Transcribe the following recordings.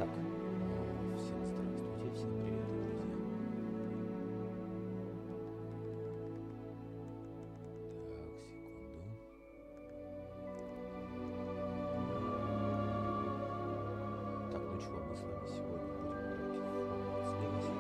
Так, всем здравствуйте, всем привет, друзья. Так, секунду. Так, ну чего, мы с вами сегодня будем играть в Hogwarts Legacy.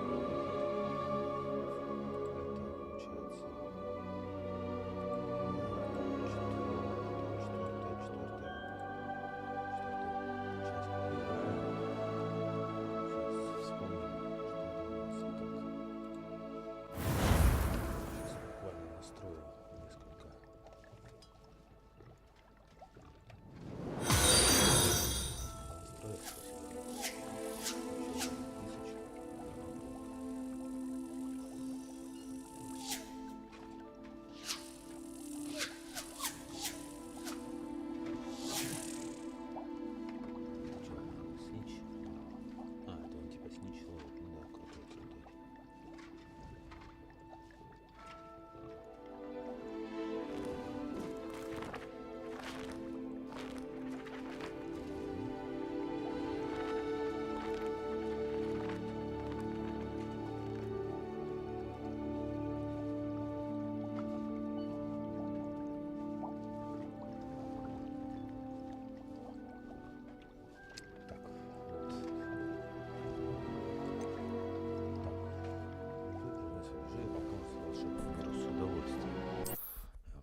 Это получается четвертая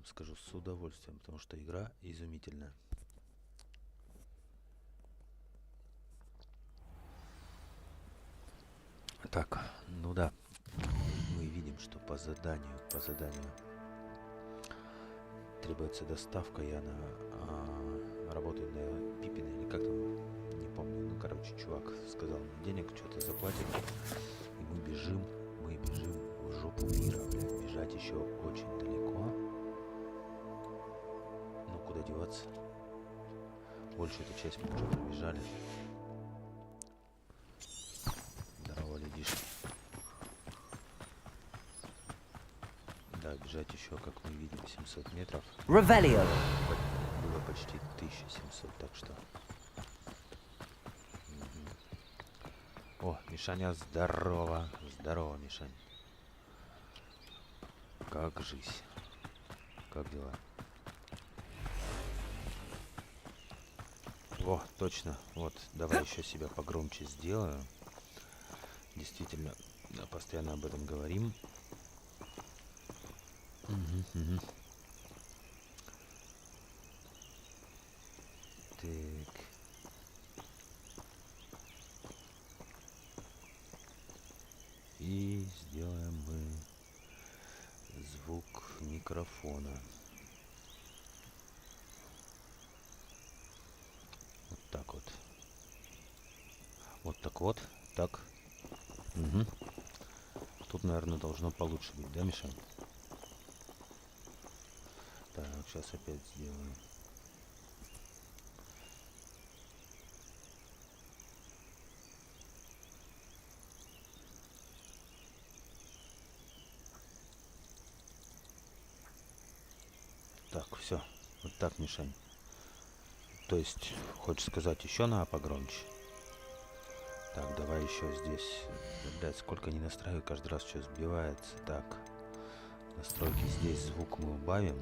скажу с удовольствием, потому что игра изумительная. Так, ну да, мы видим, что по заданию требуется доставка. Я работаю на Пипина или как там, не помню. Ну, короче, чувак сказал, денег что-то заплатит, и мы бежим в жопу мира, блядь. Бежать еще очень далеко. Куда деваться? Большую эту часть мы уже пробежали. Здорово, ледишь. Да, бежать еще, как мы видим, 700 метров. Ревелио. Было почти 1700, так что... О, Мишаня, здорово. Здорово, Мишань. Как жизнь? Как дела? О, точно. Вот, давай еще себя погромче сделаю. Действительно, да, постоянно об этом говорим. Так. И сделаем мы звук микрофона. Так вот. Вот так вот. Так. Угу. Тут, наверное, должно получше быть, да, Мишань? Так, сейчас опять сделаю. Так, все. Вот так, Мишань. То есть, хочешь сказать, еще надо погромче? Так, давай еще здесь. Блядь, сколько не настраиваю, каждый раз что сбивается. Так, настройки здесь, звук мы убавим.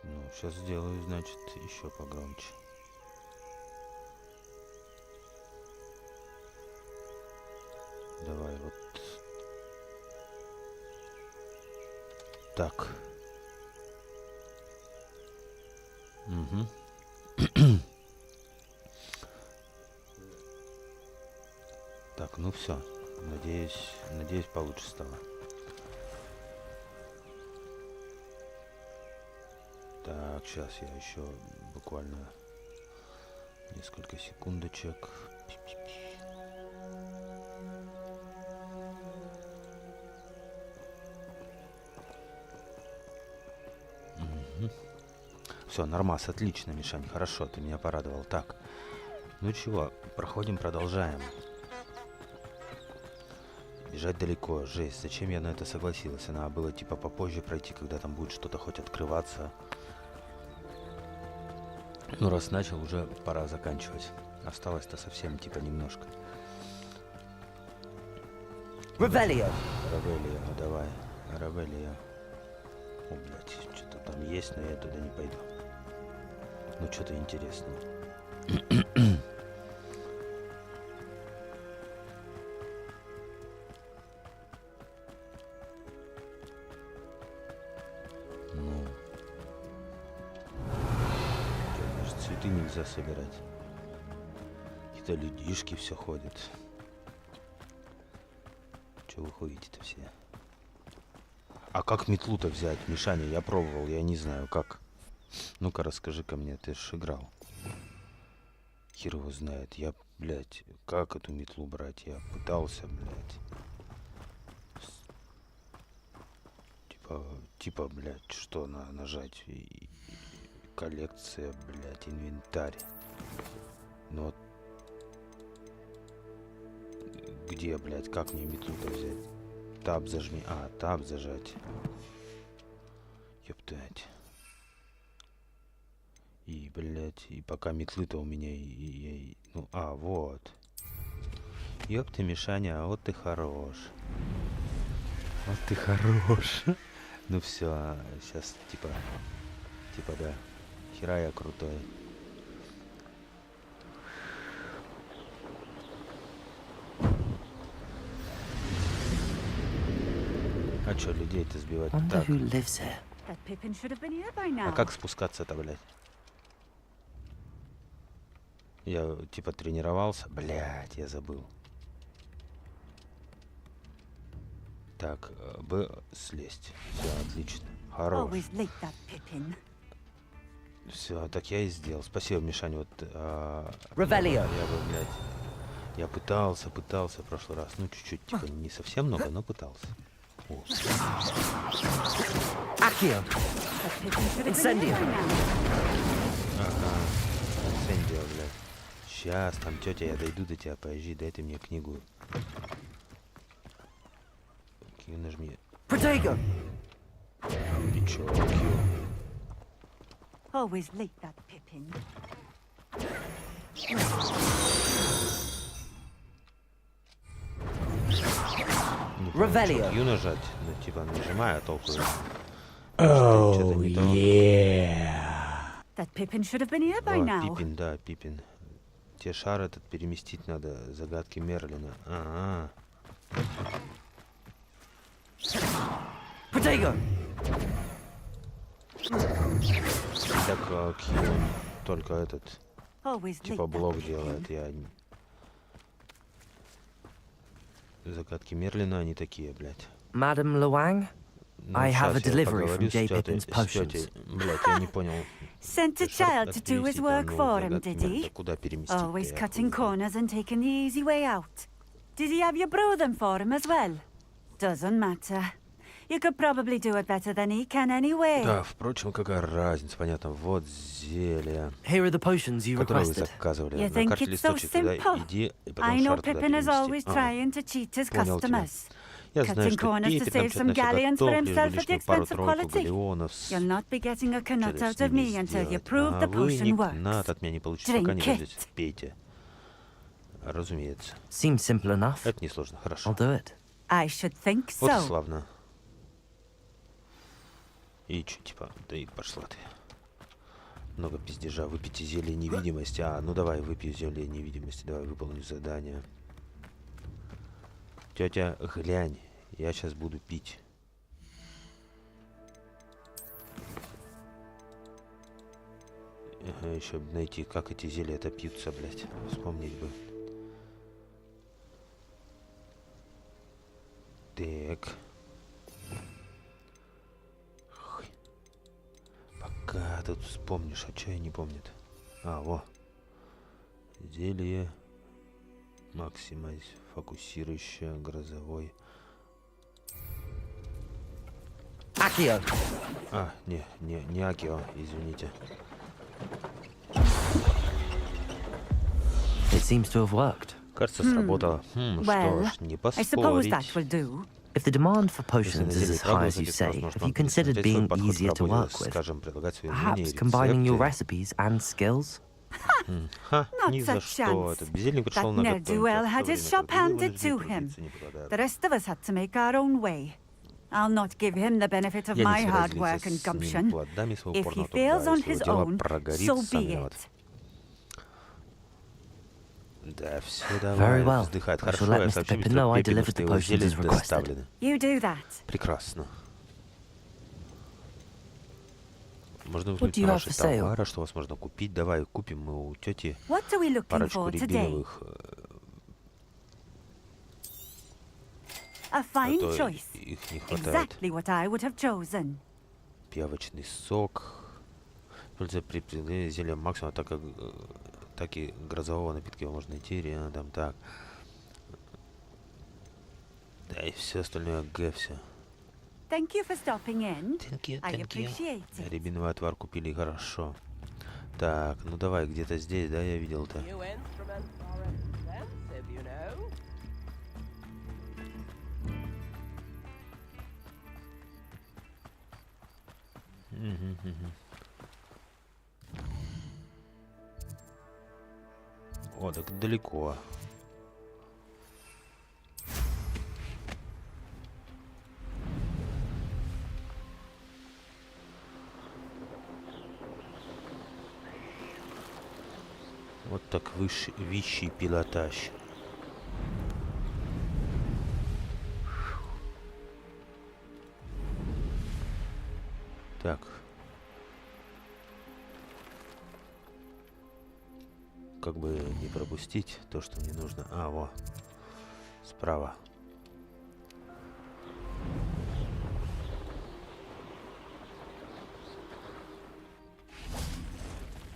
Ну, сейчас сделаю, значит, еще погромче. Давай вот так. Угу. Так, ну все. Надеюсь, получше стало. Так, сейчас я еще буквально несколько секундочек. Все, нормас, отлично, Мишань, хорошо, ты меня порадовал. Так, ну чего, проходим, продолжаем. Бежать далеко, жесть. Зачем я на это согласилась? Надо было типа попозже пройти, когда там будет что-то хоть открываться. Ну раз начал, уже пора заканчивать. Осталось-то совсем типа немножко. Ревелио. Ревелио, давай. Ревелио. О, блядь, что-то там есть, но я туда не пойду. Ну, что-то интересное. Ну. Даже цветы нельзя собирать. Какие-то людишки все ходят. Че вы ходите-то все? А как метлу-то взять, Мишаня? Я пробовал, я не знаю как. Ну-ка расскажи-ка мне, ты ж играл. Хер его знает. Я, блядь, как эту метлу брать? Я пытался, блядь. Типа, блядь, что нажать? Коллекция, блядь, инвентарь. Но где, блядь, как мне метлу-то взять? Таб зажми. А, таб зажать. Ёптать. И, блядь, и пока метлы-то у меня ну, вот. Ёп ты, Мишаня, вот ты хорош. Вот ты хорош. Ну все, сейчас типа, да. Хера я крутой. А чё, людей-то сбивать так? А как спускаться-то, блядь? Я типа тренировался. Блядь, я забыл. Так, Б слезть. Все, отлично. Хорош. Все, так я и сделал. Спасибо, Мишань. Вот, я бы, блядь, я пытался в прошлый раз. Ну, чуть-чуть, типа, не совсем много, но пытался. О. Инсендио. Ага. Инсендио, блядь. Сейчас, там, тетя, я дойду до тебя, поезжай, дай ты мне книгу. Q нажми. Protego. И чё, Q? Always late, that Pippin. Ревелио. Q нажать, ну типа нажимаю, а толку. Oh, yeah. That Pippin should have been here by now. Пиппин, да, Пиппин. Те шар этот переместить надо, загадки Мерлина. Ага. Protego. Так, Q только этот, Always late, типа that блок Pippin. делает, я... Загадки Мерлина, они такие, блядь. Madam Luang, Ну, I have a щас я delivery поговорю from J. с тётей- Pippin's с potions. тётей. Блядь, я не понял. Sent a child to do his work for him, did he? Куда переместить? Always cutting corners and taking the easy way out. Did he have you brew them for him as well? Doesn't matter. You could probably do it better than he can anyway. Да, впрочем, какая разница, понятно. Вот зелье, Here are the potions you которое вы requested. заказывали. You На think карте it's so листочек туда simple? иди, и потом I know шар туда Pippin is always перемести. trying to cheat his Понял тебя. customers. Я знаю, Cutting что corners to Пиппин там save что-то some на себя galleons for готов, himself at the лишнюю expense of пару-тройку quality. галеонов You'll not be getting a что-то canut out с of ними me until you сделать. prove the Ага, вы potion никнат works. от меня не получите, пока не Drink дойдете. it. Пейте. Разумеется. Seems simple enough. Это несложно, хорошо. I'll do it. I should think Вот и so. славно. И чё, типа, да и пошла ты. Много пиздежа. Выпейте зелье невидимости. А, ну давай, выпью зелье невидимости. Давай, выполню задание. Тетя, глянь. Я сейчас буду пить. Ага, еще бы найти, как эти зелья-то пьются, блядь. Вспомнить бы. Так. Хуй. Пока тут вспомнишь, а что я не помню-то? А, во. Зелье. Максимайз. Фокусирующее. Грозовой. Accio. А, не Акио, извините. It seems to have worked. Кажется, сработало. Что Well, ж, не I suppose that will поспорить. do. If the demand for Если на potions is деле as high правда as you заинтересован, say, может, have он you considered пересмотреть свой being подход к easier to работе, work with? скажем, предлагать свои умения и Perhaps combining your рецепты. recipes and skills? Ха, Not ни за such что. chance. Этот бездельник пришел That на ne'er-do-well had his shop handed to him. трудиться, не покладая The рук. rest of us had to make our own way. I'll not give him the benefit of Я не my собираюсь hard work делиться and с ним gumption. плодами своего If he упорного fails труда. on Если his его дело own, прогорит, so сам be виноват. it. Да, все, Very давай, well. вздыхает. I shall Хорошо, let я Mr. сообщу Pippin know мистеру I Пиппину, delivered что the его potions изделия as requested. доставлены. You do that. Прекрасно. Можно What do взглянуть you на have ваши for sale? товары, что у вас можно купить. Давай купим мы у тети What are we looking парочку for today? рябиновых. A fine то choice. их не хватает. Exactly what I would have chosen. Пиявочный сок. Пользуется при приготовлении зелья максимум, так и грозового напитка его можно найти рядом. Так. Да и все остальное Г все. Thank you for stopping in. I Thank you. appreciate it. Рябиновый отвар купили, хорошо. Так, ну давай, где-то здесь, да, я видел-то. New instruments are expensive, you know. О, так далеко. Вот так высший пилотаж. Так. Как бы не пропустить то, что мне нужно. А, во. Справа.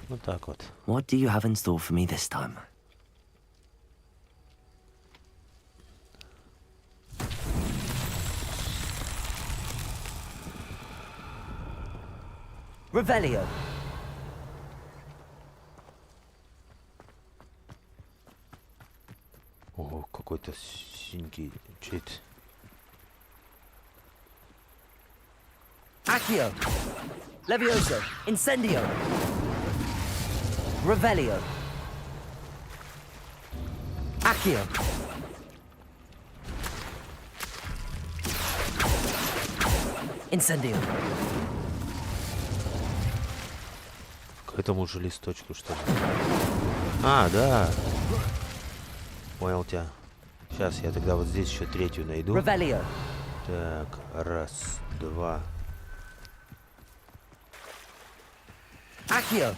Вот так вот. What do you have in store for me this time? Revelio. Ого, какой-то синенький чит. Accio. Levioso. Incendio. Revelio. Accio. Incendio. К этому же листочку, что ли? А, да. Понял тебя. Сейчас я тогда вот здесь еще третью найду. Revelio. Так, раз, два. Accio.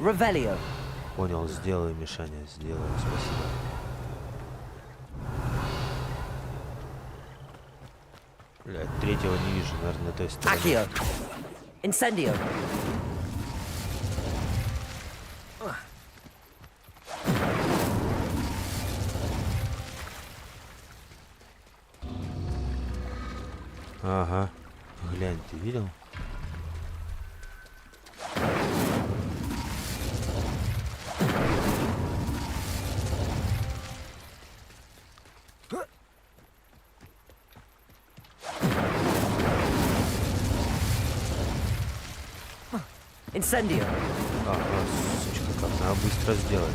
Revelio. Понял, сделаю, Мишаня, сделаю, спасибо. Блядь, третьего не вижу, наверное, на той стороне. Accio. Incendio. Ага, глянь, ты видел? Incendio. Ага, сучка, как надо быстро сделать.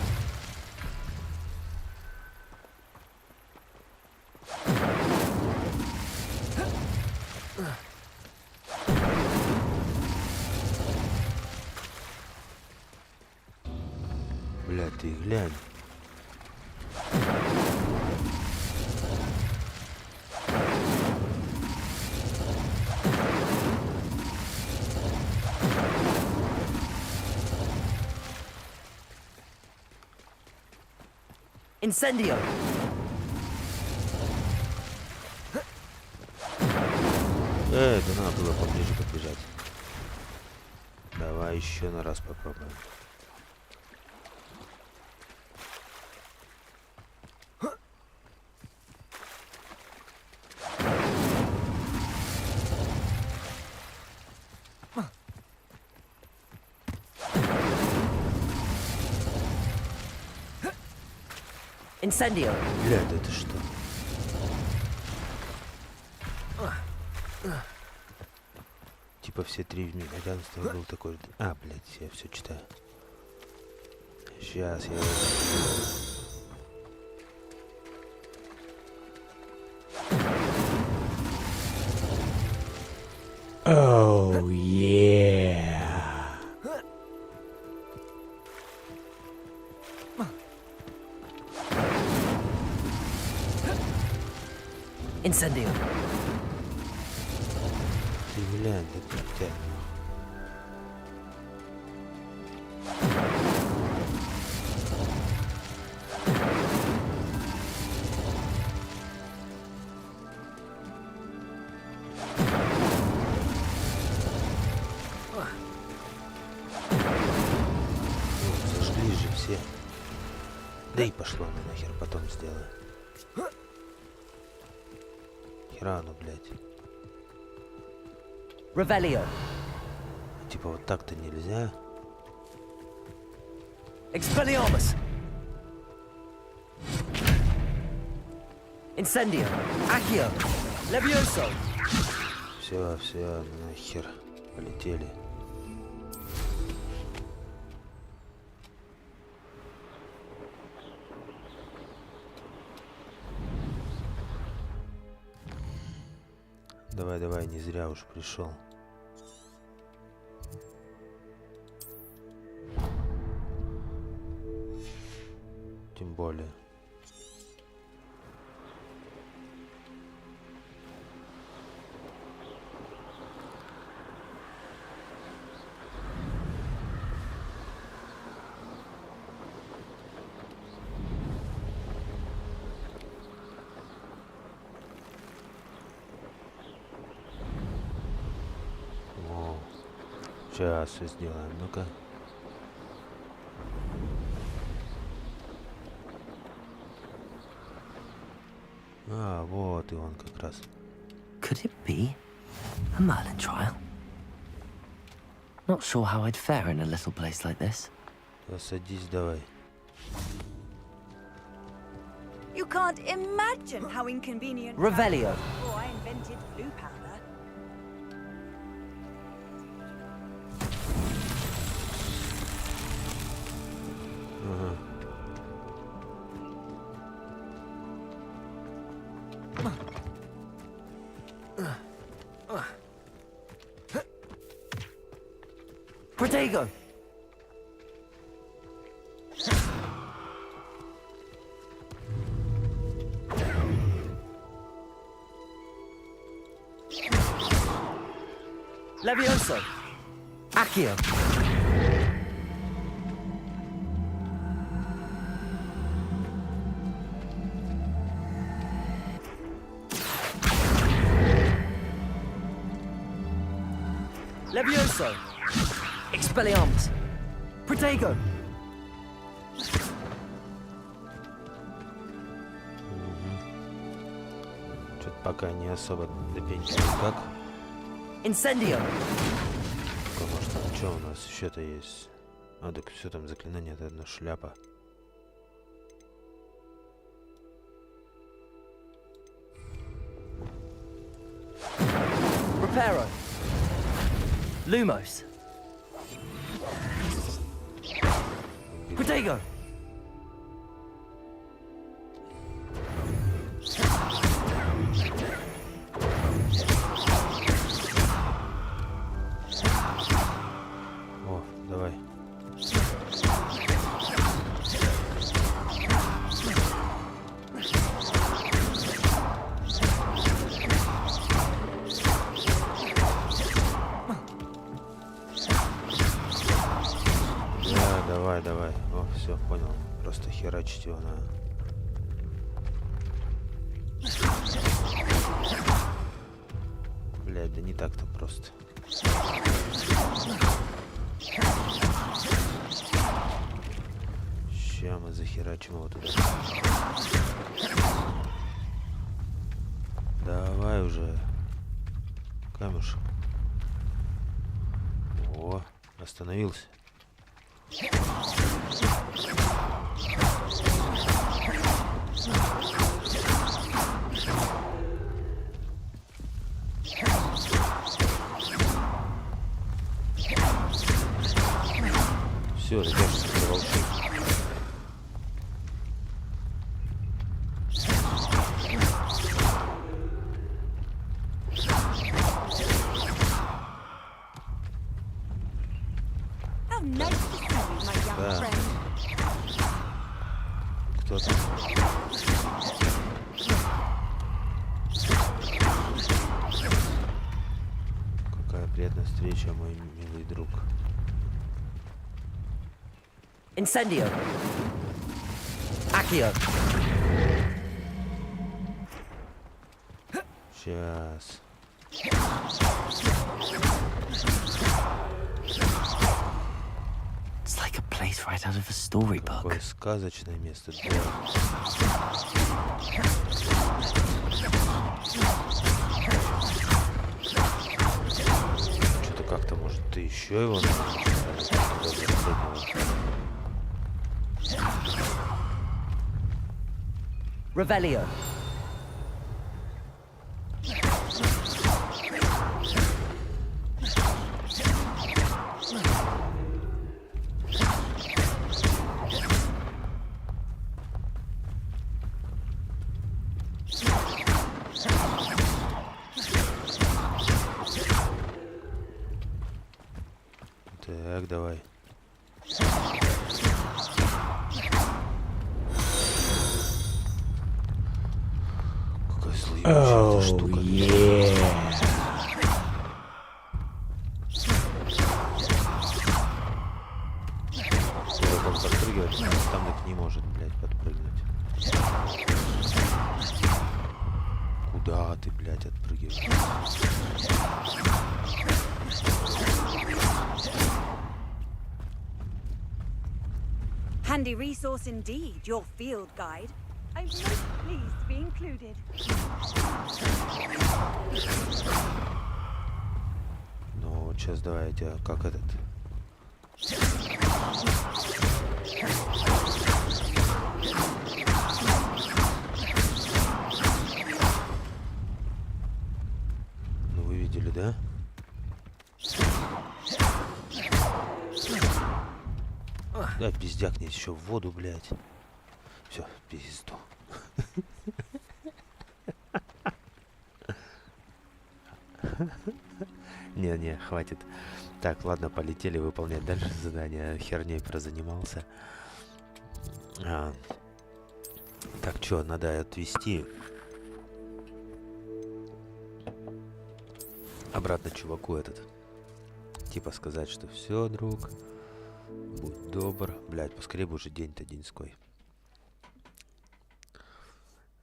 Бля, ты глянь. Incendio. Да надо было поближе подбежать. Давай еще на раз попробуем. Incendio. Блядь, это что? Типа все три в мире. Рядом был такой же. А, блядь, я все читаю. Сейчас я... Оу, Incendio. Ты глянь, это тебя. Зажгли же все. Да и пошло на нахер, потом сделаю. Хера оно, блядь. Revelio. Типа вот так-то нельзя. Expelliarmus. Incendio. Accio. Levioso. Все, нахер. Полетели. Давай, не зря уж пришел. Тем более. Сейчас все сделаем. Ну-ка. А, вот и он как раз. Could it be a Merlin trial? Not sure how I'd fare in a little place like this. Садись давай. You can't imagine how inconvenient. Revelio. Oh, I invented blue powder. Protego. Levioso. Accio. Levioso. Expelliarmus. Protego. Что-то пока не особо допенчил. Как? Incendio. Может, что у нас еще-то есть? А, так все там заклинание, это одна шляпа. Reparo. Lumos. Protego. О, давай. Да, давай. О, все, понял. Просто херачить его надо. Блядь, да не так-то просто. Ща мы захерачим его туда. Давай уже. Камушек. О, остановился. Все, ребята, волшебник. How nice to see you, my young Да. friend. Кто там? Какая приятная встреча, мой милый друг. Incendio. Accio. Сейчас. It's like a place right out of a storybook. Какое сказочное место. Да. Что-то как-то, может, ты еще его Revelio. Так, давай. Какая слоевая штука. Когда он подпрыгивает, наставник не может, блядь, подпрыгнуть. Куда ты, блядь, отпрыгиваешь? Handy resource indeed, your field guide. I'm most pleased to be included. Ну, вот сейчас давай я тебя, как этот... Ну, вы видели, да? Да, пиздяк, не еще в воду, блядь. Все, пизду. Не, хватит. Так, ладно, полетели выполнять дальше задание. Херней прозанимался. Так, что, надо отвезти обратно чуваку этот. Типа сказать, что все, друг, будь добр. Блядь, поскорее бы уже день-то деньской.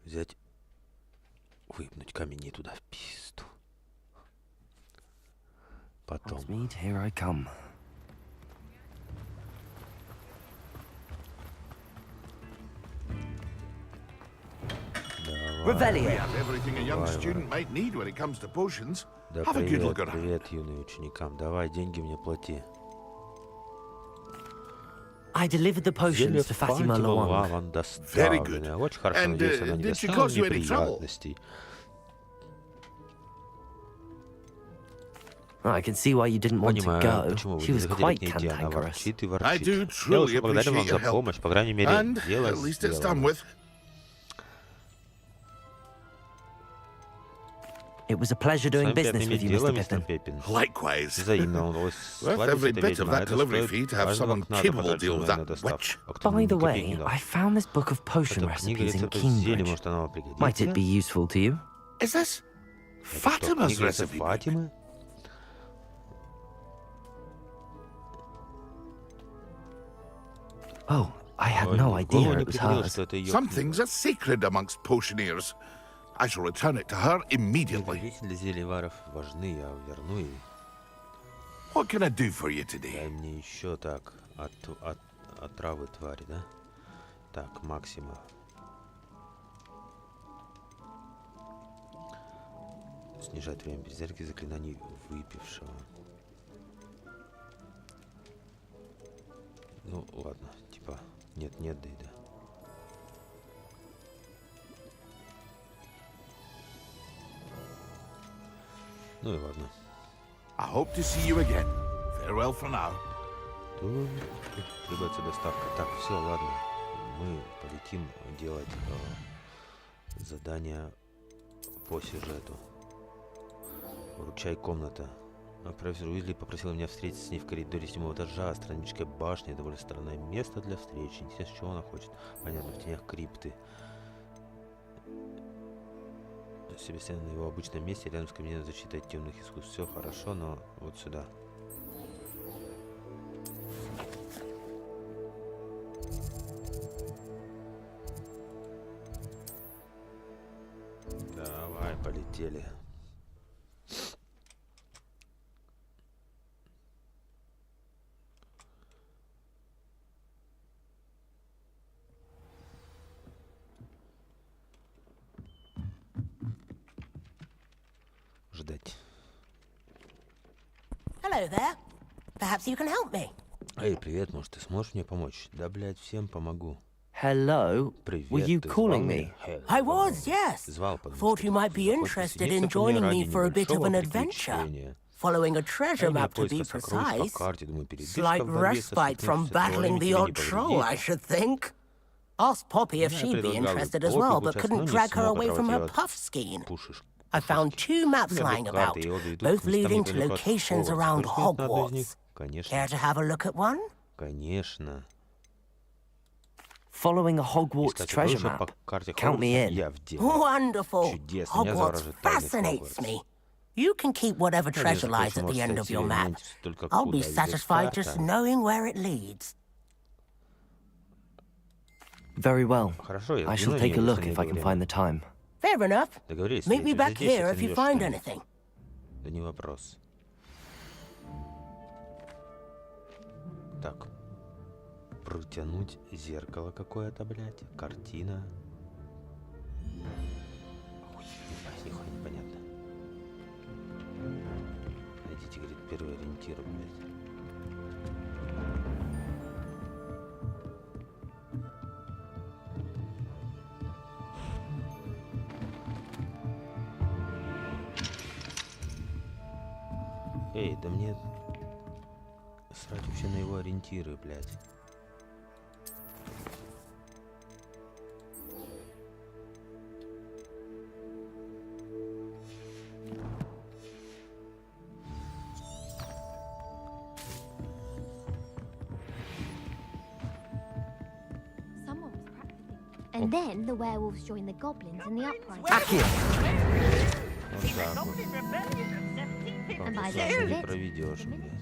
Взять, выпнуть камень туда в пизду. Потом. Here I come. Давай. We have everything a young student might need when it comes to potions. Да, Have a good привет, look around. привет, юным ученикам. Давай, деньги мне плати. I delivered the potions to Fatima Luang. Вам Very good. доставлено. Очень хорошо, And, надеюсь, она не did she доставила cause you any trouble? неприятностей. I can see why you didn't want to Понимаю, go. почему вы She не was захотели quite к ней идти, она cantankerous. ворчит и I ворчит. do Я truly очень благодарен вам appreciate за your help. помощь, по крайней мере, And дело at least it's done сделано. with. It was a pleasure doing С вами business приятно with иметь you, дело, Mr. мистер Pippin. Пеппин. Likewise. Взаимно удалось Worth сладить every это bit видимо, of that это delivery стоит fee to have каждого someone кната, capable deal with потраченного на that доставку. witch. А кто By мне the ни копейки way, не дал? I found this book of potion Эта книга recipes in рецептов зелья, Cambridge. может, она вам Might it пригодится? be useful to you? Is this Это что, Fatima's книга рецептов recipe? Фатимы? Oh, I had Ой, no мне в голову idea не it was приходило, hers. что это ее Some книга. things are sacred amongst potioneers. I shall return it to her immediately. Вещи для зельеваров важны, я верну и What can I do for you today? дай мне еще так отравы твари, да? Так, Максима. Снижать время перезарядки заклинаний выпившего. Ну, ладно, типа, нет, да и да. Ну и ладно. I hope to see you again. Farewell for now. Тут требуется доставка. Так, все, ладно. Мы полетим делать задание по сюжету. Вручай комната. Профессор Уизли попросил меня встретиться с ней в коридоре 7-го этажа. Астрономическая башня — довольно странное место для встречи. Интересно, чего она хочет. Понятно, в тенях крипты. Себастьян на его обычном месте, рядом с кабинетом защиты от темных искусств. Все хорошо, но вот сюда. Давай, полетели. Ждать. Hello there. Perhaps you can help me. Эй, привет, может, ты сможешь мне помочь? Да, блядь, всем помогу. Hello? Привет, Were you ты calling звал me? меня? I was, yes. Звал, потому Thought что you might be захочешь interested присоединиться in ко мне joining ради me for a bit of небольшого an adventure. приключения. Following a treasure Именно map, to be поиска сокровищ по precise. карте, думаю, передышка Slight в борьбе со respite from случившимся battling the тебе odd не troll, I повредит. should think. Asked Poppy if Я she'd be предлагал interested as Поппи well, but поучаствовать, couldn't но не drag her смог away from her оторвать её от puff skein. пушишек. I found 2 maps lying about, both leading to locations around Hogwarts. Конечно, Care to have a look at one? конечно. Following a Hogwarts Искать treasure сокровища по map. карте Count me Хогвартса. in. Я в деле. Wonderful. Чудесно, меня Hogwarts завораживает тайны fascinates Хогвартса. me. You can keep whatever treasure Конечно, lies конечно, at the end можете of your идти, map. знаете, только I'll be куда ведет satisfied just карта. knowing where it leads. Very well. Хорошо, я I shall взгляну на take a неё, look если if I найду can время. find the time. Fair enough. Договорились, Meet me встретимся back здесь, here если if you найдёшь find что-нибудь. anything. Да не вопрос. Так. Протянуть зеркало какое-то, блядь. Картина. Ой, нихуя непонятно. Найдите, говорит, первый ориентир, блядь. Эй, да мне срать вообще на его ориентиры, блядь. Someone was practicing. And then the werewolves joined the goblins in the uprising. Accio! Вот так вот. And by the Как end of не it, проведешь, блядь.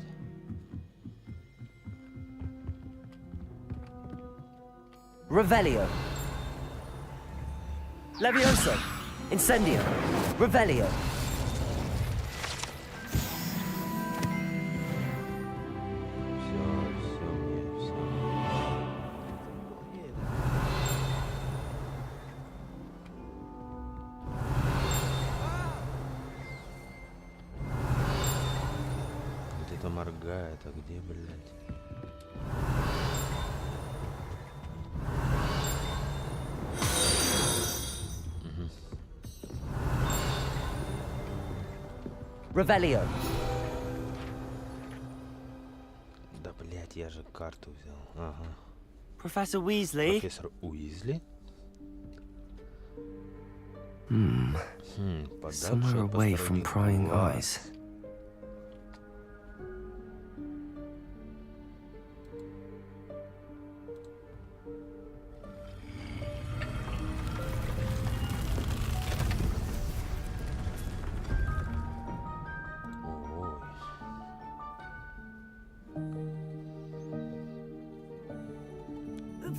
Revelio. Levioso. Incendio. Revelio. Все мне, все. Вот это моргает, а где, блядь? Revelio. Да, блядь, я же карту взял. Ага. Professor Weasley. Профессор Уизли? Подальше Somewhere от away from посторонних prying глаз. eyes. Ой.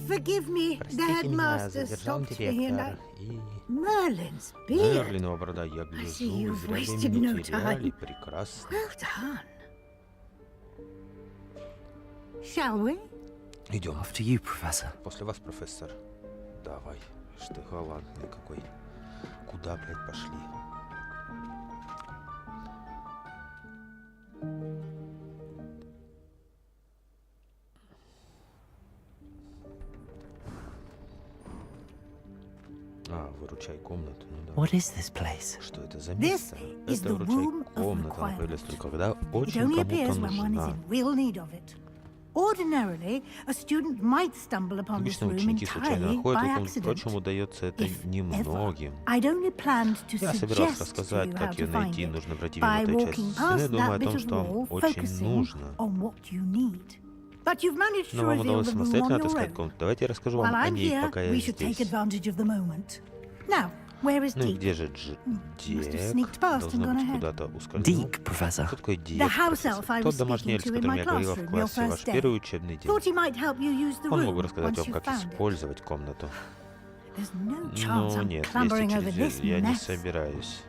Forgive me, the Простите меня, headmaster задержал stopped me and директор. И Merlin's beard. Мерлинова борода, я I see гляжу, you've зря wasted времени no не теряли. time. Прекрасно. Well done. Shall we? Идем. After you, Professor. После вас, профессор. Давай. Что ты галантный какой. Куда, блядь, пошли? включай комнату. Ну, да. What is this place? Что это за This место? is Это the включай room of комната. Она появилась requirement. только когда It очень only кому-то appears when one is нужна. in real need of it. Ordinarily, a student might stumble upon this Обычно room ученики случайно entirely находят, by но, accident. впрочем, удается это If немногим. ever. I'd only planned to Я собирался suggest to рассказать, you how как to ее find найти. it Нужно пройти by мимо этой части walking стены, past думая that о том, bit of что вам wall, очень focusing нужно. on what you need. But you've managed to Но вам reveal удалось the room самостоятельно on your отыскать own. комнату. Давайте я расскажу While вам о I'm ней, here, пока я we should take здесь. advantage of the moment. Now, where is Ну и Deke? где же must have Дик? sneaked past and Должно gone быть, ahead. куда-то ускользнул. Deke, Professor. Кто такой Дик? The house профессор? elf I was Тот домашний speaking эльф, с to in которым my я говорила в classroom your классе ваш first day. первый учебный день. Thought he might help you use the Он мог бы room рассказать once вам, you как found it. использовать комнату. There's no chance Но I'm нет, clambering лезть over через this я не mess. собираюсь.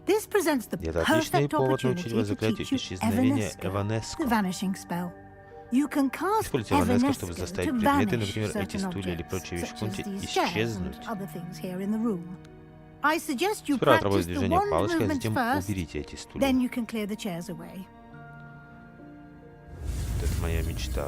This presents the Это отличный perfect повод opportunity научить вас to заклятию teach you исчезновения the Эванеско. vanishing spell. You can cast Используйте Эванеско, чтобы Evanesco заставить to предметы, vanish например, эти certain стулья или objects, прочие вещи в such as комнате, these chairs исчезнуть. and other things here in the room. I suggest you Сперва practice отработайте the движение wand палочкой, а movements затем first, уберите эти стулья. then you can clear the chairs away. Это моя мечта.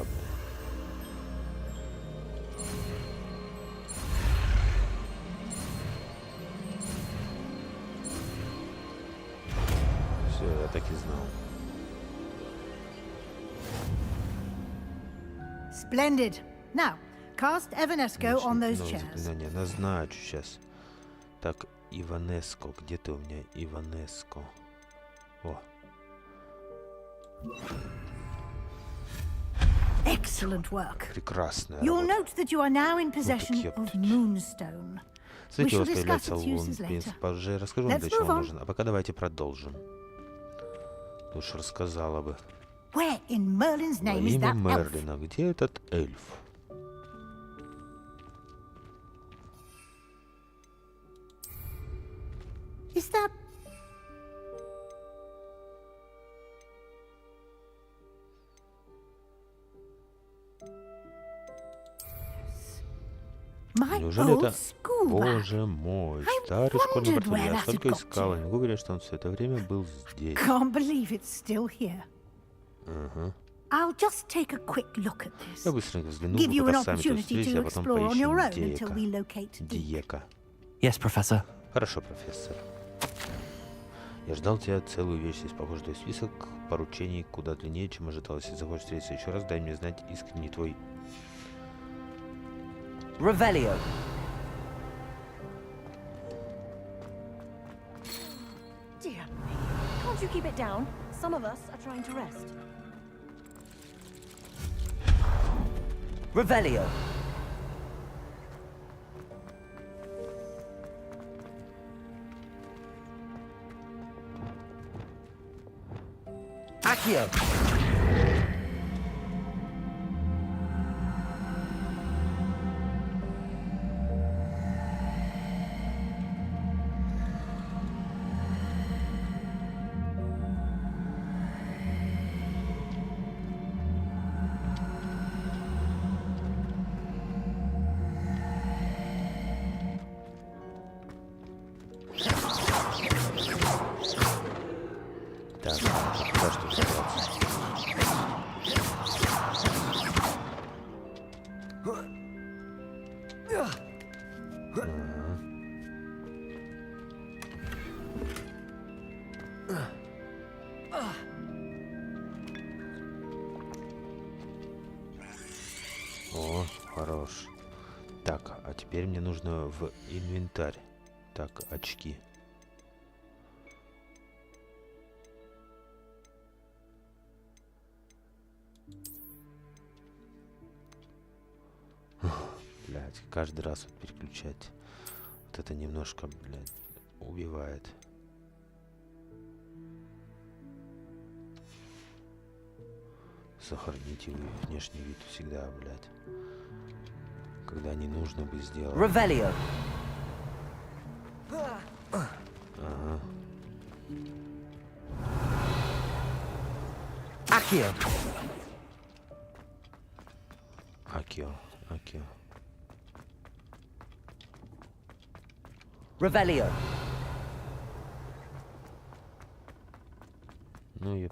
Все, я так и знал. Splendid. Now, cast Evanesco on those Новое chairs. заклинание назначу сейчас. Так, Иванеско. Где ты у меня, Иванеско? О. Excellent work. Прекрасная You'll работа. note that you are now in possession ёптать. of Moonstone. Смотрите, у вас We shall появляется discuss its лун. uses В принципе, later. позже я расскажу вам, Let's для чего move он on. нужен. А пока давайте продолжим. Уж рассказала бы. Where in Merlin's Во name is имя that elf? Мерлина. Где этот эльф? Is that... My Неужели old это... school bag. Боже мой, I старый школьный wondered портфель. where Я that столько had got искал, to. не могу говорить, что он все это время был здесь. Can't believe it's still here. Ага. I'll just take a quick look at Я this. быстренько взглянул, Give вы you an пока сами тут opportunity встретитесь, to а потом explore on your own поищем until we locate Deke. Диека. Yes, Professor. Хорошо, профессор. Я ждал тебя целую вечность. Здесь, похоже, твой список поручений куда длиннее, чем ожидалось. Если захочешь встретиться еще раз, дай мне знать, искренне твой... Revelio. Dear me. Can't you keep it down? Some of us are trying to rest. Revelio. Accio. Так, куда что забраться? О, хорош. Так, а теперь мне нужно в инвентарь. Так, очки. Блять, каждый раз вот переключать. Вот это немножко, блядь, убивает. Сохраните внешний вид всегда, блядь. Когда не нужно бы сделать. Revelio. Ага. Accio. Акио, Акио. Revelio. Ну и...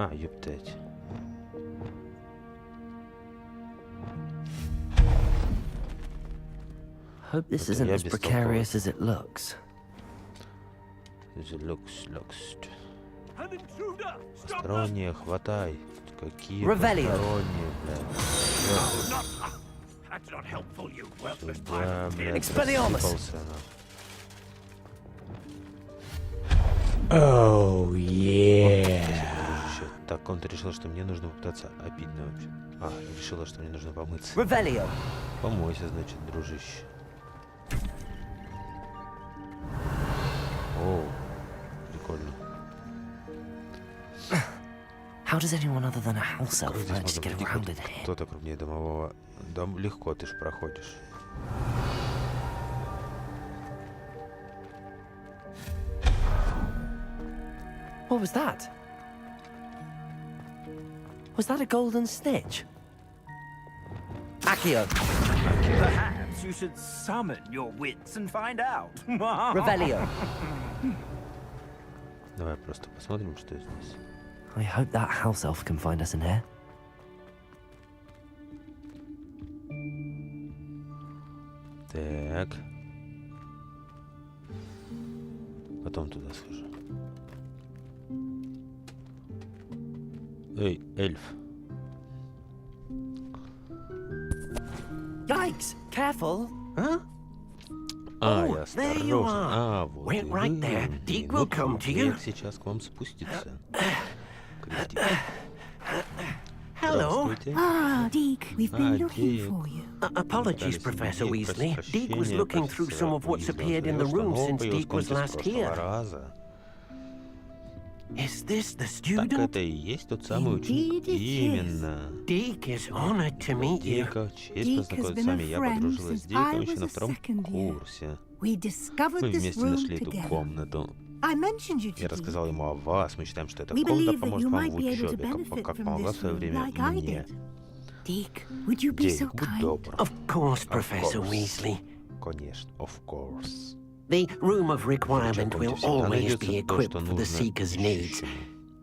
А, ептать. Hope this isn't as precarious as it looks. Посторонние, хватай. Какие Ревелио. посторонние, блядь. Сюда, блядь, рассыпался, Oh, yeah. Так, он-то решил, что мне нужно попытаться обидно вообще. А, решила, что мне нужно помыться. Ревелио. Помойся, значит, дружище. О, прикольно. How does anyone other than a house elf Как здесь manage to можно get пройти? around in here? Кто-то крупнее домового. Дом легко, ты ж проходишь. What was that? Was that a golden snitch? Accio. Perhaps you should summon your wits and find out. Revelio. Давай просто посмотрим, что здесь. I hope that house elf can find us in here. Так. Потом туда схожу. Эй, эльф. Yikes! Careful! Huh? А, Oh, я there you осторожно. are. А, вот Wait и right вы. there. Deke will come to you. Дик сейчас к вам спустится. Крестик. Hello. Здравствуйте. Ah, Deke, we've been looking Deke. for you. Apologies, Professor Weasley. Deke was looking through some of what's appeared in the room since Deke was last here. Is this the Так student? это и есть тот самый ученик. Indeed it is. Именно. Deke is honored to meet you. Дика, честь Deke has познакомиться been с a вами. Я friend подружилась с since Диком I еще was на a втором second year. курсе. We discovered Мы this вместе room нашли эту together. комнату. I mentioned you Я to Deke. рассказал ему о вас. Мы считаем, что эта We комната believe that поможет you вам might в be able to учебе, benefit как from помогла в this свое room время like I мне. did. Deke, would you be so Дик, будь kind? добр. Of course, Of Professor course. Weasley. Конечно, of course. The room of requirement will Всегда always найдется be то, equipped что for the нужно seeker's needs. ищущему.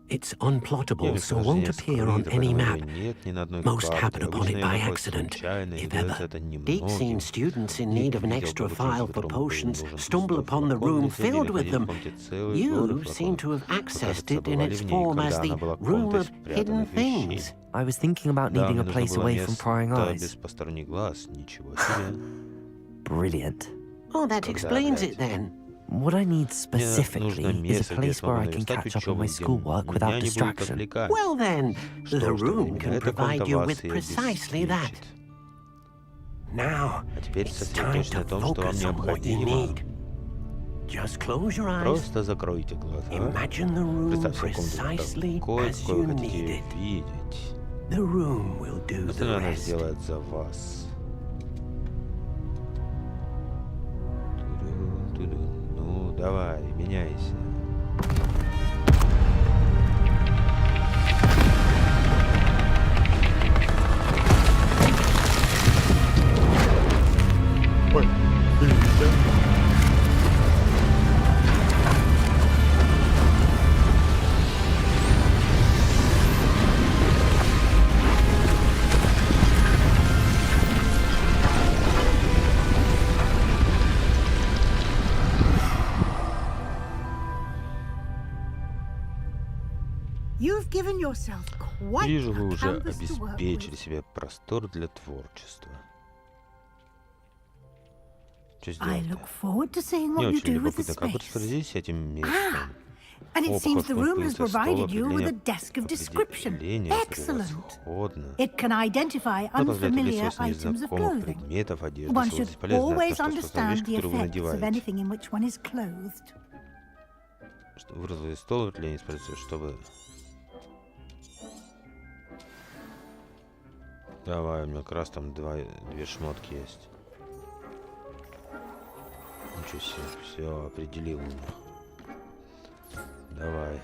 It's unplottable, so Местонахождение won't appear on скрыто, any поэтому map. его нет ни на одной Most карте. happen upon Обычно it ее by находят accident, случайно, и if дается ever. это Deke's seen немногим. students in Дик need of an видел extra бы file учеников, for которым был potions нужен stumble доступ upon the к флакону room для зелий, filled with находить в them. комнате целые горы You seem to have флаконов. accessed Кажется, it in бывали its в ней, form as когда она the была room комнатой of hidden спрятанных вещей. things. I was thinking about Да, needing мне a нужно place было away from prying место eyes. без посторонних глаз. Ничего себе. Brilliant. Oh, that Когда, explains блядь? it then. What I need Мне specifically нужно is a место, где я place where смогу I can наверстать catch up on учебу, my где schoolwork меня without не будут distraction. отвлекать. Well then, the Что ж, room именно can эта комната provide you вас with и precisely that. обеспечит. Now, А теперь it's time сосредоточься на to том, что вам focus on what you необходимо. need. Just close your eyes. Просто закройте глаза. Imagine the room Представьте комнату precisely такой, as какой you вы need хотите ее it. видеть. The room will do the Остальное она rest. сделает за вас. Ту-ду-ту-ду. Ну, давай, меняйся. Ой, You've given yourself quite Вижу, вы a уже canvas to work обеспечили with. себе простор для творчества. Что I сделать-то? look forward to seeing Мне what you очень do with the любопытно, как вы space. распорядитесь с этим местом. And it О, seems похоже, the что room has появился стол provided you with a определения- desk of description. определения Excellent. превосходно. It can identify Оно позволяет unfamiliar определить свойства items of незнакомых clothing. предметов, одежды, One если should бесполезно always знать, что способна вещь, understand the которую вы effects of надеваете. anything in which one is clothed. Что выразили стол определение используется, чтобы... Давай, у меня как раз там две шмотки есть. Ничего себе, все, определил меня. Давай.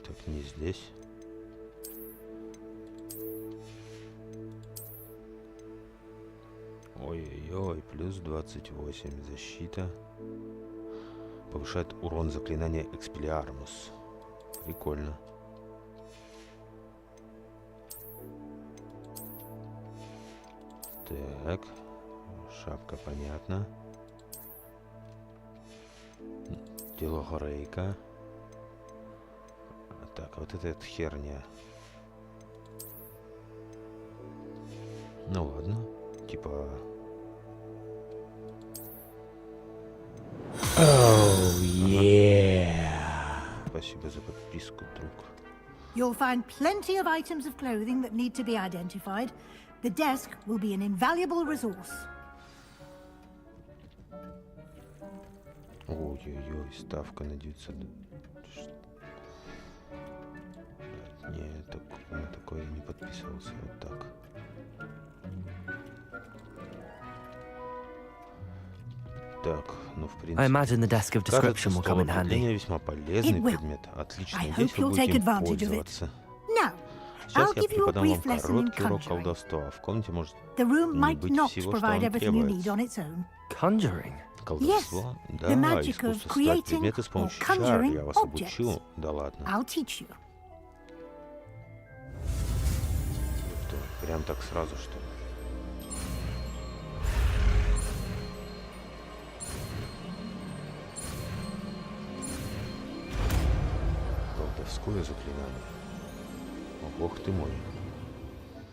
Так, не здесь. Ой-ой-ой, плюс 28 защита. Повышает урон заклинания Экспеллиармус. Прикольно. Так. Шапка, понятно. Дело Горейка. Так, вот это херня. Ну ладно. Типа... Oh, yeah. Спасибо за подписку, друг. You'll find plenty of items of clothing that need to be identified. The desk will be an invaluable resource. Ой-ой-ой, ставка на 900. Нет, на такое я не подписывался. Вот так. Так, ну в принципе... I imagine the desk of description will come in handy. Весьма полезный предмет. Отлично, надеюсь, вы будете им пользоваться. Now, Сейчас I'll я give you a преподам вам brief lesson in короткий урок conjuring. колдовства. В комнате может The room не might быть not всего, что provide вам everything you need требуется. on its own. Conjuring? Колдовство? Yes, Да, the magic искусство of создать creating предметы с or помощью чар. conjuring Я вас objects. обучу. Да ладно. I'll teach you. Прям так сразу, что ли? Колдовское заклинание. О, бог ты мой.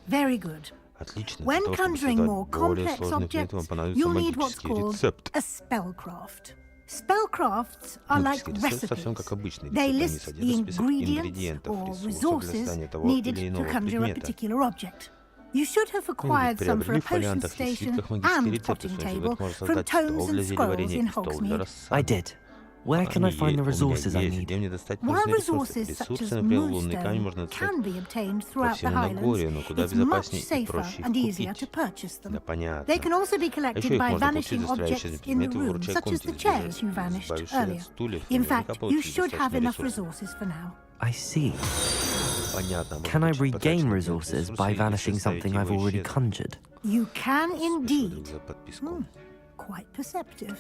Very good. Отлично. When Для того, чтобы conjuring создать more более complex сложный предмет, вам objects, понадобится you'll need what's магический called рецепт. a spellcraft. Spellcrafts are like Магический рецепт совсем как recipes. обычный They рецепт. Они list the содержат список ingredients ингредиентов, or ресурсов для resources создания того needed или to иного conjure a предмета. particular object. You should have acquired some for Приобрели a в potion фолиантах и station свитках магические and рецепты. potting Свой table человек может from создать tomes стол для and scrolls зельеварения in и стол для Hogsmeade. I рассады. did. Where can I find the resources I Есть, need? где мне достать While нужные ресурсы? resources such as Ресурсы, например, лунный камень moonstone можно достать can be obtained по throughout the всему Highlands, Нагорью, но куда it's much безопаснее и safer проще and их easier to купить. purchase Да, them. понятно. They can also be А еще collected их by можно получить, vanishing застрявшие objects in the предметы в room, вручай such as the комнате, chairs you vanished избавившись earlier. от стульев, In наверняка fact, you получили should have достаточно enough ресурсов. resources for now. I see. Понятно. Can I можно получить regain потраченные resources ресурсы by и vanishing заставить something его I've already исчезнуть. conjured? You can Спасибо, indeed. друг, за подписку. Quite perceptive.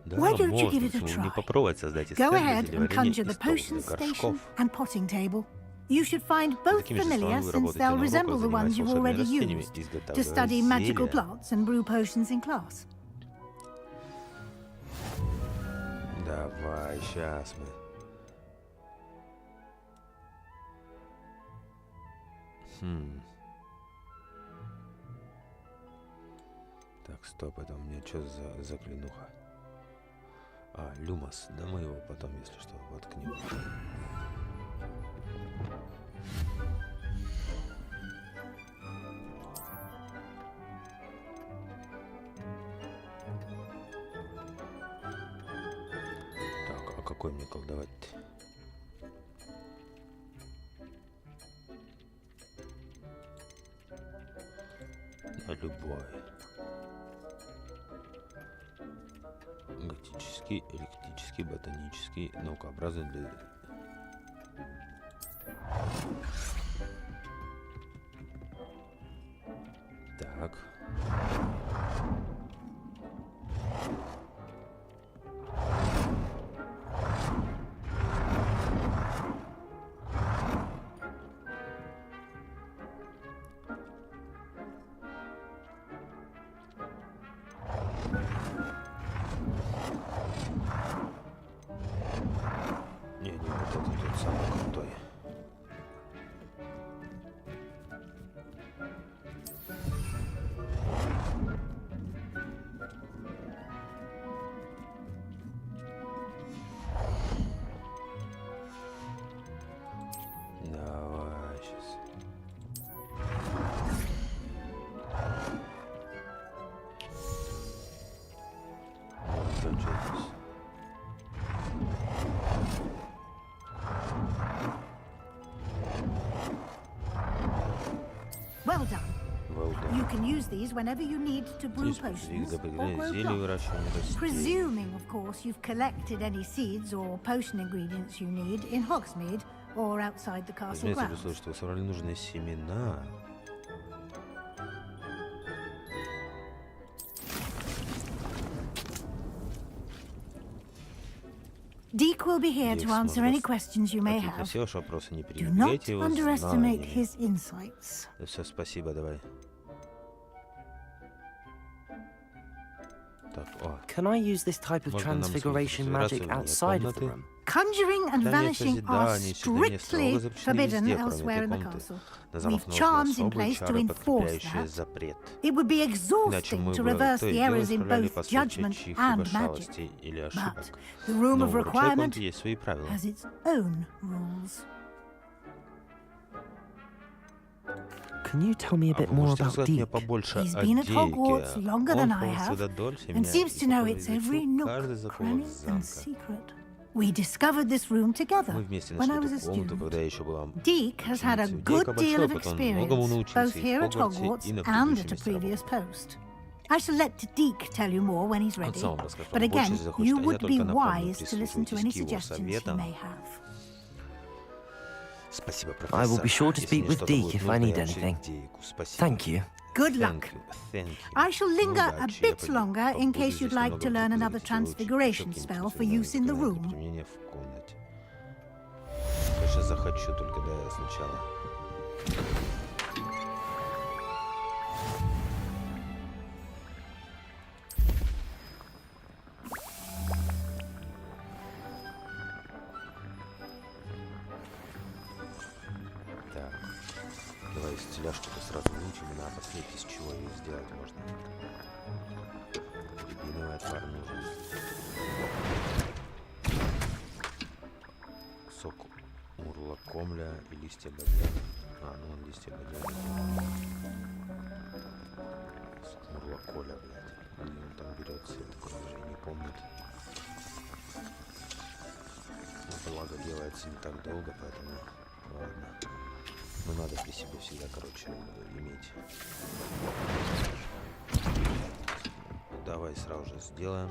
Да, Why don't you можно, give it a почему бы не try? попробовать создать Go эскаль для ahead and зельеварения conjure и the стол potion для station горшков. and potting table. You should find both Такими же familiar, словами вы since работаете they'll на resemble уроках, the ones занимаясь you've волшебными already растениями, used to изготавливая study magical зелья. plots and brew potions in class. Давай, сейчас мы. Так, стоп, это у меня что за заклинуха? А, Люмос, да мы его потом, если что, воткнем. Так, а какой мне колдовать-то? Любой. Готический, электрический, ботанический, наукообразный для... Так. Не, вот это тот самый крутой. Давай сейчас. Что здесь? Well done. Well done. You can use these whenever you need to brew Здесь подвиг potions or добавления grow зелий, plants. выращивания растений. Presuming, of course, you've collected any seeds or potion ingredients you need in Hogsmeade or outside the castle Разумеется, при grounds. условии, что вы собрали нужные семена. Deke will be here to answer any questions you may Какие have. красивые вопросы, не Do not пренебрегайте его underestimate знаниями. his insights. Да все, спасибо, давай. Так, о. Can I use this type of Можно нам transfiguration трансфигурацию magic вне outside of the комнаты? room? Conjuring and Для vanishing are созидания и чтения strictly строго запрещены forbidden везде, кроме elsewhere этой in the комнаты. castle. Назвав We've нужные charms in особые place to чары, enforce подкрепляющие that. запрет. It would be Иначе exhausting мы to бы reverse то the и дело errors in исправляли both последствия judgment чьих-либо and magic. шалостей или But ошибок. the room Но of у вручай requirement комнаты есть свои правила. has its own rules. Can you tell me a А bit вы more можете about рассказать мне Deke? побольше He's о been at Дике? Hogwarts longer than Он I полностью have, дольше and меня seems to know its изучил every nook, каждый закоулок cranny, and замка. secret. We discovered this room together Мы вместе when I нашли was a эту комнату, student. когда я еще была Deke has had a ученицей. good Дика deal большой of опыт, он многому experience, научился both и в here at Хогвартсе, Hogwarts и на and at a предыдущем previous месте работы. post. I shall let Deke tell you more when he's Он ready, сам расскажет but вам больше, again, если захочет, you а я would be только напомню, wise to listen to any прислушивайтесь к его suggestions he советам. may have. Спасибо, профессор. I will be sure to Если speak мне with что-то Deke будет if I нужно, need я отшлю anything. Дику. Спасибо. Thank you. Good luck. Thank you. I shall linger a Удачи. Я bit longer in побуду case здесь you'd like to немного, learn чтобы another выучить transfiguration ещё spell for какие-нибудь use in the заклинания room. для применения в комнате. Конечно, захочу, только да, сначала. Так, давай стиляшку-то сразу выучим, и на посмотреть, из чего ее сделать можно. Рябиновый отвар нужен. Сок урлакомля и листья бадьяна. А, ну он листья бадьяна. Урлаколя, блядь. Где он там берется, я такой уже не помнит. Благо делается не так долго, поэтому ладно. Ну надо при себе всегда, короче, иметь. Давай сразу же сделаем.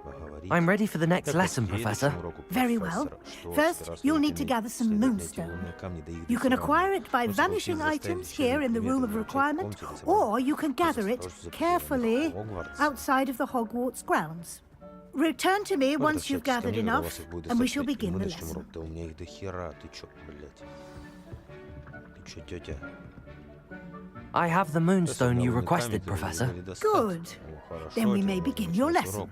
Поговорить. I'm ready for the next Так, lesson, к следующему Professor. уроку, Very профессор. well. Что First, сперва you'll следует need to иметь? gather some Следует найти moonstone. лунные камни до игры You can филона. acquire it by Можно vanishing заставить items членов here in the room of предметов requirement, вручать комнате, or you can собрать gather it просто carefully Хогвартс. outside of the Hogwarts grounds. Return to me Вот once you've общаться ко gathered мне, когда у enough, вас их будет and we shall достаточно. begin Мы the начнем lesson. урок. Да у меня их до хера. Ты чё, блядь? Ты чё, тётя? I have the moonstone you requested, Professor. Good. Then we may begin your lesson.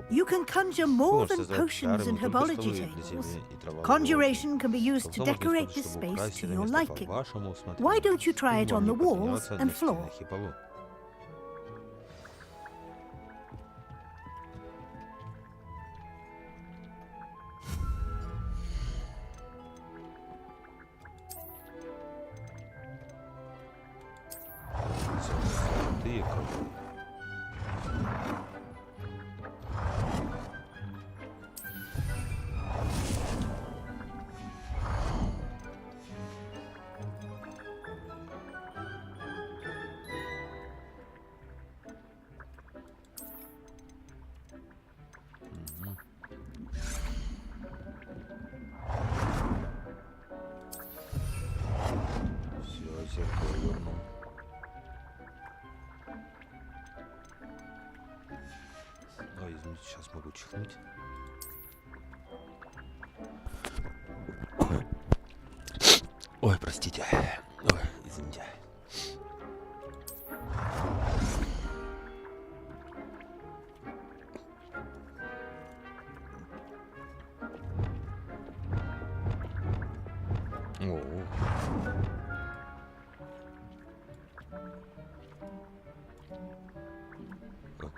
You can conjure more than potions and herbology tables. Conjuration can be used to decorate this space to your liking. Why don't you try it on the walls and floor? Ты какой? Все, зеркало вернул. Ой, извините, сейчас могу чихнуть. Ой, простите. Ой, извините. О. Вот.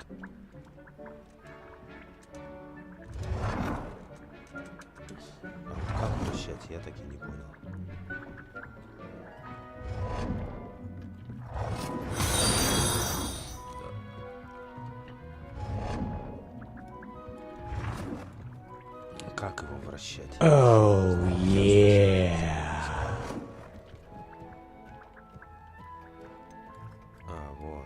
А вот как вращать, я так и не понял. Как его вращать? Oh, yeah. А, вот.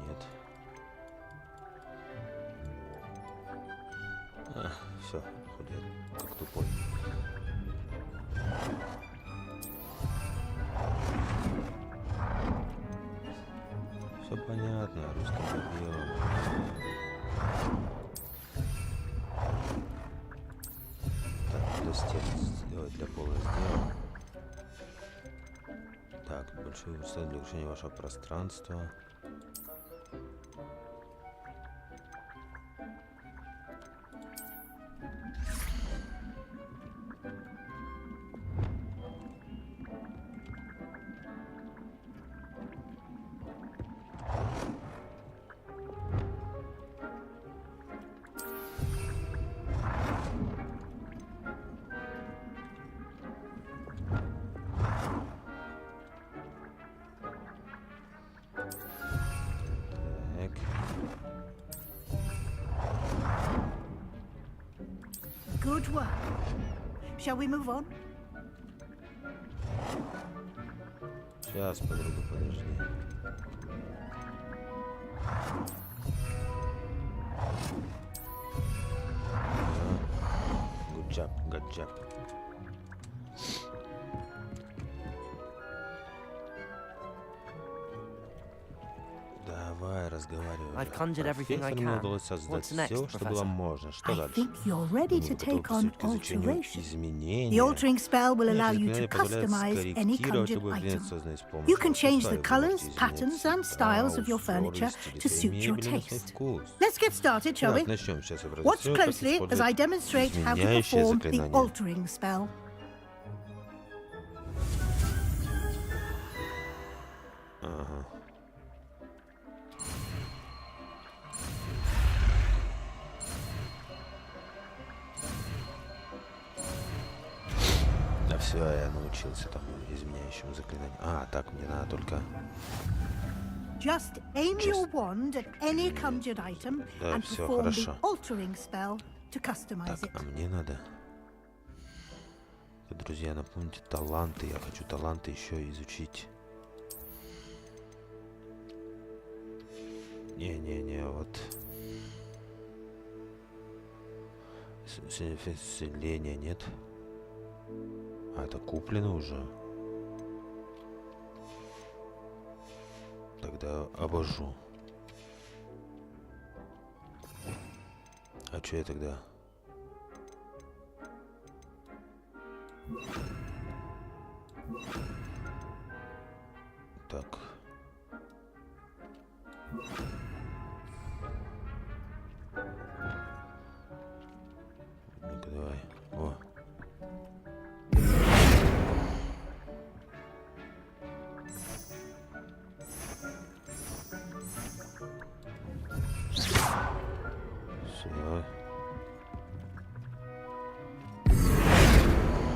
Нет. Все, ходит как тупой. Все понятно, русском по белому. Так, для стен сделать, для пола сделаем. Так, большой верстак для решения вашего пространства. Good work. Shall we move on? Сейчас, подруга, подожди. Good job, good job. Давай, разговаривай. I've conjured everything I Мне can. удалось создать What's next, все, что было Professor? можно. Что I дальше? think you're ready to Готов take on приступить к изучению alteration. изменения. The altering spell will allow you to Заклинание позволяет customize any скорректировать conjured любой предмет, item. созданный с помощью You can change the искусства, и вы colors, можете patterns, изменять and цвета, styles of your узоры, furniture стили to suit your мебели на свой taste. вкус. Let's get started, shall we? Так, начнем. Сейчас я Watch продемонстрирую, как closely as I использовать demonstrate how to изменяющее perform the заклинание. altering spell. Ага. Да все, я научился тому изменяющему заклинанию. А, так, мне надо только... Just aim your wand at any conjured item Да, and всё, perform хорошо. the altering spell to customize Так, it. а мне надо... Друзья, напомните таланты. Я хочу таланты еще изучить. Не-не-не, вот... Вселения нет. А, это куплено уже. Тогда обожжу. А что я тогда? Так. Ну-ка, давай. О. Все.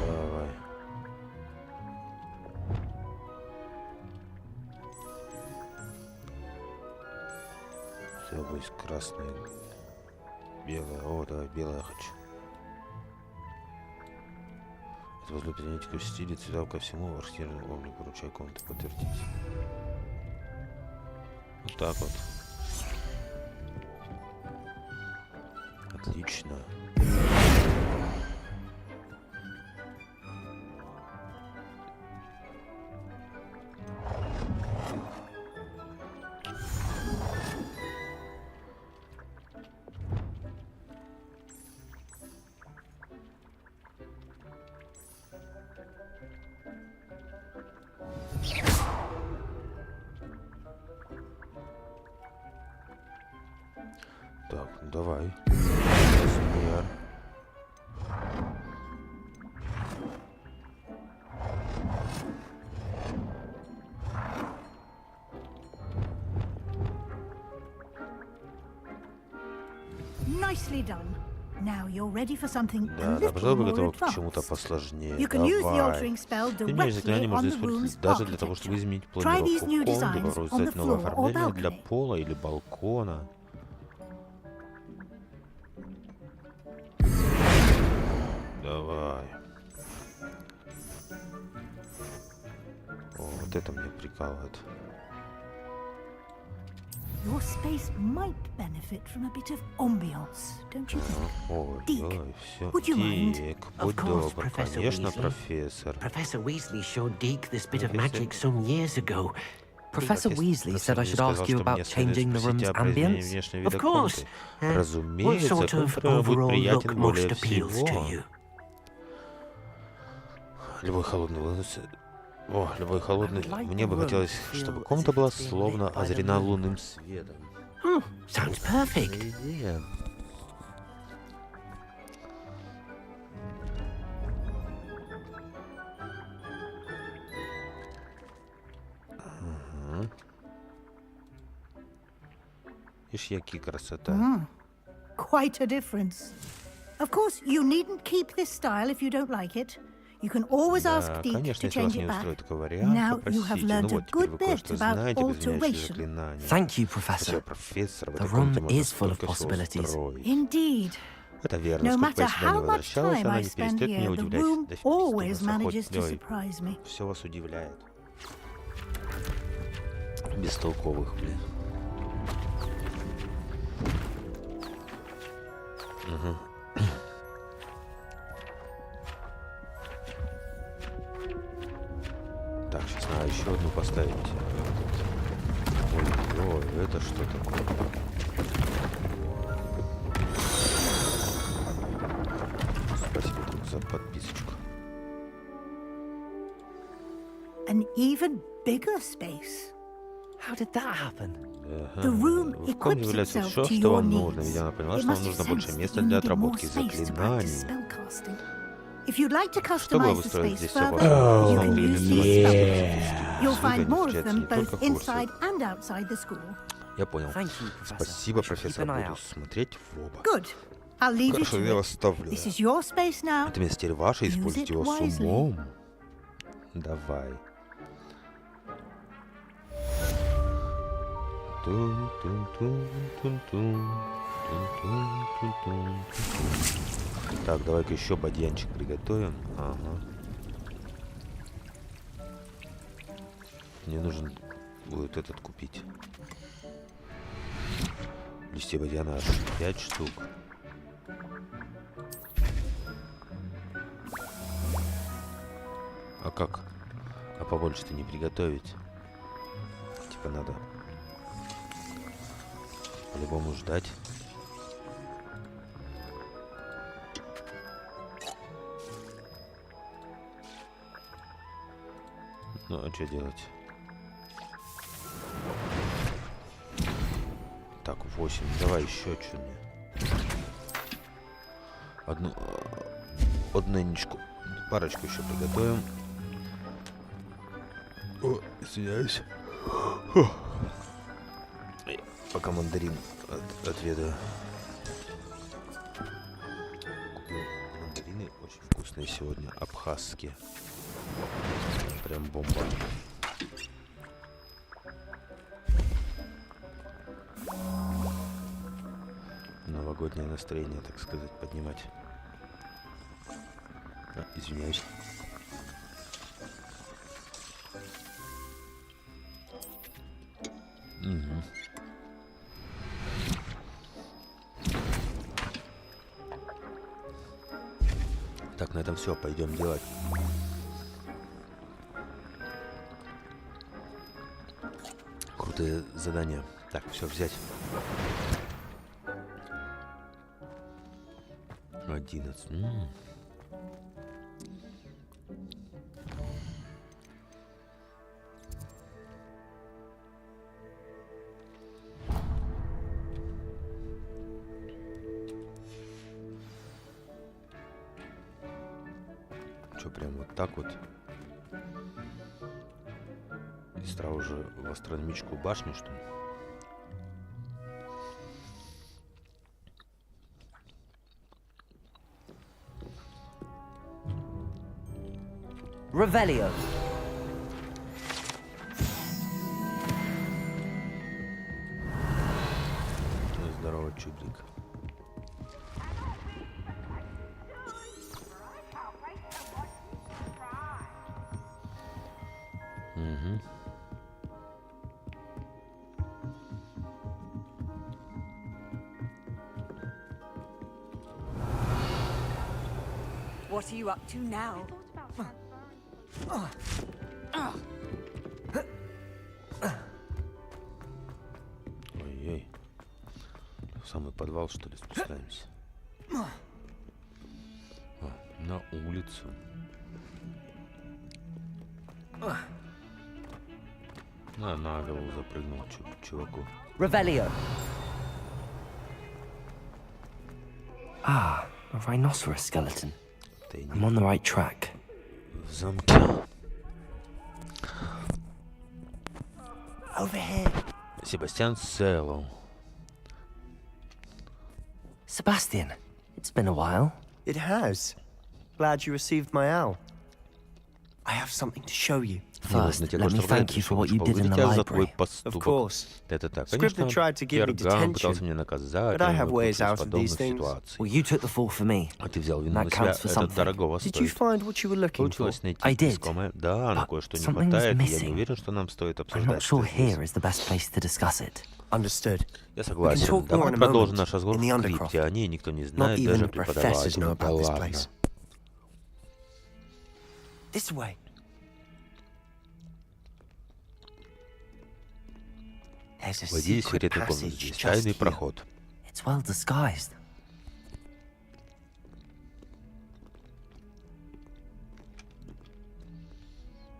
Давай. Все будет красное, белое. О, давай белое хочу. Это возле приметика в стиле цветов ко всему. Архитектурный облик, поручай комнату подтвердить. Вот так вот. Отлично. Так, ну давай. Размер. Nicely done. Now you're ready for something a Да, little должно быть more готово к чему-то advanced. посложнее. You can use the Давай. altering spell Изменяющее directly заклинание можно on the room's использовать даже для того, чтобы architecture. изменить Try these планировку new комнаты, designs например, on the создать новое floor or оформление для balcony. пола или балкона. Давай. О, вот это мне прикалывает. Your space might benefit from a bit of ambiance, don't you think? Ой, Дик, ой, все. would you mind? Дик, Of будь course, добр. Professor Конечно, Weasley. профессор. Professor Weasley showed Deke this bit of Professor? magic some years ago. Professor Weasley said I should ask you about changing the room's ambience. Of course. What Разумеется, sort of компьютер будет overall приятен look более most appeals to всего. you? Любой холодный. Мне бы хотелось, чтобы комната была словно озарена лунным светом. Sounds perfect. Идея. Ишь, яки красота. Quite a difference. Of course, you needn't keep this style if you don't like it. You can always ask Да, Deek конечно, to если вас change не it back. устроит такой вариант, Now you have попросите. learned Ну a вот, теперь good вы bit кое-что about знаете без изменяющих alteration. заклинаний. Thank you, Спасибо, Professor. профессор. В The этой room комнате можно is full of столько всего possibilities. устроить. Indeed. Это верно. No Сколько бы matter я сюда ни how much возвращалась, time она I не spend перестает меня here, the удивлять. room Да always что вас manages to охоть- surprise me. Все вас удивляет. Бестолковых, блин. Так, сейчас надо еще одну поставить. Ой, это что такое? Спасибо за подписочку. An even bigger space. How did that happen? The room В комнате equips является itself все, to что your вам нужно, needs. ведь она поняла, It что вам must нужно have больше sensed места that you для needed more отработки space to practice заклинаний. spellcasting. If you'd like to Чтобы customize the обустроить space здесь все further, ваше you Oh, can время use these yeah. spellcasters. You'll find more of them не только both в курсе. inside and outside the school. Я понял. Thank you, Professor. Спасибо, I shall keep профессор. an eye Буду out. смотреть в оба. Good. I'll leave you Хорошо, to я it. вас ставлю. This is your space now. Это место теперь ваше, Use используйте it его с wisely. умом. Давай. Так, давай-ка еще бадьянчик приготовим. Ага. Мне нужен будет этот купить. Листья бадьяна аж 5 штук. А как? А побольше-то не приготовить? Типа надо по-любому ждать. Ну, а что делать? Так, 8. Давай еще что мне. Одненечку. Парочку еще приготовим. О, извиняюсь. Пока мандарин отведаю. Купил мандарины очень вкусные сегодня. Абхазские. Прям бомба. Новогоднее настроение, так сказать, поднимать. Извиняюсь. Угу. Так, на этом все, пойдем делать. Крутые задания. Так, все взять. 11. Что, прям вот так вот? И сразу же в астрономическую башню, что ли? Revelio. Ну, здорово, чубрик. Угу. What are you up to now? I thought about transferring. самый подвал, что ли, спускаемся? На улицу. На голову запрыгнул чуваку. Revelio. Ah, a rhinoceros skeleton. I'm on the right track. В замке. Over here. Себастьян Селло. Sebastian, it's been a while. It has. Glad you received my owl. I have something to show you. First, let me thank you for what you did in the library. Of course. Это так. Scribbler tried to give me Пергам пытался detention, меня наказать, but I have ways из out of these подобных things. ситуаций. Well, you took the fall for me. А ты взял вину на That себя, counts for это something. дорогого Did you стоит. find what you were looking for? Получилось найти I did, искомое? Да, но but кое-что не something was хватает, и я missing. не уверен, что нам стоит I'm обсуждать not sure это здесь. here is the best place to discuss it. Understood. Я согласен. talk more Давай in a продолжим moment наш разговор in в the скрипте. Undercroft. О ней никто не Not знает, even даже the professors know преподаватели. Да about this ладно. place. This way. There's a Войди в secret секретную комнату. passage Здесь just тайный here. проход. It's well disguised.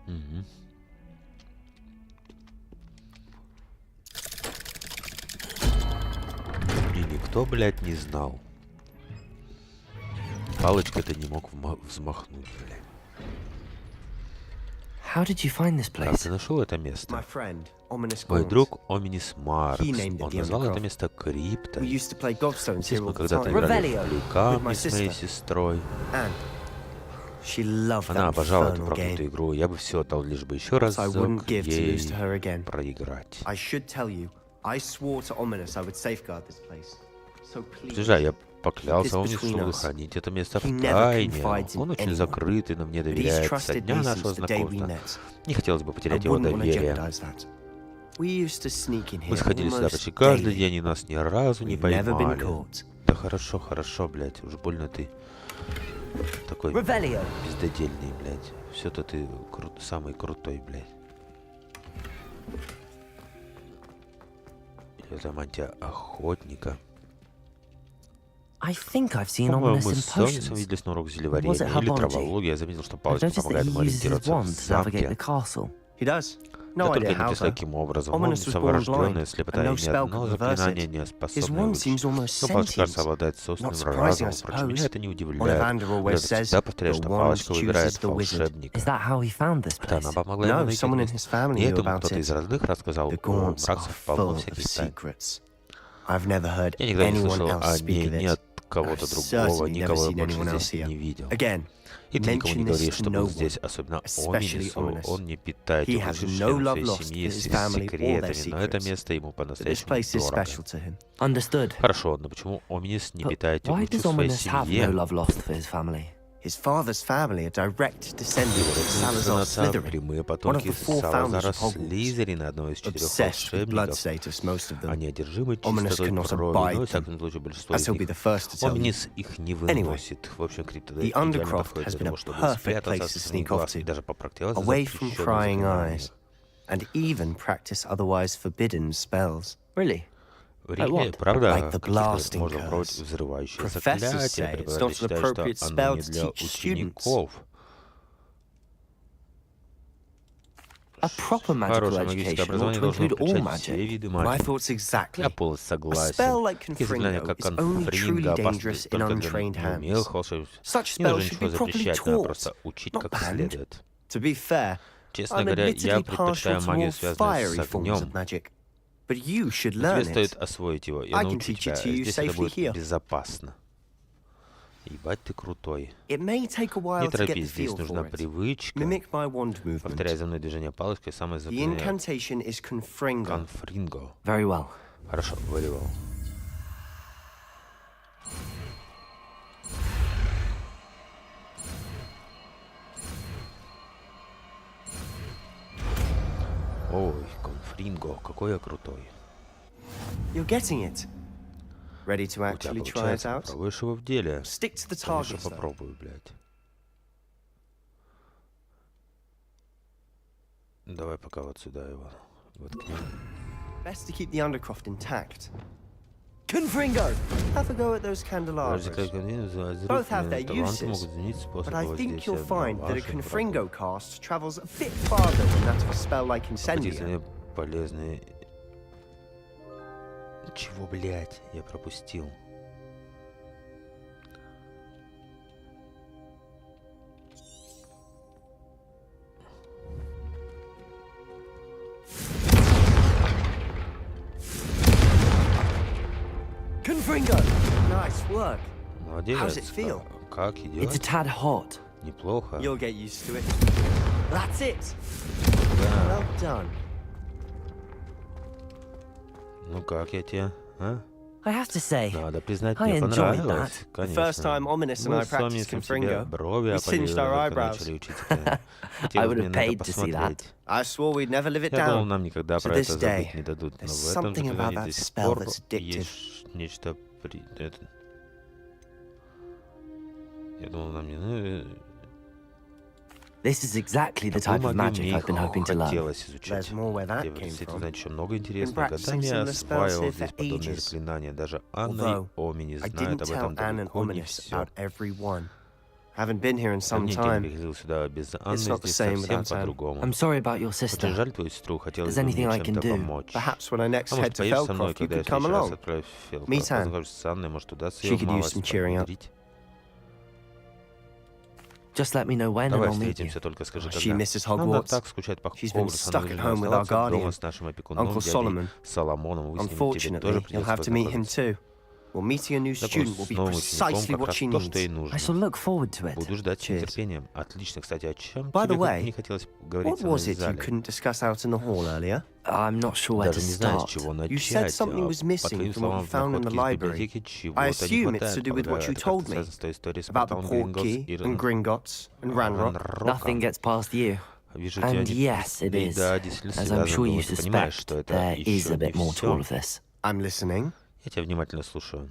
Угу. И никто, блядь, не знал. Палочкой-то не мог взмахнуть, блядь. How did you find this Как place? ты нашел это место? My friend, Ominous Мой Gaunt. друг Оминис Маркс. He named it Он the назвал это Undercroft. место криптой. We used to play gobstones Здесь here all мы the когда-то time. играли в Revelio. плейками With my с моей sister. сестрой. And she loved Она that обожала эту infernal проклятую game. игру. Я бы все отдал, лишь бы еще раз So I wouldn't give to ей lose to her again. проиграть. I should tell you, I swore to Ominous I would safeguard this place. So please. Слушай, я поклялся This Оминису, что between буду us. хранить это место в He never тайне. confides in Он очень anyone. закрытый, но мне But he's доверяет со trusted дня me нашего since the day we знакомства. met. Не хотелось бы I потерять его wouldn't want to доверие. jeopardize that. We used to sneak in Мы here сходили сюда almost почти каждый daily. день, и нас ни разу не We've never been поймали. caught. Да хорошо, хорошо, блядь. Уж больно ты такой Revelio. пиздодельный, блядь. Все-то ты самый крутой, блядь. Это мантия охотника. I think I've seen Ominous По-моему, мы in с Оминисом potions. виделись на урок Was it зельеварения или herbology? травологии. Я заметил, что I've палочка noticed that помогает he ему uses his ориентироваться в wand to navigate the замке. castle. He does. Да No только idea не how, писал, though. каким образом. Он Ominous was born несоворожденная blind, слепота, and и no ни spell одно could reverse заклинание it. не His способно wand вылечить. seems almost Но палочка, кажется, sentient. обладает Not собственным surprising, I разумом. Впрочем, меня suppose. это не удивляет. Ollivander always Я says всегда повторяю, the что wand палочка выбирает chooses the wizard. волшебника. Is that how he found this Это она place? помогла ему No, найти someone in место. his family И knew этому about кто-то из it. родных рассказал The о Gaunts are Мраксов полно full of всяких тайн. secrets. I've never heard Я никогда не anyone слышал else о speak ней of ни it. от кого-то I've другого, certainly never никого я seen больше anyone else здесь here. не видел. Again, И ты никому не mention говоришь, this что to был no здесь, one, особенно especially Оминису. Ominous. Он не питает He их has лишь no членов love своей lost семьи for с his family or their секретами, но это secrets. место ему But this по-настоящему place is дорого. special to him. Understood. Хорошо, но почему Оминис не But питает why теплоту does своей Ominous have no семье? love lost for his family? His father's family are direct descendants of Salazar Отца Slytherin, прямые one of потомки the four founders Салазара of Hogwarts. Слизерина, одного из 4 Obsessed with blood волшебников. status, most of them. Они одержимы Ominous чистотой cannot крови, abide но, во them, всяком случае, большинство as из he'll be них the first to tell you. Оминис их не выносит. В общем, крипто The идеально Undercroft подходит has для been того, a чтобы perfect спрятаться place от to своих sneak off глаз и to, даже попрактиковаться away from запрещенных prying заклинаниях. eyes, and even practice otherwise forbidden spells. Really? В Риме, what? правда, Like the каких-то blasting можно curse. пробовать взрывающие Professors заклятия. say it's Преподаватели not an считают, appropriate что spell оно не to для teach учеников. A proper magical Хорошее магическое education ought образование to должно include all включать все magic. виды My магии. thoughts exactly. Я полностью A согласен. spell like Такие заклинания, Confringo как is only truly конфринго, опасны dangerous in только для untrained неумелых hands. волшебников. Such Не spells нужно should ничего be properly запрещать, надо taught, просто учить not как banned. следует. To be fair, Честно I'm говоря, я admittedly partial предпочитаю to магию, more связанную fiery с forms огнем. of magic, but you should Но learn тебе стоит it. освоить его. Я I can научу teach тебя. it to you Здесь это safely будет here. безопасно. Ебать, ты крутой. It may take a Не while to get the торопись, здесь feel нужна for it. привычка. Mimic my wand Повторяй movement. за мной движение палочкой, самое The заклинание incantation is Confringo. конфринго. Very well. Хорошо, very well. Ой, конфринго, какой я крутой. You're getting it. Ready to У тебя actually try it получается, out? попробуешь его в деле. Stick to the Конечно, target, though. попробую, блядь. Давай пока вот сюда его воткнем. Best to keep the Undercroft intact. Confringo! Have a go at those candelabras. Both have their uses, but I think you'll find that a Confringo cast travels a bit farther than that of a spell like Incendio. Полезные. Чего, блядь, я пропустил? Confringo! Nice work. Молодец. How's it feel? Как идет? It's a tad hot. Неплохо. You'll get used to it. That's it. Да. Well done. Ну как я тебе, а? I have to say, Надо признать, I мне enjoyed понравилось. that. Конечно. The first time Ominous and I Мы с вами practiced себе Confringo, брови we опалили, singed our только eyebrows. начали учить. I Хотелось would мне have на это paid to see that. посмотреть. I swore we'd never live it Я думал, down. нам никогда To про this это day, забыть не дадут. Но there's в этом something же about заклинании that до сих spell пор that's addictive. есть нечто... Я думал, нам не... This is exactly the type of magic I've been hoping to learn. Хотелось изучать. There's more where that Я came действительно from. знаю еще много интересного. Been Годами practicing я similar spells осваивал here здесь for подобные ages. заклинания. Даже Анна и Although, Оми не I знают didn't об tell этом Anne and далеко не Ominous все. about every one. Haven't been here in some Мне time. приходил сюда без Анны, It's not the здесь same совсем without Anne. по-другому. I'm sorry about your Очень sister. жаль твою сестру, хотелось There's бы anything мне I can чем-то do. помочь. Perhaps when I next А head может, to поедешь со мной, Feldcroft, you когда я could в come следующий раз along. отправлюсь в Фелкрофт? Meet Anne. Познакомишься с Анной, может, удастся She ее could use малость some cheering up. подбодрить. Just let me know when and Давай I'll meet you. встретимся, только скажи, She когда. misses Она Hogwarts. так скучает по She's been Хогвартсу, stuck она at вынуждена home with our оставаться дома guardian, с нашим опекуном, Uncle дядей Solomon. Соломоном. Вы с ним тебе тоже Unfortunately, you'll придется have to meet him познакомиться. too. Well, meeting a new Так student вот, will с be новым precisely учеником как what раз she то, что и needs. нужно. I shall look forward to it. Буду ждать с Cheers. нетерпением. Отлично, кстати, о чем By the тебе way, не хотелось говорить What со мной was в it you зале? couldn't discuss out in the hall earlier? I'm not sure where to Даже не знаю, с start. чего You said начать. something was По missing твоим from what словам, you в found in the находке из library. библиотеки I чего-то не assume it's хватает. to do with what Полагаю, you это told как-то me связано с той историей с about the порталом Гринготс Portkey и and Gringotts and Ranrock. Nothing gets past you. Вижу, And тебя yes, it не... is. Да, действительно As I'm связано, sure но you ты понимаешь, что suspect, это there is еще a bit не more to all of все. this. I'm listening. Я тебя внимательно слушаю.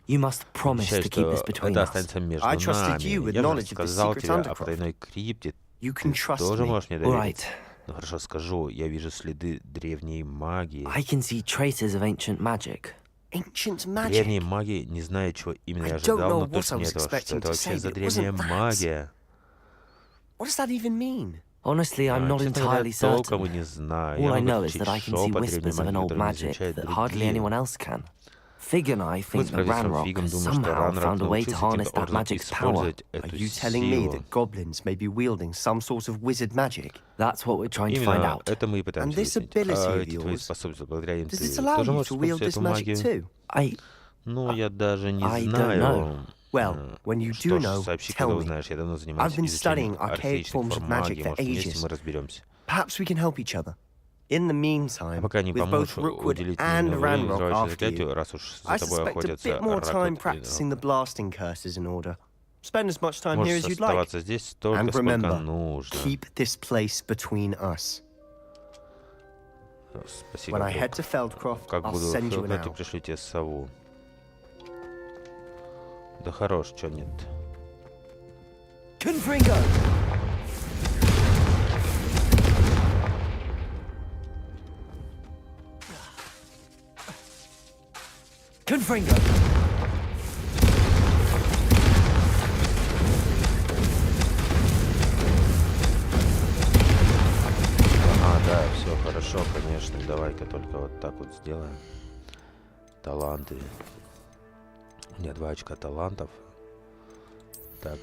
You must promise Обещаю, to keep this что between это us. останется между I trusted you нами. with Я же knowledge of the рассказал secret тебе о undercroft. потайной крипте. You Ты can trust тоже me. можешь мне доверить? Right. Ну хорошо, скажу. Я вижу следы древней магии. I can see traces of ancient magic. Ancient magic. Древней магии, не знаю, чего именно I я don't ожидал, know но what только I не was этого. Что expecting это to вообще say, за but it древняя wasn't that. магия? What does that even mean? Honestly, I'm not Честно говоря, entirely толком и certain. не знаю. All Я I могу know is учить that I can see шепот древней whispers of an магии, old который не magic изучают that hardly другие. anyone else can. Fig and I Мы think с that правительством Ranrock Фигом has думаем, что somehow Ранрок found a way to научился harness каким-то that образом magic's power. использовать Are эту you telling me силу. that goblins may be wielding some sort of wizard magic? That's what we're trying to find Именно out. это мы и пытаемся And this выяснить. ability А of эти твои yours, способности, благодаря им Does ты it allow тоже you можешь to wield использовать this эту magic магию? too? I Ну, я даже не I don't знаю. know. Well, when you Что do ж, know, сообщи, tell когда me. узнаешь. Я давно занимаюсь I've been изучением studying archaic архаичных forms of форм magic магии. for Может, вместе ages. мы разберемся. Perhaps we can help each other. In the meantime, А пока не with поможешь both Rookwood уделить and мне время Ranrock разворачивать after you, заклятию, раз уж I за тобой suspect a охотятся bit more time Ракот practicing и the blasting curses in order. Spend as much time here Можешь as you'd like. оставаться здесь столько, And сколько remember, нужно. keep this place between us. Спасибо, When I друг. head to Feldcroft, Как I'll буду в send you an Хогвартсе, owl. пришлю тебе сову. Да хорош, чё нет. Confringo! Confringo! Ага, да, все хорошо, конечно. Давай-ка только вот так вот сделаем. Таланты. У меня 2 очка талантов. Так.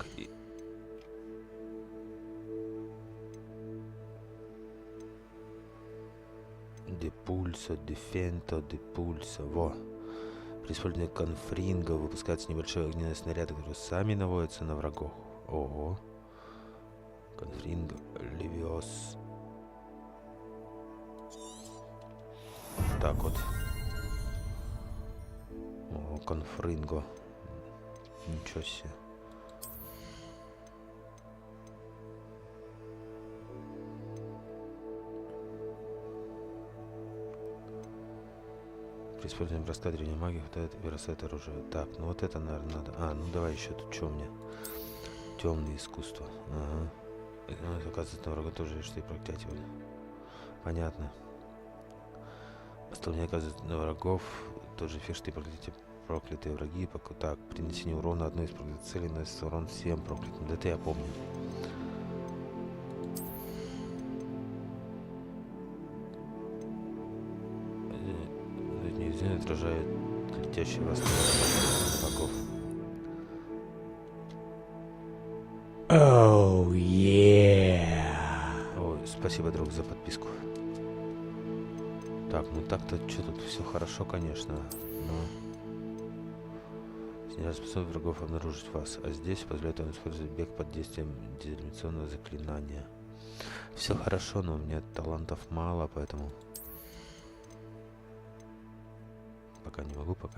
Де пульсо, де фенто, де пульсо. Во. При использовании конфринга выпускается небольшой огненный снаряд, который сами наводится на врагов. Ого. Конфринга, левиос. Так вот. О, конфринго. Ничего себе. При использовании броска древней магии хватает и бросает оружие. Так, ну вот это, наверное, надо. А, ну давай еще тут что у меня? Темное искусство. Ага. Ну, оказывается, на врага тоже что и проклятие. Понятно. Столкновение оказывается на врагов. Тот же эффект, что и проклятые враги. Так, при нанесении урона одной из проклятых целей наносится урон всем проклятым. Да это я помню. Неизменно отражает летящий вас врагов. Oh, yeah. Ой, спасибо, друг, за подписку. Так, ну так-то что тут все хорошо, конечно, но снижает способность врагов обнаружить вас, а здесь позволяет вам использовать бег под действием дезанимационного заклинания. Все хорошо, но у меня талантов мало, поэтому пока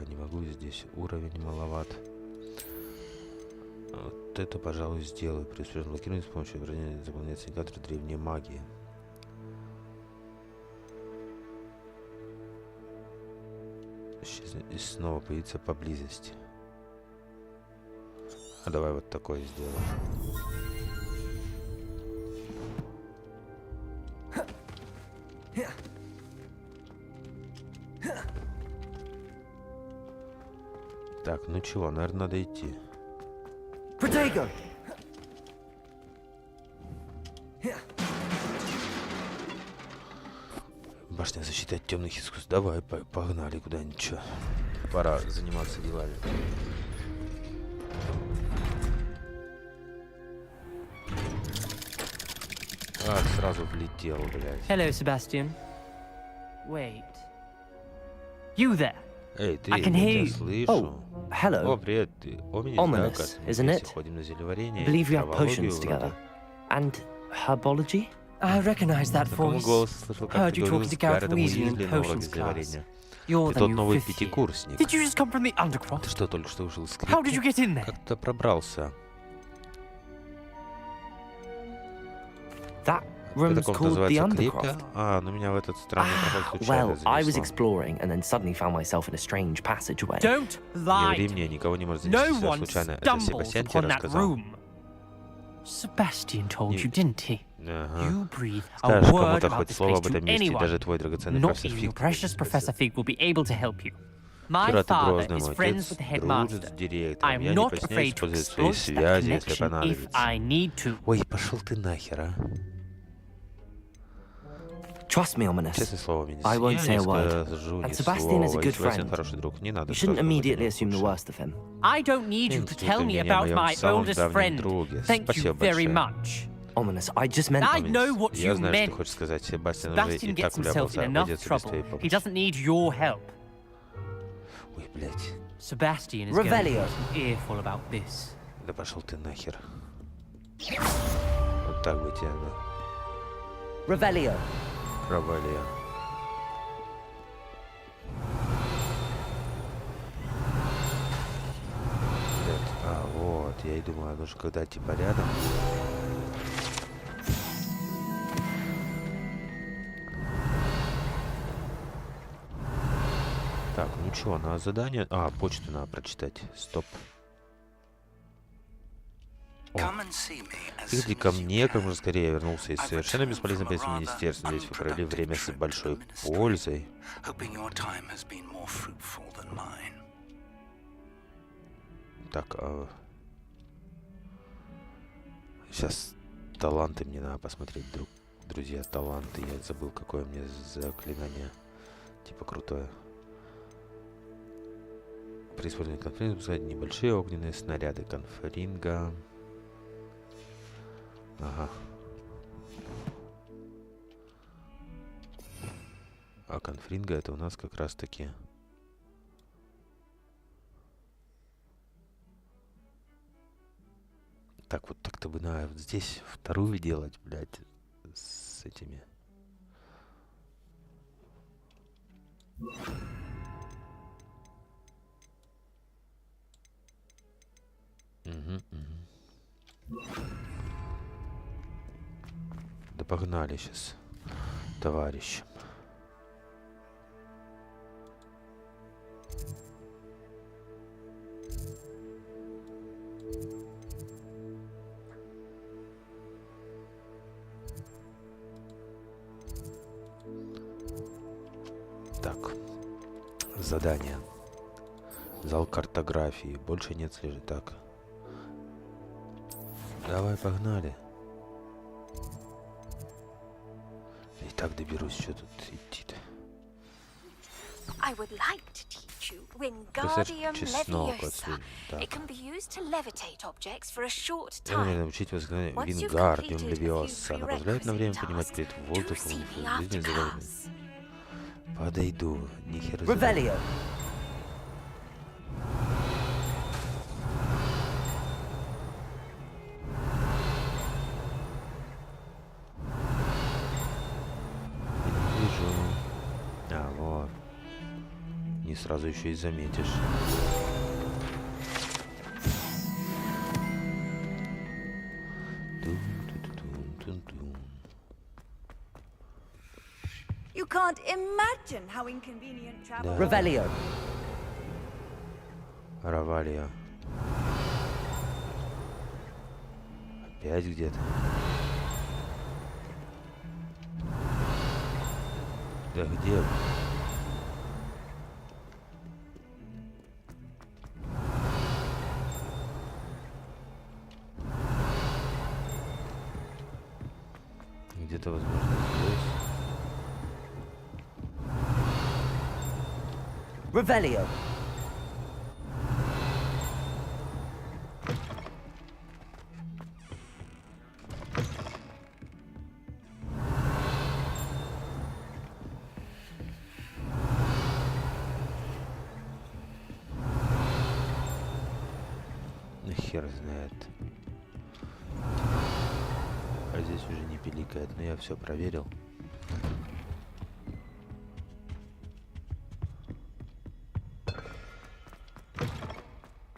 не могу. Здесь уровень маловат. Вот это, пожалуй, сделаю. При успешном блокировании с помощью выражения заполняется индикатор древней магии. И снова появится поблизости. А давай вот такое сделаем. Так, ну чего, наверное, надо идти. Protego! Башня защиты от темных искусств. Давай, погнали куда-нибудь. Чё? Пора заниматься делами. А, сразу влетел, блядь. Hello, Sebastian. Wait. You there? Эй, ты, I can hear you. Слышу. Oh, hello. О, привет, ты. Ominous, isn't it? Ходим на зельеварение. I believe you have травологию potions вроде. together. And herbology? I recognize that Такому voice. голос слышал, как Heard ты you говорил talking с to Gareth Гарретом Weasley in Уизли на уроке potions class. зельеварения. You're Ты the тот new новый fifth year. пятикурсник. Did you just come from the undercroft? Ты что, только что вышел из скрипки? How did you get in there? Как ты пробрался? That Это room's как called the называется крипта? Undercroft. А, ну меня в этот странный проход случайно Well, I was занесло. exploring and then suddenly found myself in a strange passageway. Don't Не lie. ври мне, никого не может No занести сюда one случайно. Это stumbles Себастьян тебе upon that рассказал? room. Sebastian told you, didn't he? Ага. You breathe a Скажешь word кому-то about хоть this слово place об to этом месте, и даже anyone. твой драгоценный Not профессор even your Фиг. precious Professor Fig will be able to help you. My Пираты father Грозный, is мой friends отец with the дружит с headmaster. директором. I'm Я не not постесняюсь afraid to использовать свои exploit that связи, если connection if понадобится. I need to. Ой, пошел ты нахер, а. Trust me, Ominous. Честное слово, меня I won't я say a не word. скажу And ни Sebastian is a слова. good И Себастьян friend. хороший друг, не надо You shouldn't сразу говорить immediately ему assume the худшее. worst of him. I don't need you to tell me about my oldest friend. Thank you very much. Ominous, I just meant... I know what Я you знаю, что meant. ты хочешь сказать. Себастьян уже Sebastian и так gets himself in вляпался, enough обойдется без trouble. твоей He помощи. doesn't need your help. Ой, блядь. Sebastian is going to Revelio. be an earful about this. Да пошел ты нахер. Вот так бы тебя, да. Revelio. Равалия. Блядь, а, вот, я и думаю, оно же когда типа рядом. Так, ну чё, на задание... А, почту надо прочитать. Стоп. Иди ко мне, как можно скорее. Я вернулся из совершенно бесполезной поездки в министерство. Здесь вы провели время с большой пользой. Так, сейчас таланты мне надо посмотреть, друзья, таланты. Я забыл, какое у меня заклинание. Типа крутое. При использовании конфликта пускать небольшие огненные снаряды конфринга. Ага. А конфринга это у нас как раз таки... Так, вот так-то бы надо вот здесь вторую делать, блядь, с этими. Да погнали сейчас, товарищ. Так. задание. Зал картографии. Больше нет слежи. Так. Давай, погнали. И так доберусь, что тут идти-то. I would like to teach you Wingardium Leviosa. It can be used to levitate objects for a short time. Научить вас Wingardium Leviosa. Она позволяет на время поднимать перед воздухом жизни задолго. Подойду. Нихер себе. Не сразу еще и заметишь. You can't imagine how inconvenient travel. Revelio. Равалия. Опять где-то. Да где? Где-то, возможно, здесь. Revelio. Хер знает. А здесь уже не пиликает, но я все проверил.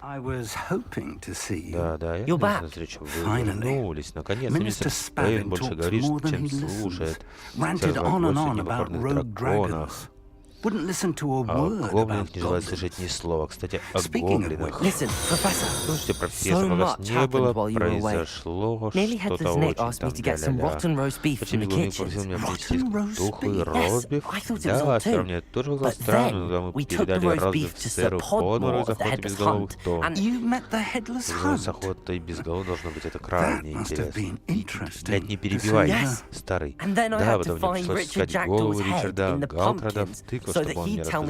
I was hoping to see you. Да, я на встречу. Вы вернулись. Наконец-то мистер Спейн больше говорит, чем слушает. Ranted on and on about rogue dragons. Wouldn't listen to a word about гоблинах не желает слышать ни слова. Кстати, о гоблинах. Слушайте, профессор, у вас не было, произошло что-то очень там ля-ля-ля. Почему главный просил меня принести тухлый ростбиф? Да, сэр, мне тоже было странно, когда мы передали ростбиф сэру Коннору из охоты без головы. Кто? С охотой без головы должно быть это крайне интересно. Блядь, не перебивай, старый. Да, потом мне пришлось искать голову Ричарда Галкрада в тыкву, чтобы он мне рассказал,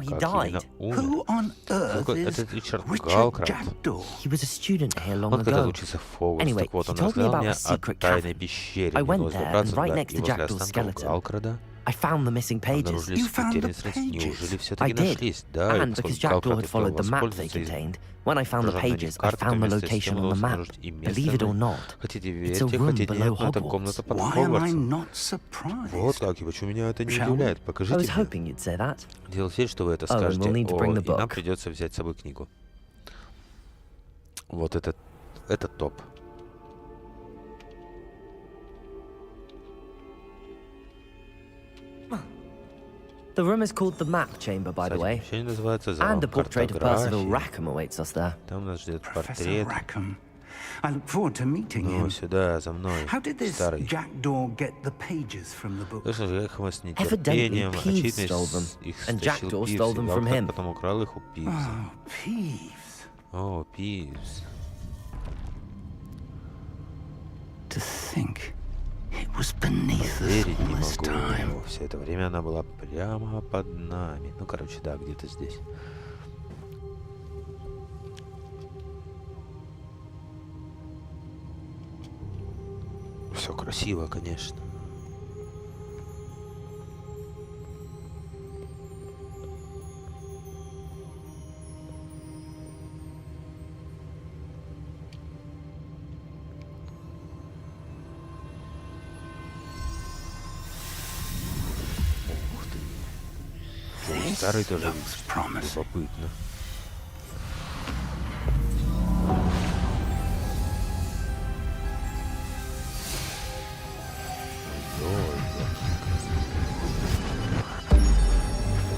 как именно умер. Этот Ричард Галкрад. Он когда учился в Хогвартс, так вот он рассказал мне о тайной пещере. Мне удалось добраться туда, и возле останков Галкрада обнаружились потерянные страницы. Неужели все-таки нашлись? Да, и поскольку Галкрад успел воспользоваться When I found the pages, I found the location on the map. Believe it or not, it's a room below Hogwarts. Why am I not surprised? Вот как, и почему меня это не удивляет? Покажите мне. Дело в том, что вы это скажете. И нам придется взять с собой книгу. Вот это топ. The room is called the Map Chamber, by the way. And a portrait of Percival Rackham awaits us there. Там нас ждет портрет. I look forward to meeting him. Ну, сюда, за мной, старый. Слышал же, Ракхама с нетерпением, очевидно, их стащил Пивз, и потом украл их у Пивза. О, Пивз. Поверить не могу. Все это время она была прямо под нами. Ну, короче, да, где-то здесь. Все красиво, конечно. Старый тоже любопытно.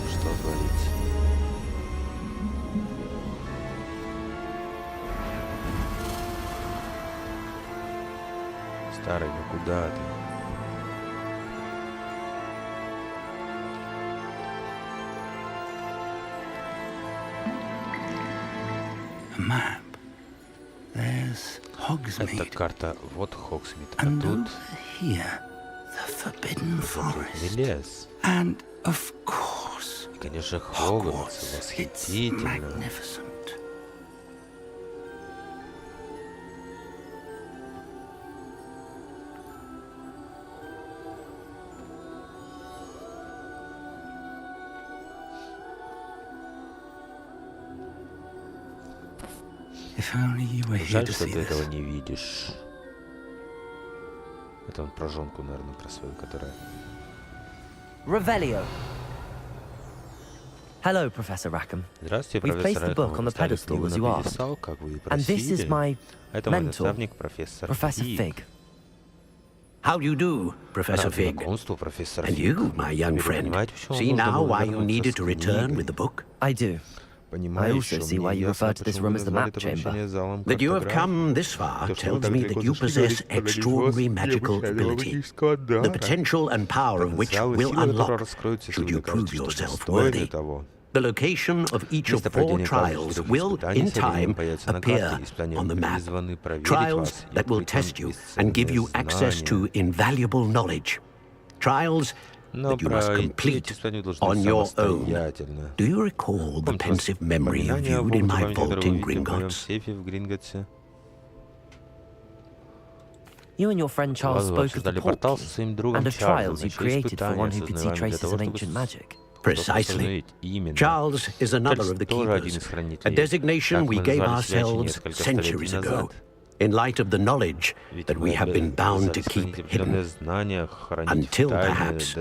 Что творится? Старый, ну куда ты? Это карта, вот Хогсмит, а тут запретный лес. И, конечно, Хогвартс восхитительно. Жаль, что ты этого не видишь. Это он про жонку, наверное, про свою, которая... Revelio. Hello, Professor Rackham. Здравствуйте, We've placed профессор the book on the pedestal, as you asked. And this is my mentor, Professor Fig. How do you do, Professor Fig? And you, my young friend, see now why you needed to return with the book? I do. I also see why you refer to this room as the map chamber. That you have come this far tells me that you possess extraordinary magical ability, the potential and power of which will unlock should you prove yourself worthy. The location of each of 4 trials will, in time, appear on the map. Trials that will test you and give you access to invaluable knowledge. Trials that you must complete on your own. Do you recall the pensive memory you viewed in my vault in Gringotts? You and your friend Charles spoke of the portals and of trials you created for one who could see traces of ancient magic. Precisely. Charles is another of the keepers, a designation we gave ourselves centuries ago, in light of the knowledge that we have been bound to keep hidden, until perhaps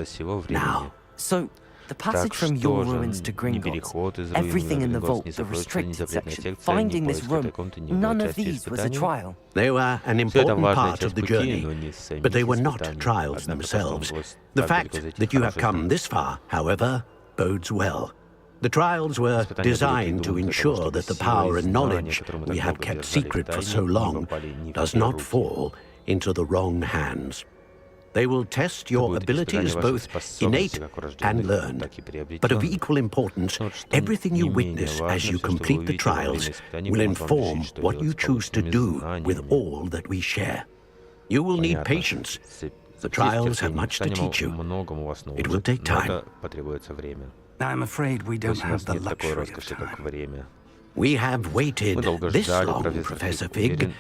now. So, the passage from your ruins to Gringotts, everything in the vault, the restricted section, finding this room, none of these was a trial. They were an important part of the journey, but they were not trials themselves. The fact that you have come this far, however, bodes well. The trials were designed to ensure that the power and knowledge we have kept secret for so long does not fall into the wrong hands. They will test your abilities, both innate and learned. But of equal importance, everything you witness as you complete the trials will inform what you choose to do with all that we share. You will need patience. The trials have much to teach you. It will take time. I'm afraid we don't have the luxury of time. We have waited this long, Professor Fig.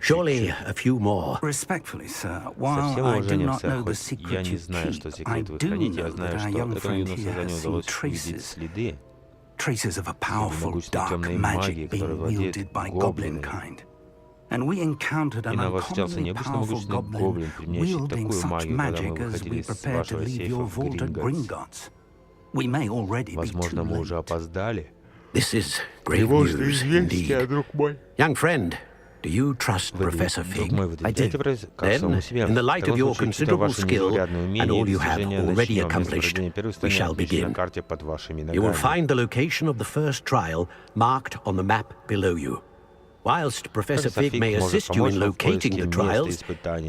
Surely a few more. Respectfully, sir, while I do not know the secret you keep, I do know that our young friend here has seen traces of a powerful dark magic being wielded by goblin kind. And we encountered an uncommonly powerful goblin wielding such magic as we prepared to leave your vault at Gringotts. We may already be too late. This is grave news indeed. Young friend, do you trust Professor Fig? I do. Then, in the light of your considerable skill and all you have already accomplished, we shall begin. You will find the location of the first trial marked on the map below you. Whilst Professor Fig may assist you in locating the trials,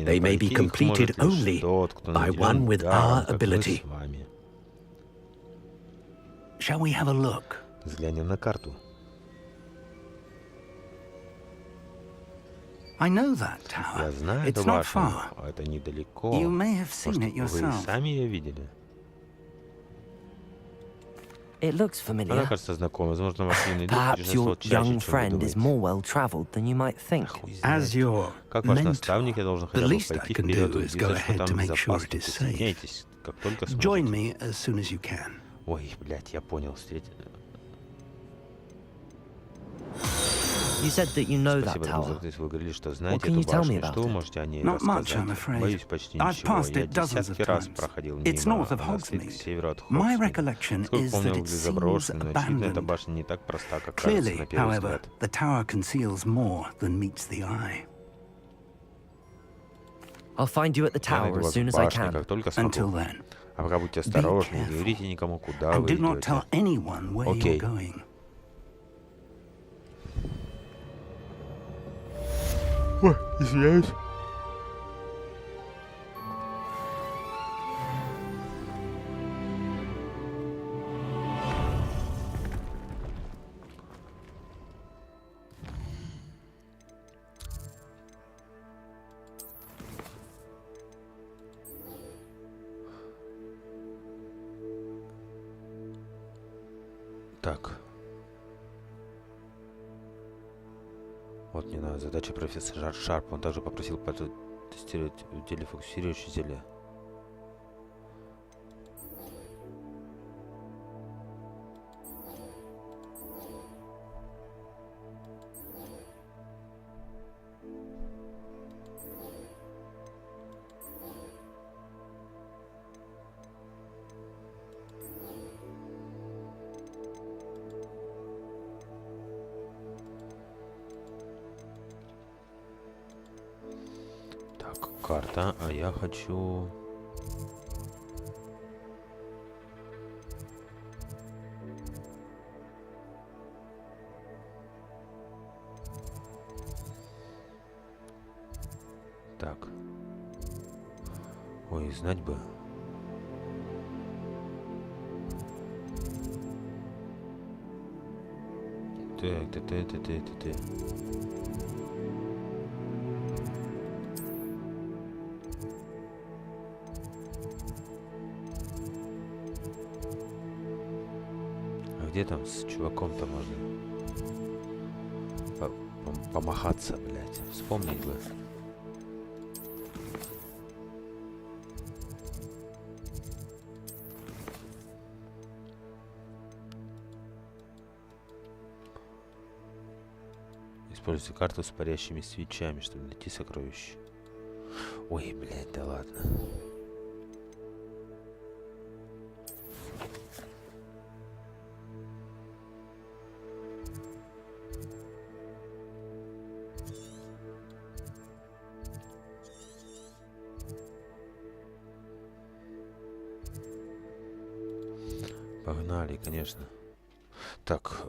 they may be completed only by one with our ability. Shall we have a look? Взглянем на карту. I know that tower. Я знаю It's эту not башню, far. это недалеко. You may have seen it Может, вы yourself. сами ее видели? It looks Она familiar. кажется знакомой. Возможно, ваш юный друг Perhaps your путешествовал чаще, young чем вы friend is думаете. more well-traveled than you might think. As your Как ваш mentor, наставник, я должен the хотя бы least I пойти can вперед do и is go убедиться, что ahead там to make sure безопасно. it is safe. Присоединяйтесь, как только Join сможете. me as soon as you can. Ой, блядь, я понял. You said that you know that Спасибо, tower. друзья, вы говорили, что What знаете can you эту tell me башню. about Что вы it? можете о ней Not much, I'm рассказать? afraid. Боюсь почти I've ничего. passed Я it dozens of десятки раз times. проходил It's мимо north of монастырь к Hogsmeade. северу от My Хогсмида. recollection Насколько is помню, that он it был seems заброшен, но очевидно, эта abandoned. башня не так проста, как кажется Clearly, на первый however, взгляд. the tower conceals more than meets the eye. I'll find you at the Я найду tower as вас soon в as I башне, can. как только Until смогу. then, А пока будьте осторожны, не careful. говорите никому, куда and вы do not tell идете. anyone where you're Окей. going. Ой, извиняюсь. Так. Вот мне надо задача профессора Шарп. Он также попросил протестировать в деле фокусирующее зелье. Карта, а я хочу... Так. Ой, знать бы. Так. Где там с чуваком-то можно помахаться, блядь? Вспомнить бы. Используйте карту с парящими свечами, чтобы найти сокровища. Ой, блядь, да ладно. Погнали, конечно. Так,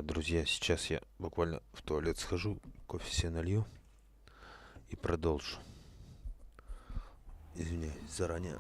друзья, сейчас я буквально в туалет схожу, кофе себе налью и продолжу. Извиняюсь заранее.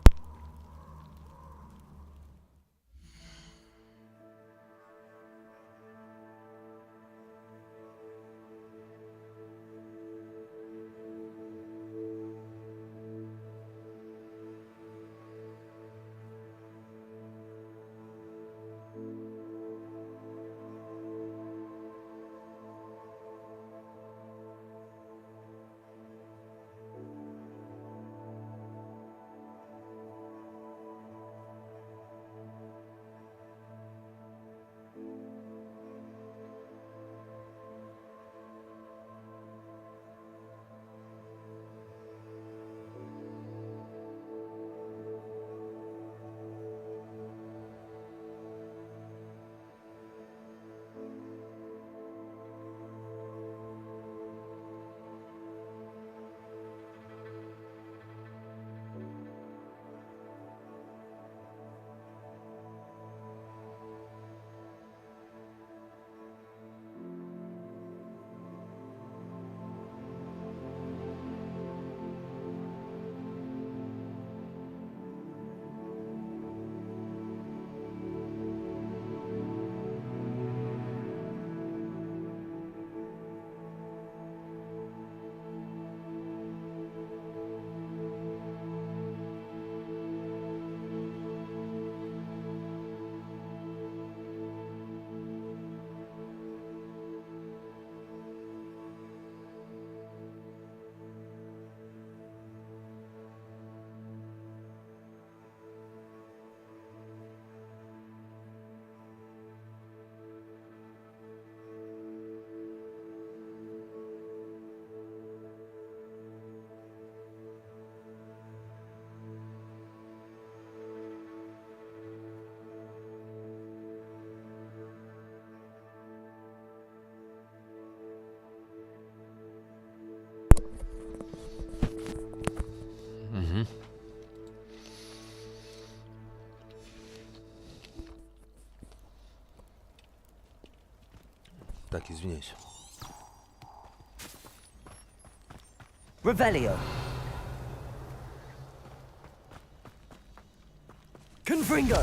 Так, извиняюсь. Revelio. Confringo.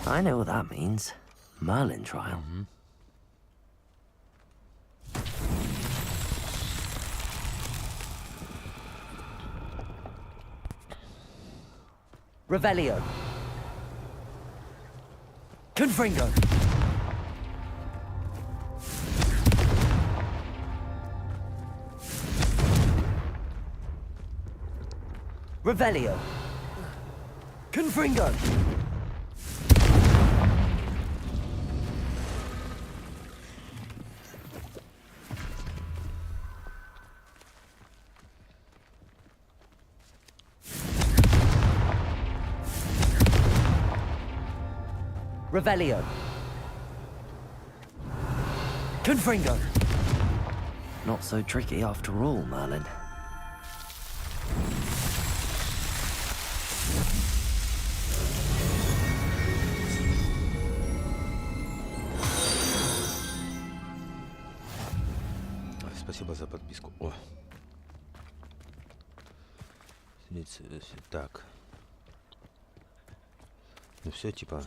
I know what that means. Merlin trial. Revelio. Confringo. Revelio. Confringo. Revelio. Confringo. Not so tricky after all, Merlin. Спасибо за подписку. О. Так. Ну все, типа.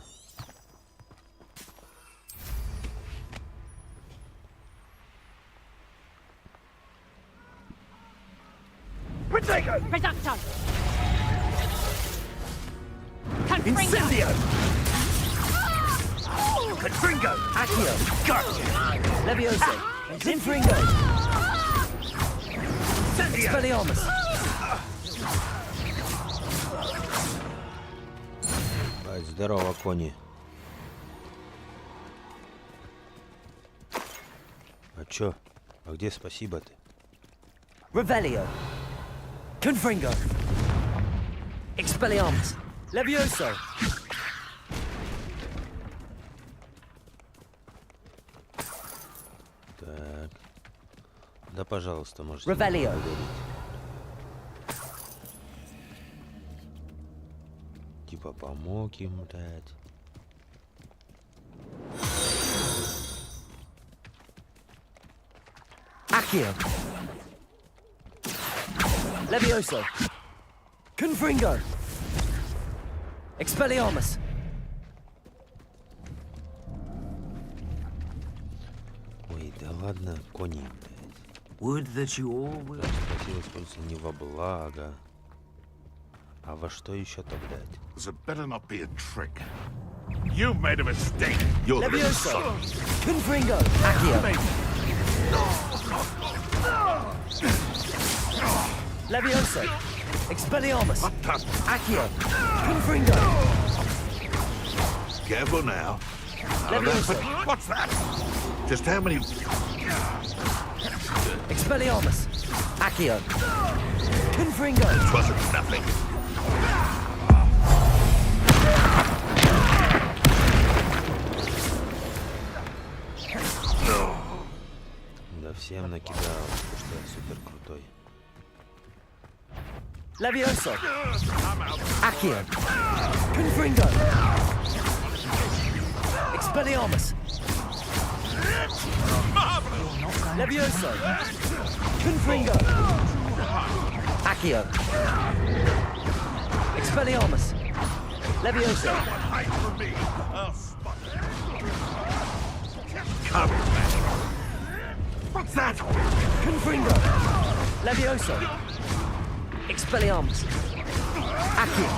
Reducto! Confringo! Incendio! Confringo! Accio! Gotcha! Levioso! Confringo! Expelliarmus! Здорово, кони. А чё? А где спасибо-то? Revelio. Confringo. Expelliarmus. Levioso. Так. Да, пожалуйста, можете. Revelio. Типа помог им, блядь. Accio. Levioso. Confringo. Expelliarmus. Ой, да ладно, кони, блядь. Would that you all will... Хотел использоваться не во благо. А во что еще-то, блядь? There better not be a trick. You've made a mistake. You're Levioso. Confringo. Accio. Levioso. Expelliarmus. Accio. Confringo. Careful now. Levioso. What's that? Just how many? Expelliarmus. Accio. Confringo. It wasn't nothing. Да всем накидал, потому что я супер крутой. Levioso. Accio. Confringo. Expelliarmus. Levioso. Confringo. Accio. Expelliarmus. Levioso. Come. What's that? Confringo. Levioso. Expelliarmus. Accio.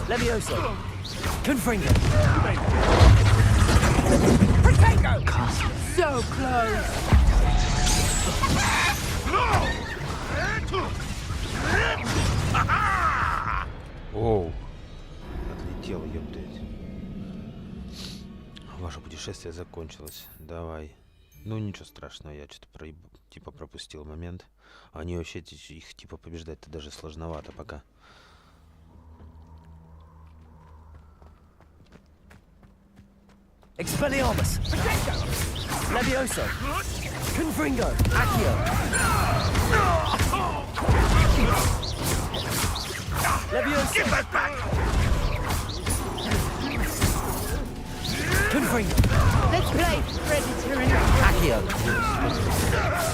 Levioso. Confringo. So close! Оу. Отлетел, ёптать. Ваше путешествие закончилось. Давай. Ну ничего страшного, я что-то типа пропустил момент. Они вообще их типа побеждать-то даже сложновато пока. Expelliarmus. Levioso. Confringo. Accio. Levioso. Give that back. Confringo. Let's play Predator and Accio.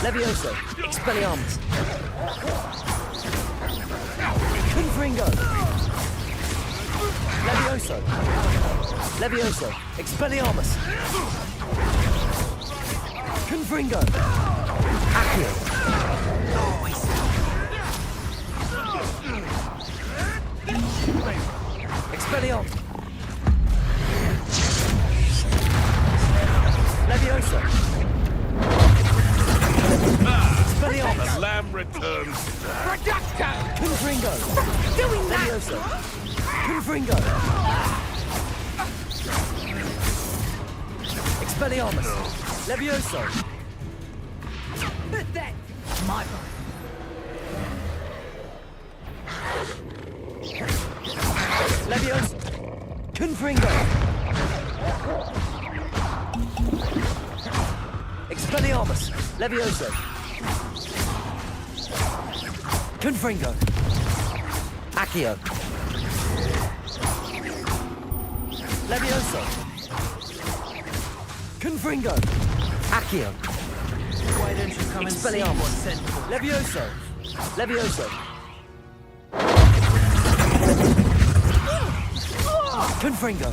Levioso. Expelliarmus. Confringo. Levioso. Levioso. Expelliarmus. Confringo. Accio. Expelliarmus. Levioso. Expelliarmus. The lamb returns. Reducto. Confringo. Doing that. Levioso. Confringo. Expelliarmus. Levioso. That. My body. Levioso. Confringo. Expelliarmus. Levioso. Confringo. Accio. Levioso. Confringo. Accio. Why don't you come and see what's sent for? Levioso. Levioso. Confringo.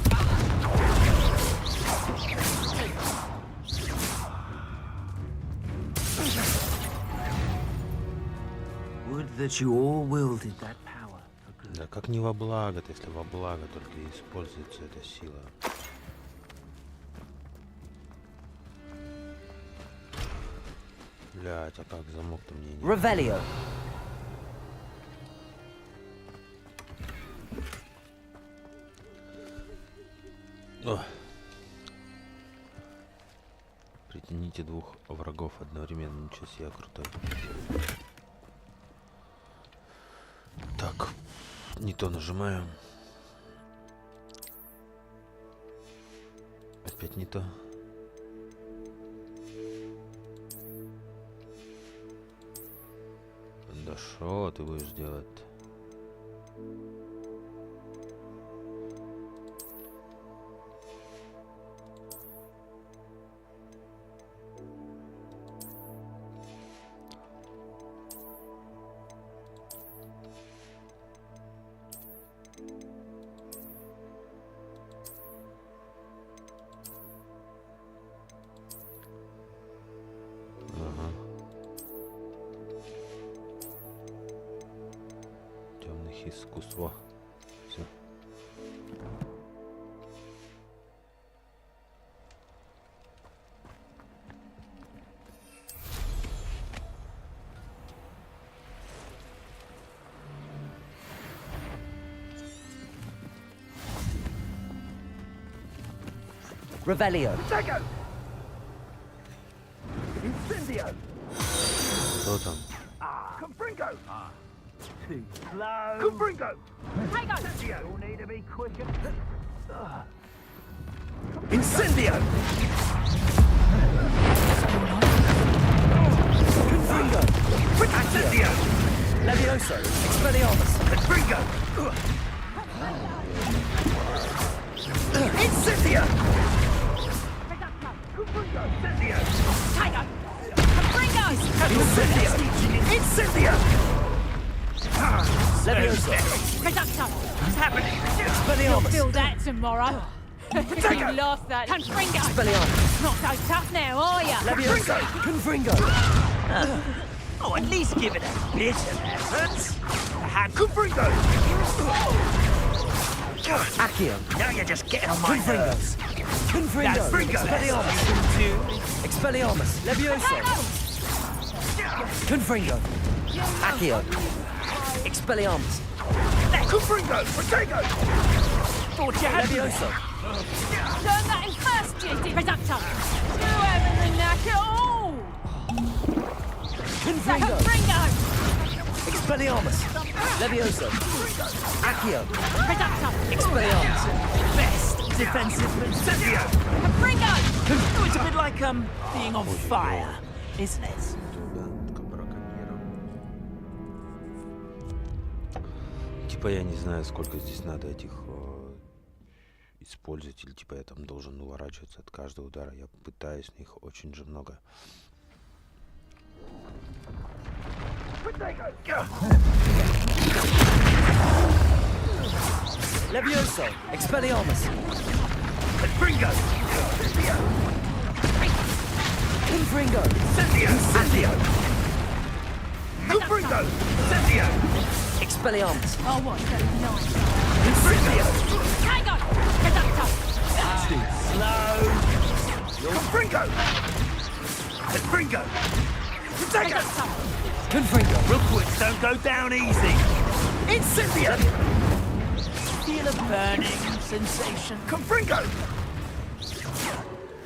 Would that you all wielded that power for good. Да как не во благо-то, если во благо только и используется эта сила. Блять, а как замок-то мне не... Revelio. О. Притяните двух врагов одновременно. Ничего себе, крутой. Так, не то нажимаю. Опять не то. Да шо ты будешь делать? Искусство. Все. Revelio. Incendio. Кто там? Confringo. Too slow. Confringo. Incendio. You'll need to be quicker. Incendio. Confringo. Incendio. Levioso. Expelliarmus. Confringo. Incendio. Confringo. Incendio. Incendio. Incendio. Levioso. Reducto. What's happening? Expelliarmus. Feel that tomorrow. You lost that. Confringo. Expelliarmus. Not so tough now, are ya? Levioso. Confringo. Oh, at least give it a bit of effort. Confringo. Accio. Now you're just getting on my nerves. Confringo. Expelliarmus. Expelliarmus. Levioso. Confringo. Accio. Expelliarmus. Confringo. Protego. Thought you had Levioso. Learn that in first duty. Reducto. You haven't the knack at all. Confringo. Confringo. Expelliarmus. Levioso. Accio. Reducto. Expelliarmus. best defensive incendio. Confringo. Oh, it's a bit like being on fire, isn't it? Типа я не знаю, сколько здесь надо этих использовать, или типа я там должен уворачиваться от каждого удара. Я пытаюсь, но их очень же много. Levioso, Expelliarmus. Confringo. Confringo. Incendio. Confringo. Incendio. Expelliarmus. Oh, what? Incendio. Hang on! Conductor! Too slow. Confringo. Confringo. Protego. Confringo. Rookwoods don't go down easy. Incendio. Feel a burning sensation. Confringo.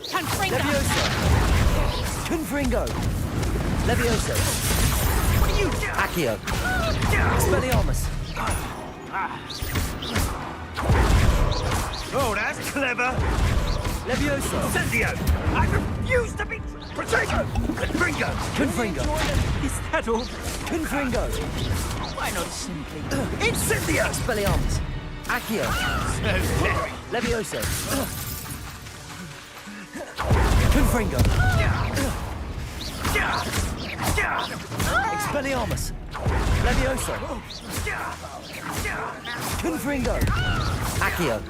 Confringo! Levioso. Confringo. Levioso. What are you? Accio. Expelliarmus. Oh, that's clever. Levioso. Incendio. I refuse to be. Protego. Confringo. Confringo. Is that all? Confringo. Why not simply? Incendio. Expelliarmus. Accio. So very. Levioso. Confringo. Expelliarmus. Levioso. Confringo. Accio.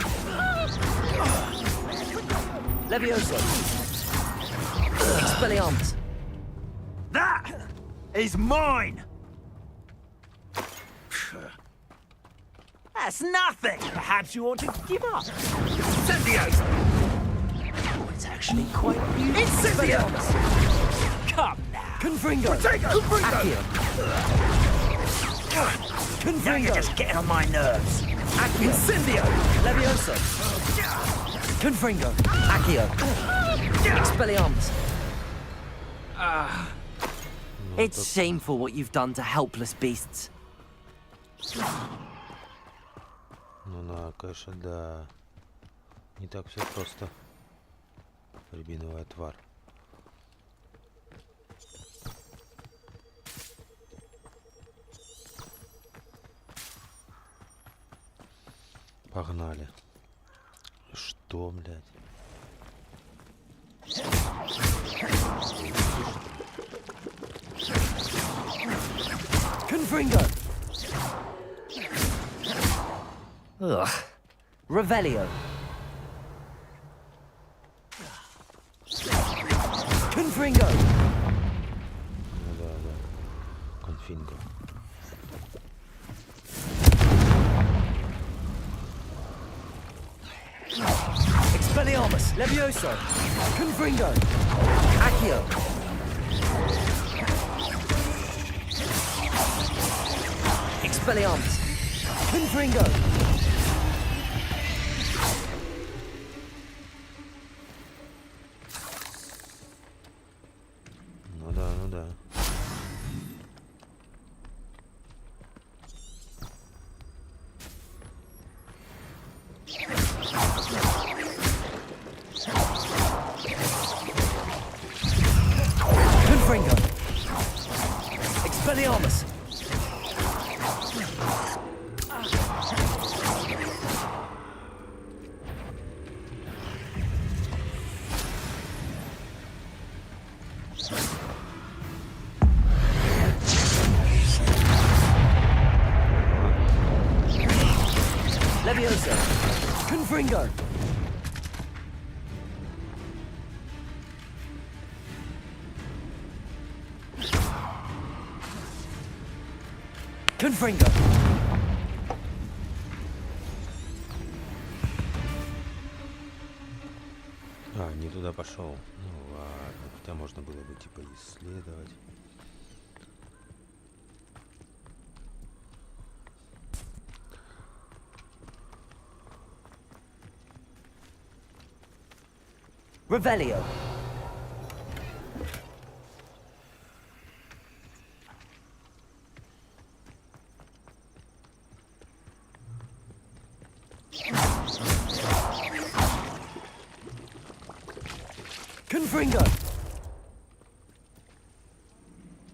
Levioso. Expelliarmus. That is mine. That's nothing. Perhaps you ought to give up. Incendio. Oh, it's actually quite beautiful. Incendio. Come now. Confringo. Protego. Confringo. Accio. Now Confringo. you're just getting on my nerves. Accio. Incendio. Levioso. Confringo. Accio. Expelliarmus. It's shameful what you've done to helpless beasts. Ну да, конечно, да. Не так все просто. Рябиновая тварь. Погнали. Что, блядь? Confringo. Ugh. Revelio. Confringo. Ну да, да. Конфинго. Expelliarmus. Levioso. Confringo. Accio. Expelliarmus. Confringo. Ну да, ну да. Confringo. Expelliarmus. Levioso. Confringo. Confringo. А, не туда пошел. Ну ладно, хотя можно было бы типа исследовать. Revelio. Confringo.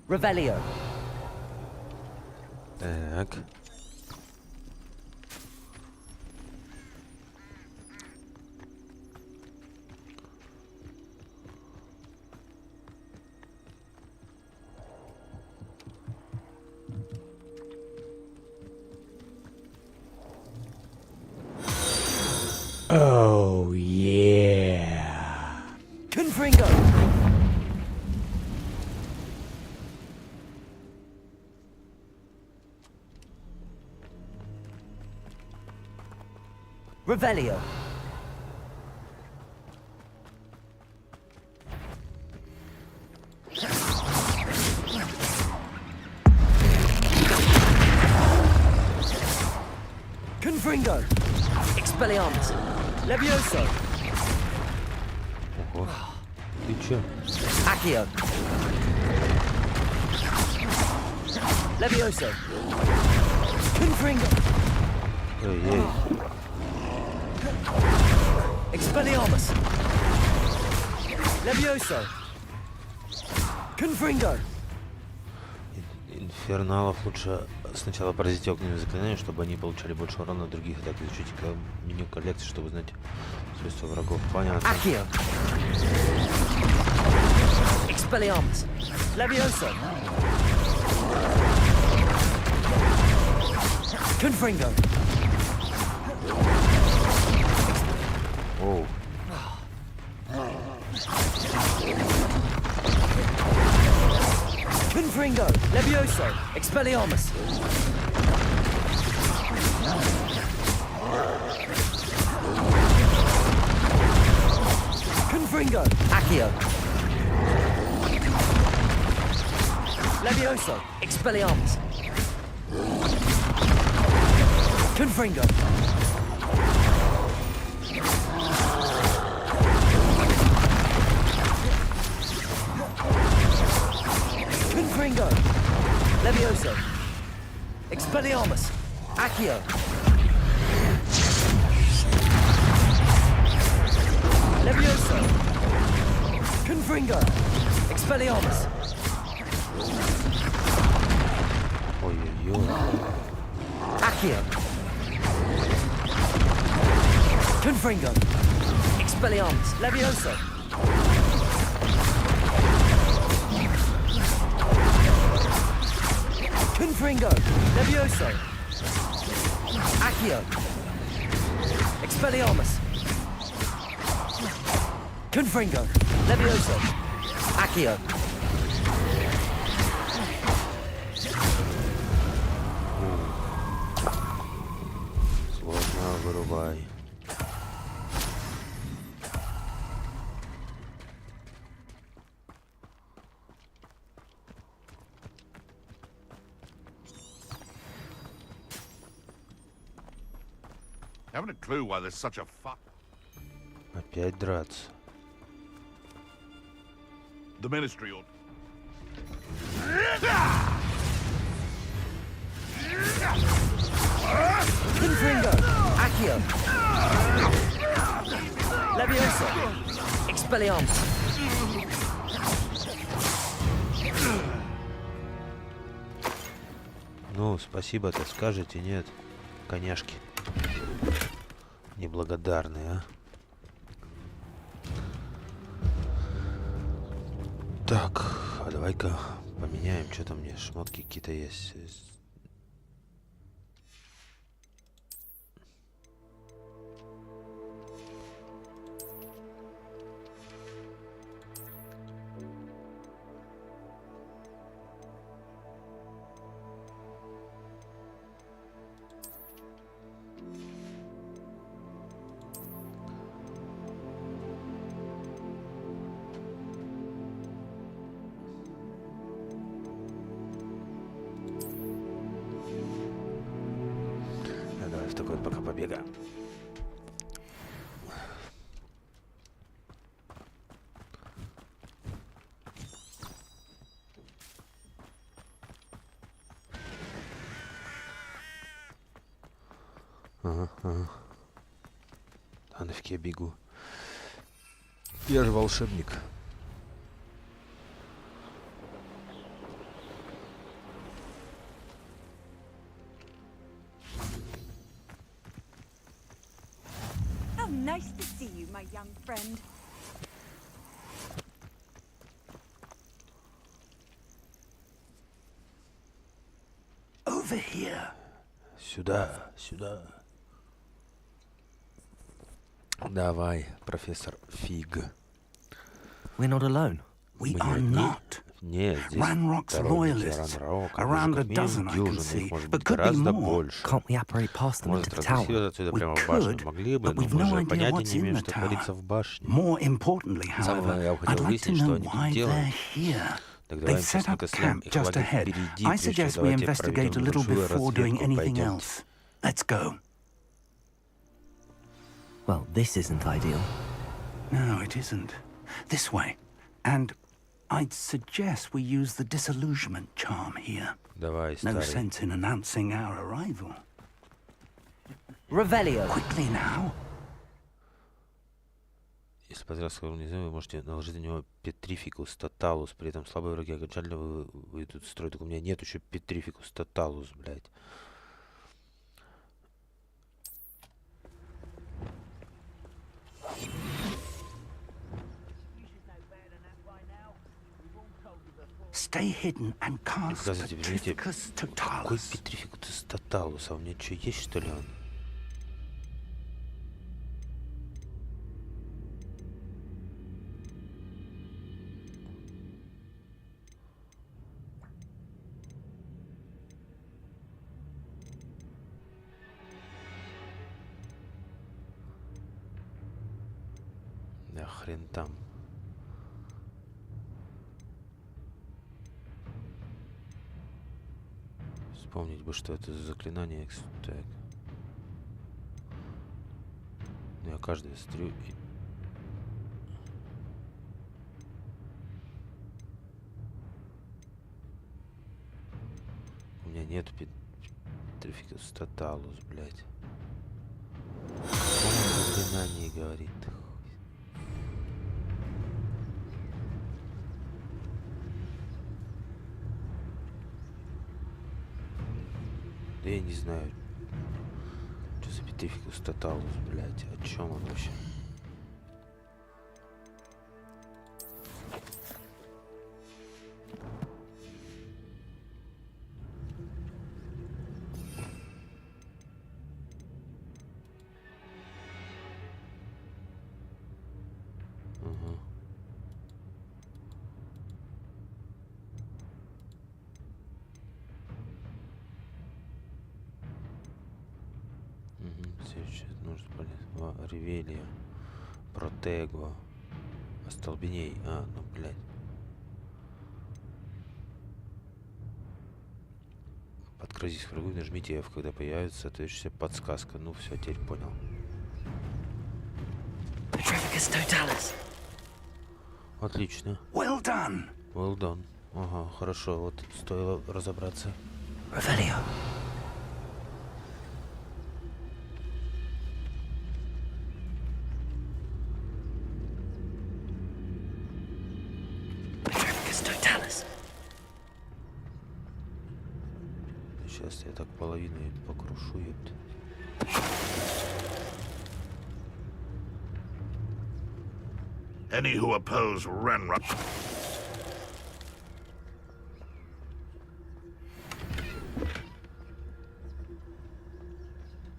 Revelio. Так. Oh, yeah. Confringo! Revelio. Confringo. Expelliarmus. Levioso. Ого. Ты чё? Accio. Levioso. Confringo. Эй-эй. Expelliarmus. Levioso. Confringo. Инферналов лучше сначала поразить огненными заклинаниями, чтобы они получали больше урона от других атак. Изучите меню коллекции, чтобы знать свойства врагов. Понятно. Accio. Expelliarmus. Levioso. Confringo. Оу. Confringo. Levioso. Expelliarmus. Confringo. Accio. Levioso. Expelliarmus. Confringo. Confringo. Levioso. Expelliarmus. Accio. Levioso. Confringo. Expelliarmus. Ой-ой-ой. Accio. Confringo. Expelliarmus. Levioso. Confringo. Levioso. Accio. Expelliarmus. Confringo. Levioso. Accio. Сложно, вырубай. Haven't a clue why there's such a fuck. Опять драться. The ministry ought. Confringo. Accio. Levioso. Expelliarmus. Ну, спасибо-то скажете, нет? Коняшки. Неблагодарные, а? Так, а давай-ка поменяем, что там мне, шмотки какие-то есть. В такой пока побегаем. Ага. А нафиг я бегу? Я же волшебник. Nice to see you, my young friend. Over here. Сюда, сюда. Давай, профессор Фиг. We're not alone. We are not. Нет, здесь Ranrock's loyalists. Around a dozen I can see, but could be more. Can't we apparate past them into the tower? We could, but we've no idea what's in the tower. More importantly, however, I'd like to know why they're here. They've set up camp just ahead. I suggest we investigate a little before doing anything else. Let's go. Well, this isn't ideal. No, it isn't. This way. And I'd suggest we use the disillusionment charm here. No sense in announcing our arrival. Revelio. Quickly now. Если подростка угнеземы, вы можете наложить на него петрификус тоталус. При этом слабые враги окончательно выйдут в строй. Только у меня нет еще петрификус тоталус, блядь. Stay hidden and cast Petrificus Totalus. Какой Petrificus Totalus? А у меня что, есть что ли он? Да хрен там. Вспомнить бы, что это за заклинание. Так. Ну, я каждый смотрю. У меня нет Petrificus Totalus, блядь. О заклинании говорит. Да я не знаю, что за Petrificus Totalus, блядь, о чем он вообще? Ревелия, Протего, Остолбеней. А, ну, блядь. Подкрадитесь к врагу и нажмите F, когда появится соответствующая подсказка. Ну, все, теперь понял. Отлично. Well done. Well done. Ага, хорошо, вот стоило разобраться. Revelio. Сейчас я так половину покрушу, ёпт. Any who oppose Ranrock.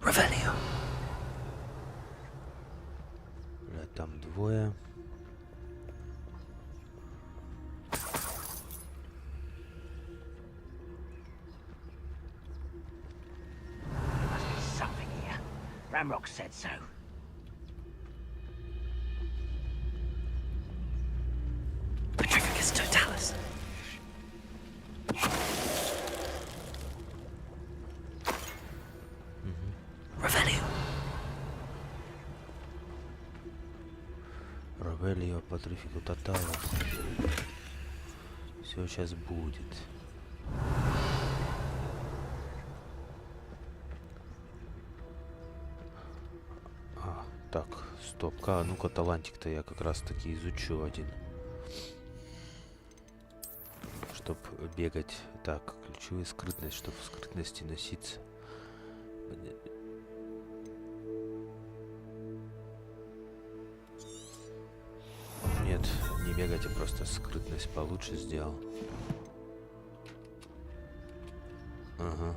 Revelio. Бля, там двое. Ranrock said so. Petrificus Totalus. Revelio. Revelio, Petrificus Totalus. Все сейчас будет. Так, стоп-ка, ну-ка, талантик-то я как раз-таки изучу один. Чтоб бегать. Так, ключевая скрытность, чтобы в скрытности носиться. Нет, не бегать, а просто скрытность получше сделал. Ага.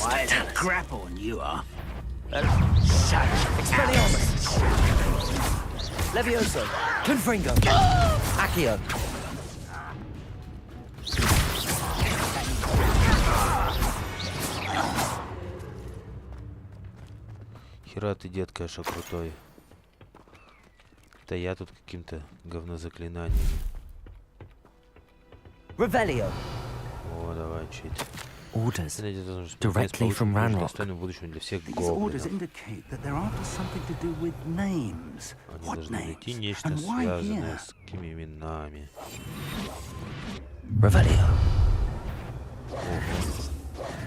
Why, the grapple you are. Expelliarmus! Levioso! Confringo! Accio! Хера ты, дед, конечно, крутой. Это я тут каким-то говнозаклинанием. Revelio! О, давай чуть. Orders directly from Ranrock. These orders indicate that they're after something to do with names. What names? And why here? Revelio.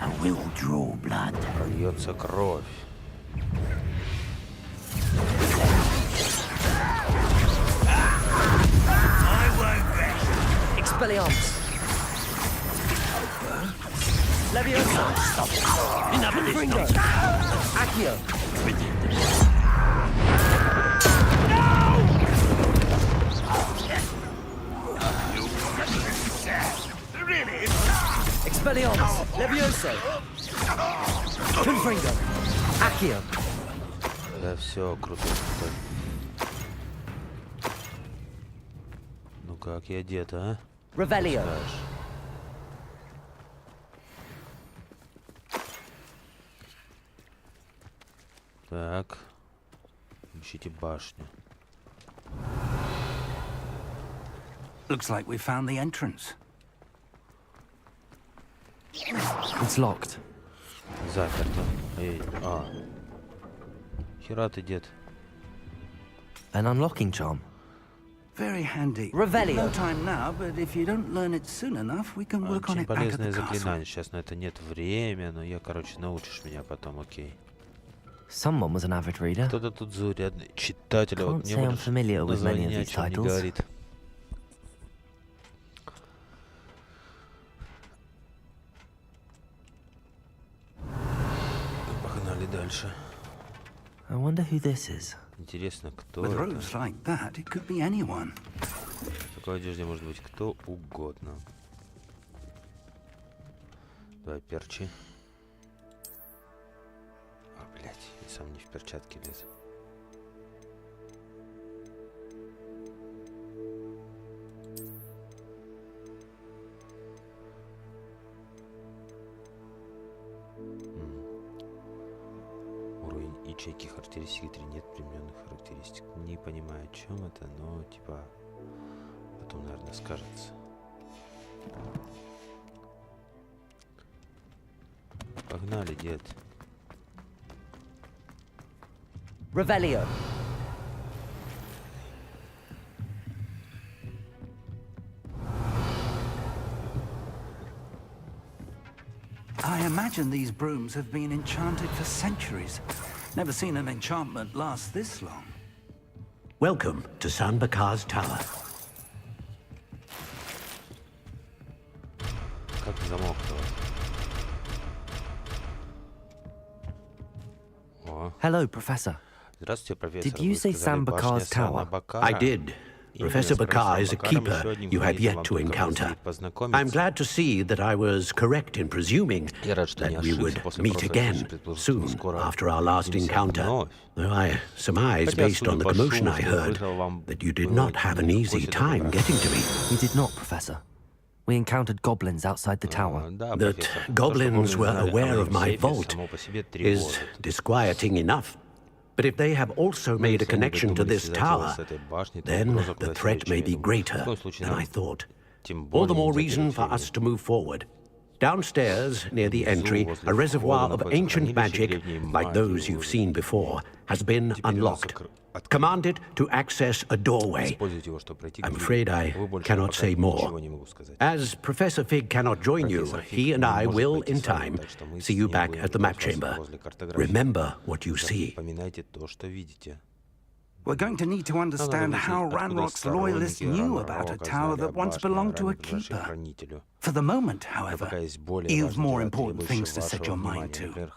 I will draw blood. Льется кровь. Expelliarmus! Leviosa! Confringo! Accio! Expelliarmus! Levioso! Confringo! Accio! Да все, круто. Ну как я одет, а? Revelio! Так, ищите башню. Looks like we found the entrance. It's locked. Заперто. Эй, Хера ты, дед. An unlocking charm. Very handy. Revelio. No time now, but if you don't learn it soon enough, we can work on Очень it back at полезное the castle. заклинание. Сейчас на это нет времени, но я, короче, научишь меня потом, окей. Someone was an avid reader. Кто-то тут заурядный читатель, вот Can't не say I'm можешь familiar with название many of ни о these чем не titles. говорит. Погнали дальше. I wonder who this is. Интересно, кто With это? robes like that, it could be anyone. В такой одежде может быть кто угодно. Давай перчи. Блять, я сам не в перчатке лез. Уровень ячейки характеристики 3, нет примененных характеристик. Не понимаю, о чем это, но типа потом, наверное, скажется. Погнали, дед. Revelio. I imagine these brooms have been enchanted for centuries. Never seen an enchantment last this long. Welcome to San Bakar's Tower. Как замок-то? О. Hello, Professor. Здравствуйте, профессор. Did you say San Bakar's Tower? I did. Professor Bakar is a keeper you have yet to encounter. I'm glad to see that I was correct in presuming that we would meet again soon after our last encounter, though I surmise, based on the commotion I heard, that you did not have an easy time getting to me. We did not, Professor. We encountered goblins outside the tower. That goblins were aware of my vault is disquieting enough. But if they have also made a connection to this tower, then the threat may be greater than I thought. All the more reason for us to move forward. Downstairs, near the entry, a reservoir of ancient magic, like those you've seen before, has been unlocked. Command it to access a doorway. I'm afraid I cannot say more. As Professor Fig cannot join you, he and I will, in time, see you back at the map chamber. Remember what you see. We're going to need to understand how Ranrock's loyalists knew about a tower that once belonged to a keeper. For the moment, however, you've more important things to set your mind to.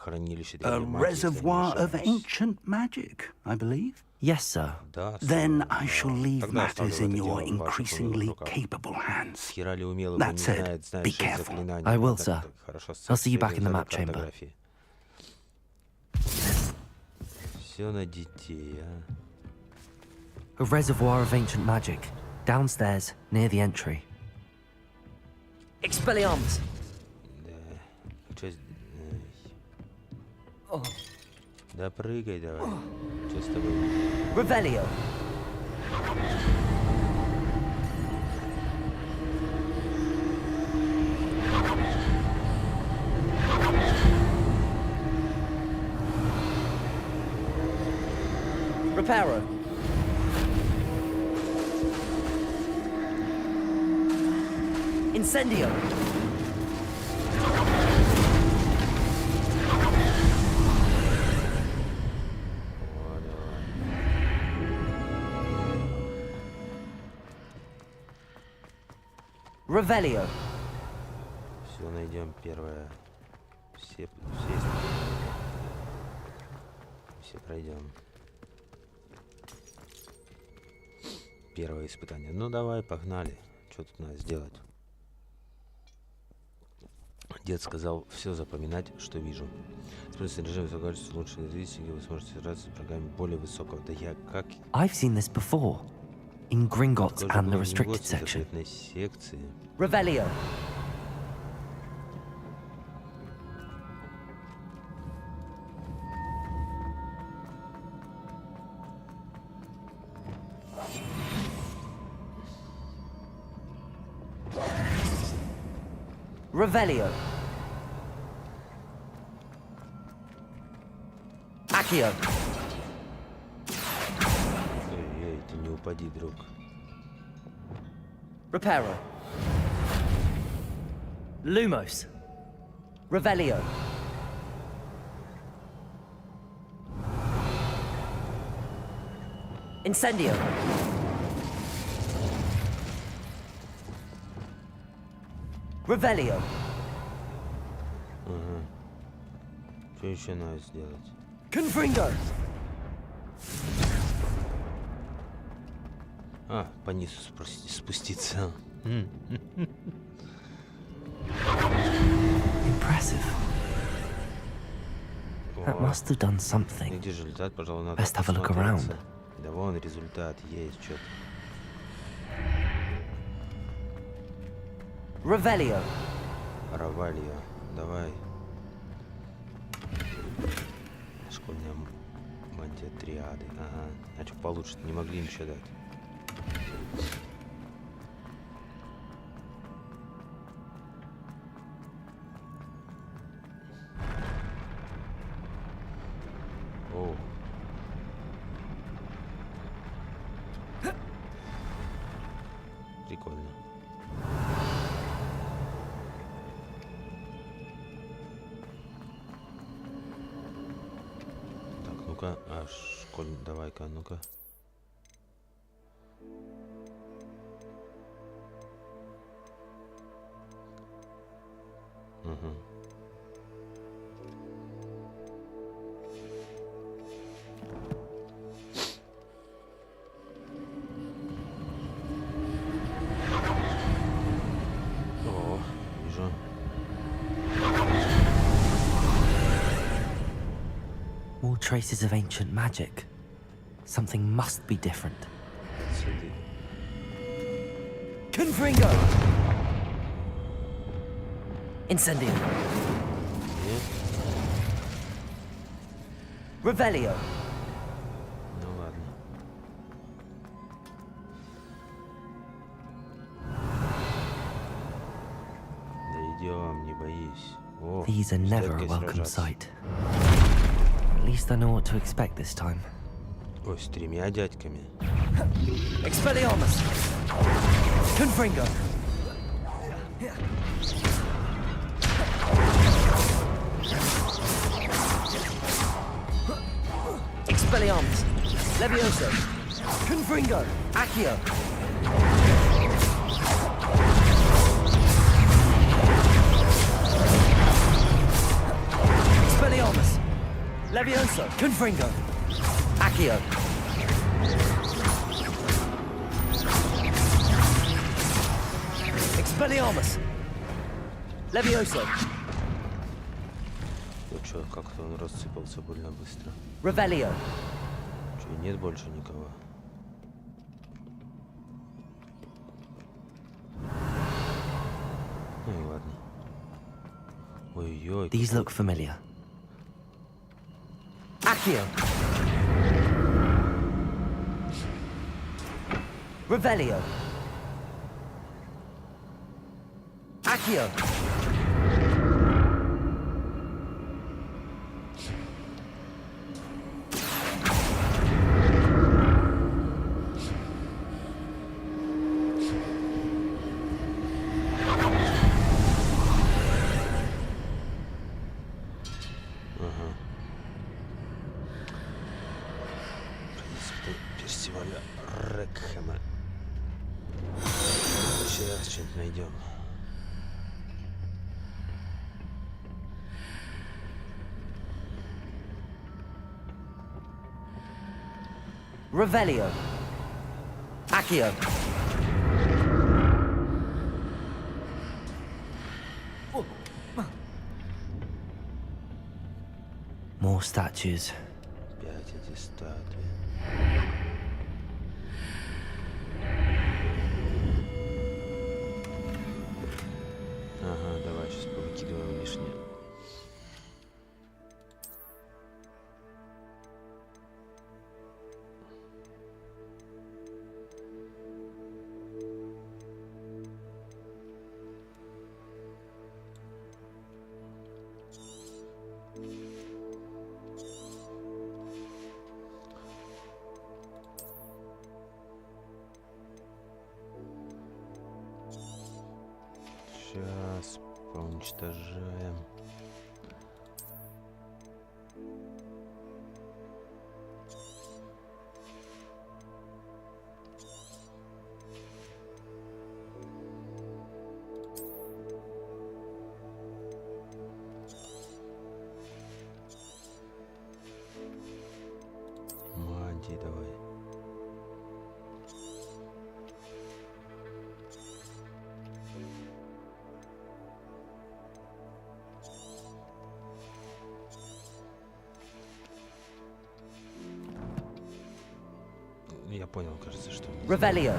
A reservoir of ancient magic, I believe? Yes, sir. Then I shall leave matters in your increasingly capable hands. That said, be careful. I will, sir. I'll see you back in the map chamber. Все на детей, а. A reservoir of ancient magic, downstairs, near the entry. Expelliarmus! Да. Часть... Да прыгай давай. Что с тобой? Revelio! Reparo! Incendio! Revelio! Все, найдем первое. Все пройдем. Первое испытание. Ну давай, погнали. Что тут надо сделать? Дед сказал все запоминать, что вижу. Используйте режим высококачества лучшей развития, где вы сможете сражаться с врагами более высокого. Да я как... I've seen this before. In Gringotts and the restricted section. Revelio. Revelio. Accio. Эй, ты не упади, друг. Reparo. Lumos. Revelio. Incendio. Revelio. Ага. Что еще надо сделать? Confringo. А, по низу спуститься. Impressive. That must have done something. Где же результат, пожалуй, надо Let's have a look around. Да вон результат есть, что-то. Revelio. Равалио, давай. Школьная мантия триады. Ага. А что получше? Не могли ничего дать. О. Прикольно. Так, ну-ка, давай-ка, ну-ка. Угу. О, вижу. More traces of ancient magic. Something must be different. Confringo! Incendio. Revelio. Ну ладно. Да идем, не боись. О, These are never a welcome sight. At least I know what to expect this time. Ой, с тремя дядьками. Expelliarmus! Confringo! Expelliarmus! Levioso! Confringo! Accio! Expelliarmus! Levioso! Confringo! Accio! Expelliarmus! Levioso! чё, как-то он рассыпался больно быстро. Revelio. Чё, нет больше никого? Ну и ладно. Ой-ой. These look familiar. Accio. Revelio. Accio. Что-нибудь найдем. Revelio. Accio. More statues. Опять эти статуи. Ага, давай сейчас повыкидываем лишнее. Сейчас поуничтожаем. Мантии давай. Я понял, кажется, что... Revelio.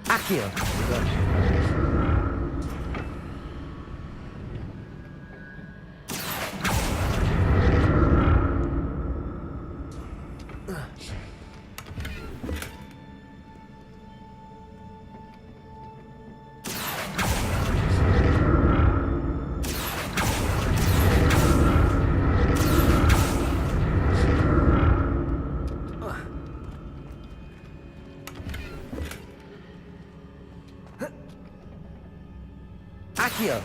Accio. Accio.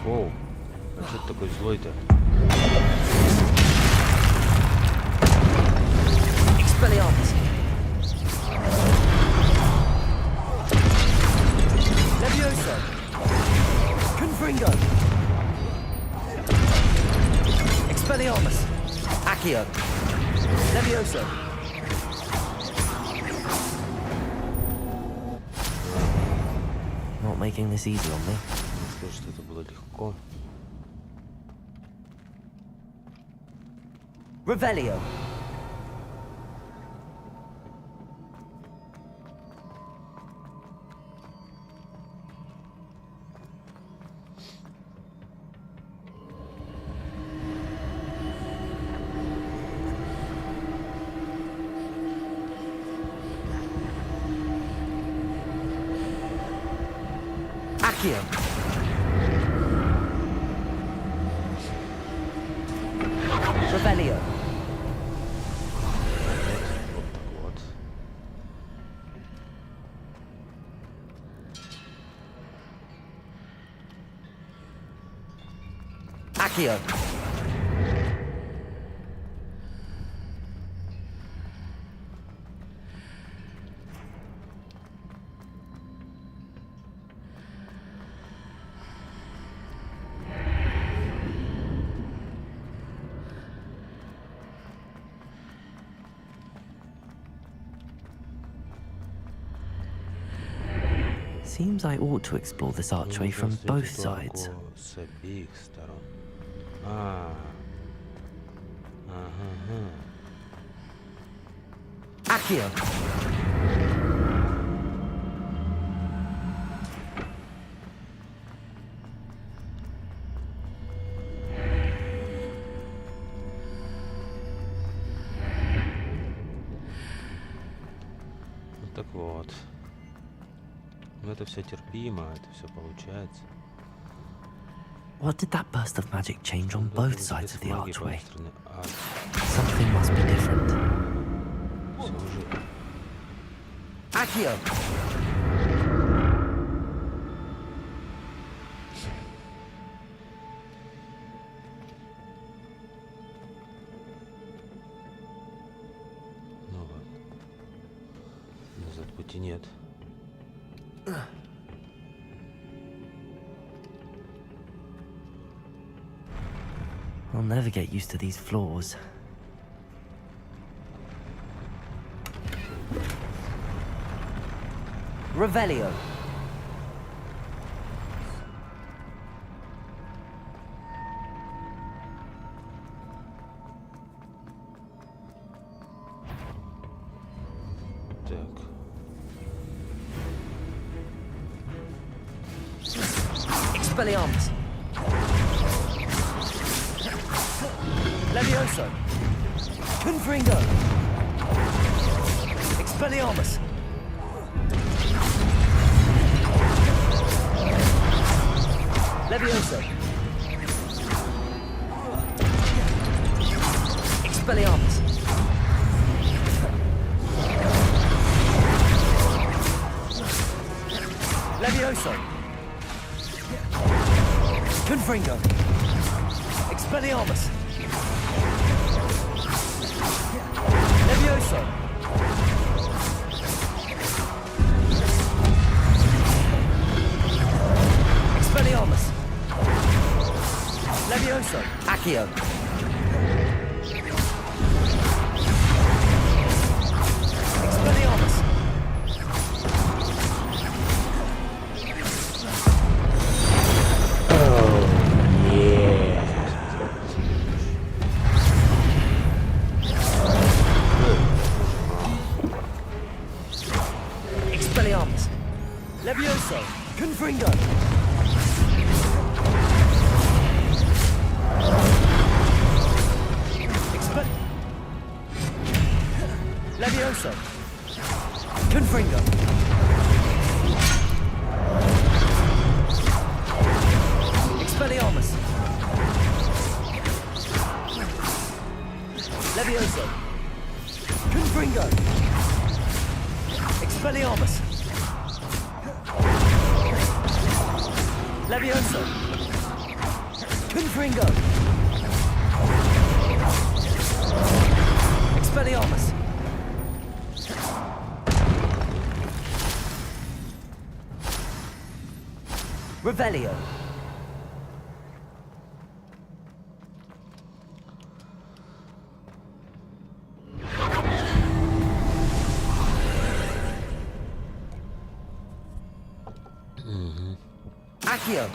Оу, а что ты такой злой-то? Expelliarmus. Levioso. Confringo. Expelliarmus. Accio. Levioso. Not making this easy on me. Скажу, что это было легко. Revelio. Accio. Revelio. Вот. Accio. Seems I ought to explore this archway from both sides. С обеих сторон. Accio! Так вот. Это все терпимо, это все получается. What did that burst of magic change on both sides of the archway? Something must be different. Accio! Ну ладно. Назад пути нет. I'll never get used to these floors. Revelio. Так. Expelliarmus. Levioso. Confringo. Expelliarmus. Levioso. Expelliarmus. Levioso. Confringo. Expelliarmus. Levioso. Expelliarmus. Levioso. Accio. Expelliarmus. Expelliarmus. Levioso. Confringo. Levioso. Confringo. Expelliarmus. Levioso. Confringo. Expelliarmus. Levioso. Confringo. Expelliarmus. Revelio. Accio.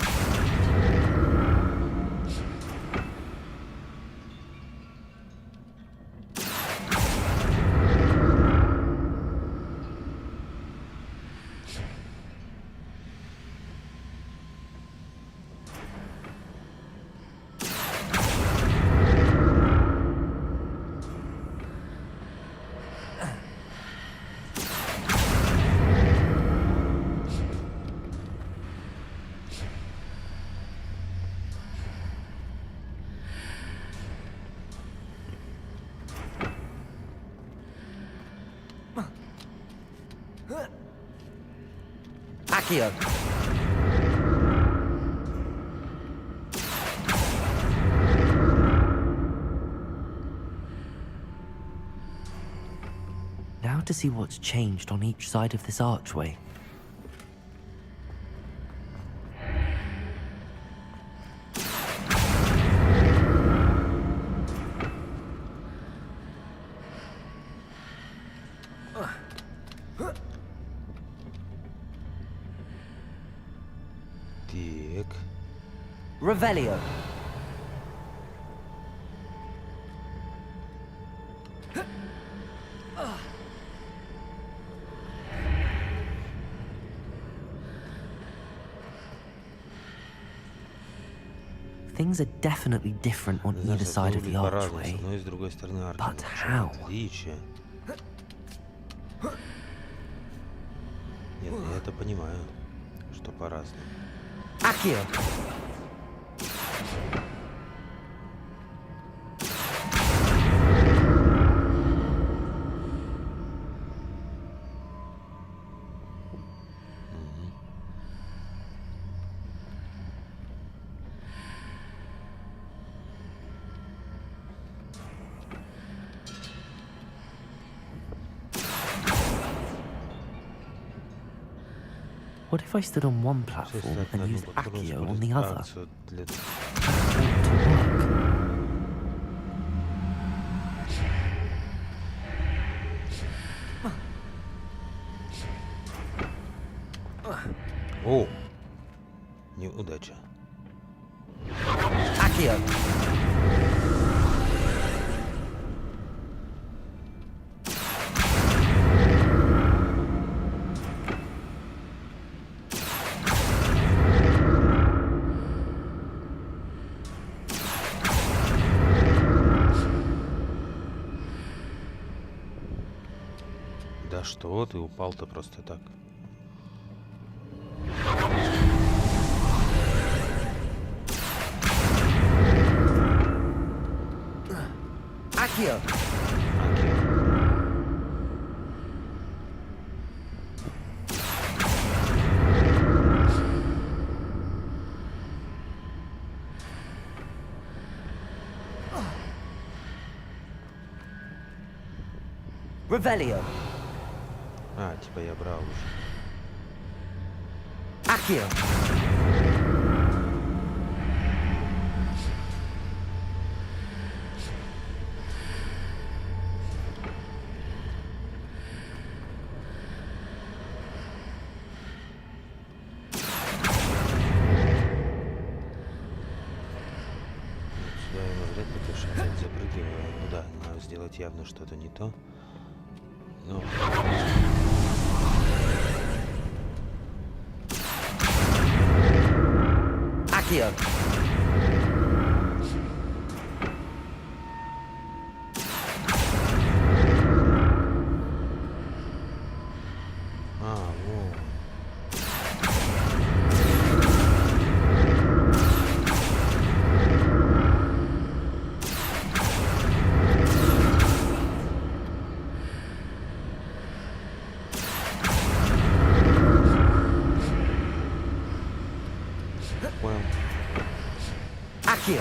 Accio. Now to see what's changed on each side of this archway. Revelio. Things are definitely different on either side of the archway. But how? Нет, я это понимаю, что по-разному. Accio. What if I stood on one platform and used Accio on the other? О, неудача. Accio. Да что ты упал-то просто так? Accio. Revelio. А, типа я брал уже. Accio. Сюда я навряд ли, потому что опять запрыгиваю. Ну да, надо сделать явно что-то не то. Ну. Accio. А, вот. Понял. Accio.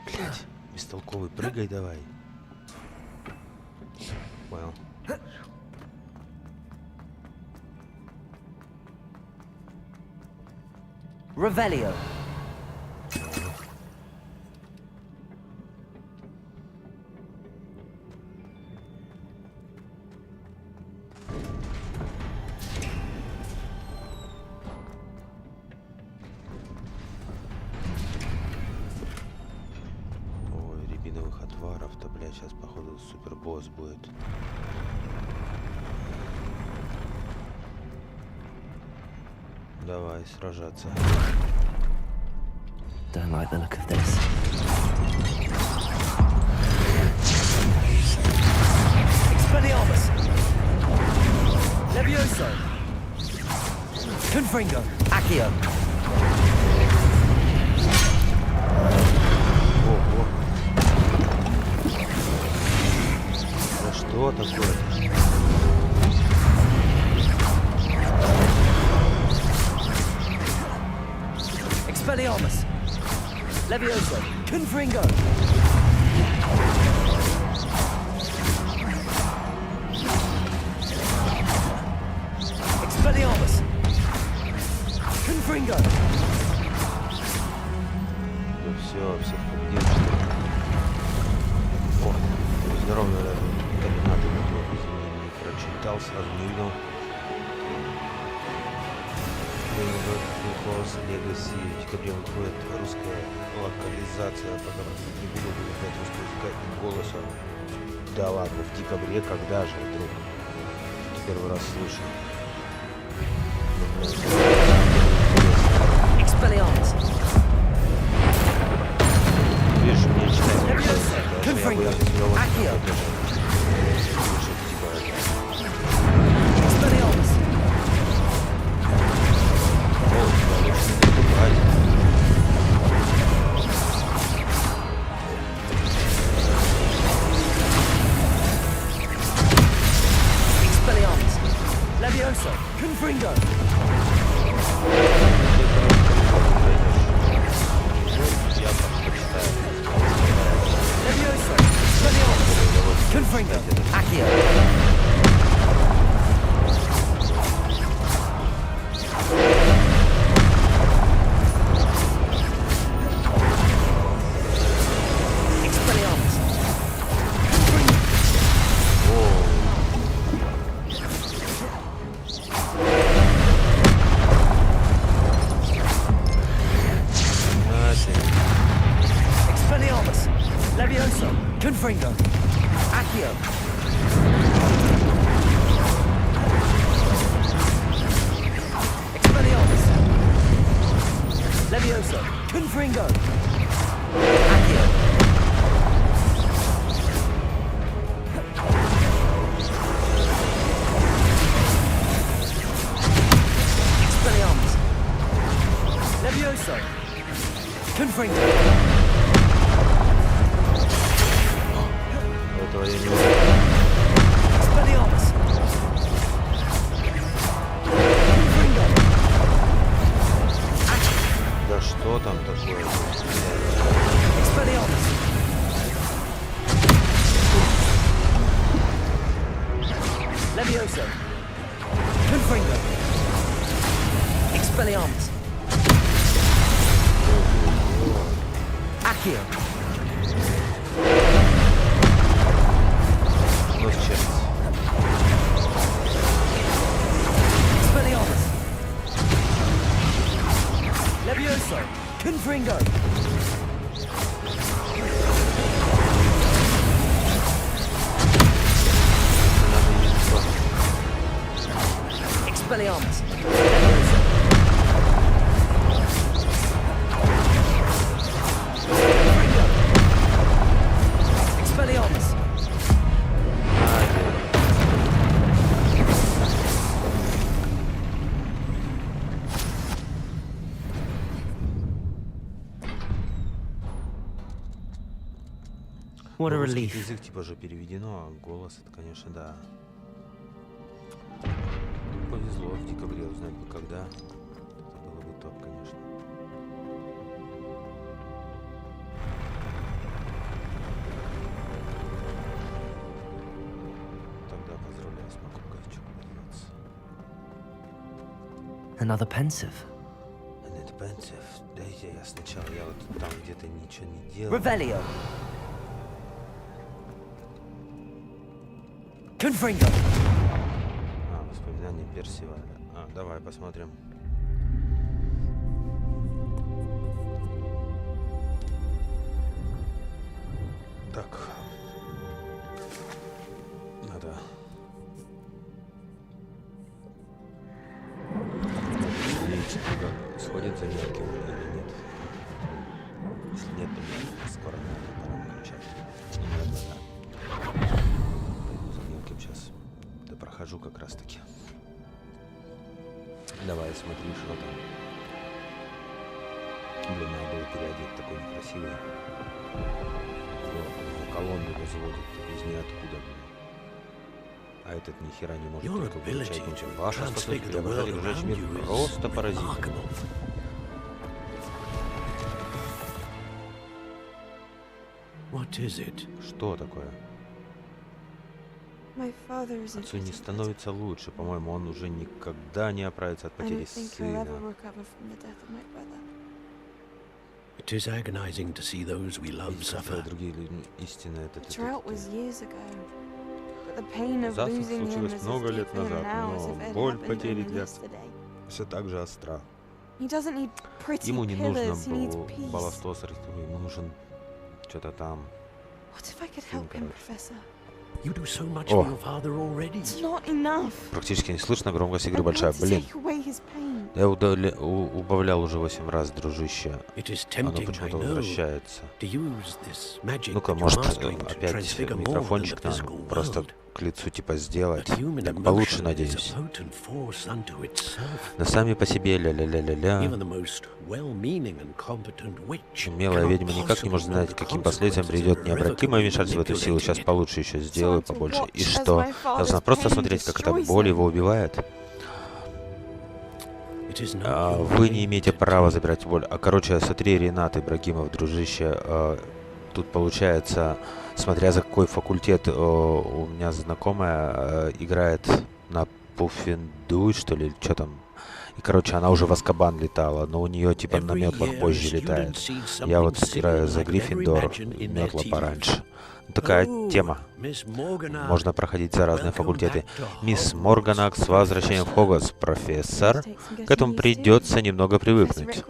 Блять, бестолковый, прыгай давай. Понял. Revelio. Ой, рябиновых отваров-то, блядь, сейчас походу супербосс будет. Давай сражаться. Don't like the look of this. Expelliarmus. Levioso. Confringo. Accio. Ого. Да что такое? Expelliarmus. Levioso. Confringo. Expelliarmus. Confringo. Да все, всех победил, что ли? О, здорово, терминатор, извини, не прочитал знал, сразу не видел. Hogwarts Legacy. В декабре выходит русская локализация, пока не буду выбирать русского языка и голоса. Да ладно, в декабре, когда же, вдруг? Первый раз слышу. Видишь, мне читать Этого я не уверен. Да что там такое? Levioso. Confringo. Expelliarmus. Accio. Expelliarmus. Levioso. Confringo. Expelliarmus. Expelliarmus. What a relief. Язык типа же переведено, а голос это, конечно, да. Повезло в декабре, узнать бы когда. Это было бы топ, конечно. Тогда поздравляю, смогу ковчук подняться. Another pensive. Another pensive. Дайте я сначала, я вот там где-то ничего не делал. Revelio. Confringo. Воспоминания Персиваля. Давай посмотрим. Так. Надо. Видите, сходит за мелким или нет. Если нет, то скоро надо пора включать. Пойду за мелким сейчас. Да прохожу как раз таки. Давай, смотри, что там. Блин, надо было переодеть, такой некрасивый. Вот, колонну возводит из ниоткуда, блин. А этот ни хера не может только получать ничего. Ваша способность преобразовать окружающий мир просто поразительна. Что такое? Отцу не становится лучше, по-моему, он уже никогда не оправится от потери сына. Видеть, как другие люди истинно это. Засуха случилась много лет назад, но боль потери длится все так же остра. Ему не нужно балластос, ему нужен что-то там. О! Практически не слышно, громкость игры большая. Блин. Я убавлял уже 8 раз, дружище. Оно почему-то возвращается. Ну-ка, может, опять микрофончик надо просто к лицу типа сделать. Так получше, надеюсь. Но сами по себе ля-ля-ля-ля-ля. Умелая ведьма никак не может знать, каким последствиям приведет необратимое вмешательство в эту силу. Сейчас получше еще сделаю, побольше. И что? Должна просто смотреть, как эта боль его убивает? Вы не имеете права забирать боль. Короче, смотри, Ренат Ибрагимов, дружище, тут получается, смотря за какой факультет, у меня знакомая играет на Пуффендуй, что ли, что там. И, короче, она уже в Азкабан летала, но у нее типа на метлах позже летает. Я вот играю за Гриффиндор, метла пораньше. Такая тема. Можно проходить за разные факультеты. Мисс Морганак, с возвращением в Хогвартс, профессор. К этому придется немного привыкнуть.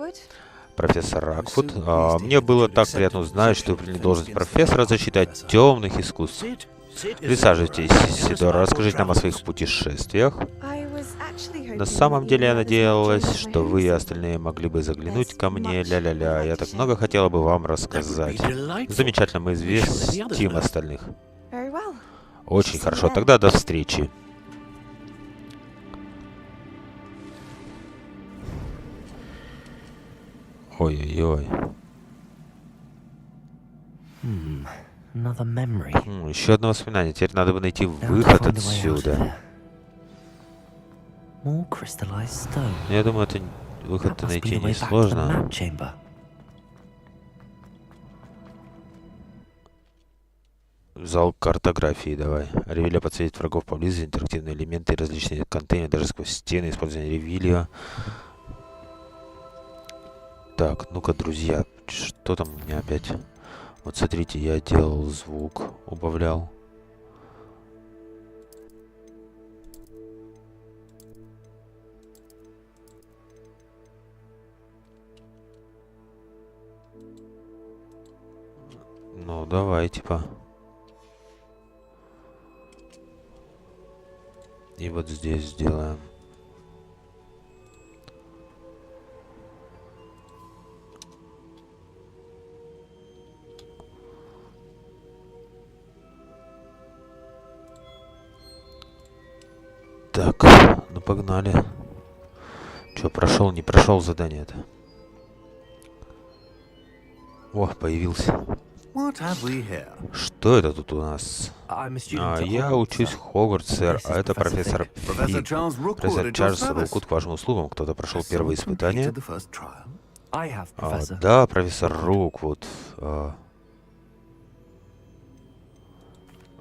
Профессор Ракфуд, мне было так приятно узнать, что вы приняли должность профессора защиты от темных искусств. Присаживайтесь, Сидора, расскажите нам о своих путешествиях. На самом деле я надеялась, что вы и остальные могли бы заглянуть ко мне, ля-ля-ля. Я так много хотела бы вам рассказать. Замечательно, мы известим остальных. Очень хорошо, тогда до встречи. Ой-ой-ой. Еще одно воспоминание. Теперь надо бы найти выход отсюда. Я думаю, это выход найти не сложно. Зал картографии, давай. Ревелия подсветит врагов поблизости, интерактивные элементы, различные контейнеры, даже сквозь стены, использование ревелия. Так, ну-ка, друзья, что там у меня опять? Вот смотрите, я делал звук, убавлял. Ну, давай, типа. И вот здесь сделаем. Так, ну погнали. Чё, прошел, не прошел задание-то? О, появился. Что это тут у нас? Я учусь в Хогвартс, сэр, а это профессор Фиг. Профессор Чарльз Рукут к вашим услугам. Кто-то прошел первое испытание? Да, профессор Рукут.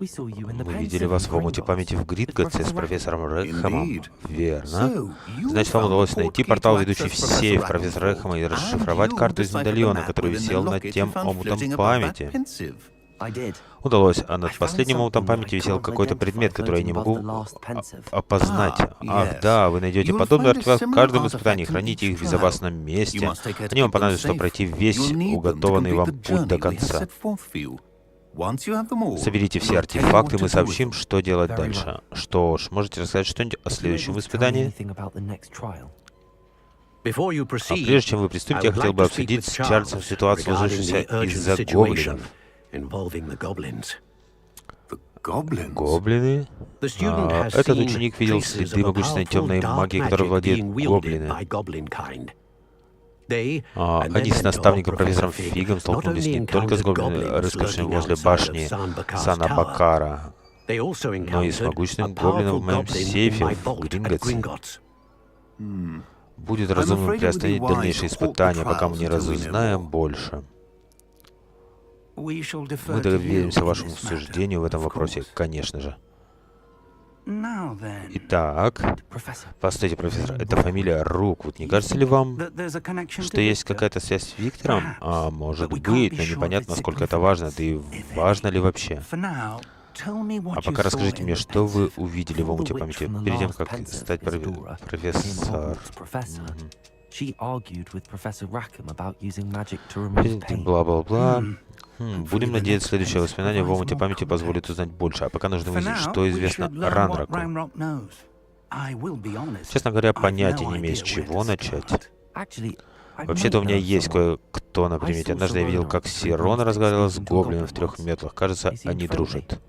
Мы видели вас в омуте памяти в Гринготсе с профессором Рекхэмом. Верно. Значит, вам удалось найти портал, ведущий в сейф профессора Рекхэма, и расшифровать карту из медальона, который висел над тем омутом памяти. Удалось, а над последним омутом памяти висел какой-то предмет, который я не могу опознать. Ах, да, вы найдете подобный артефакт в каждом испытании, храните их в безопасном месте. Они вам понадобится, чтобы пройти весь уготованный вам путь до конца. Соберите все артефакты, мы сообщим, что делать дальше. Что ж, можете рассказать что-нибудь о следующем испытании? А прежде чем вы приступите, я хотел бы обсудить с Чарльзом ситуацию, сложившуюся из-за гоблинов. Гоблины? Этот ученик видел следы могущественной темной магии, которой владеют гоблины. Они с наставником профессором Фигом столкнулись не только с гоблинами, рыскавшими возле башни Санабакара, но и с могущественным гоблином в моем сейфе в Гринготсе. Будет разумным приостановить дальнейшие испытания, пока мы не разузнаем больше. Мы доверимся вашему суждению в этом вопросе, конечно же. Итак, постойте, профессор, это фамилия Руквуд. Не кажется ли вам, что есть какая-то связь с Виктором? Может быть, но непонятно, насколько это важно, да и важно ли вообще. А пока расскажите мне, что вы увидели в омуте памяти перед тем, как стать профессором. Бла-бла-бла. Будем надеяться, следующее воспоминание в омуте памяти позволит узнать больше. А пока нужно выяснить, что известно Ранроку. Честно говоря, понятия не имею, с чего начать. Вообще-то у меня есть кое-кто на примете. Однажды я видел, как Сирона разговаривала с гоблином в 3 метлах. Кажется, они дружат.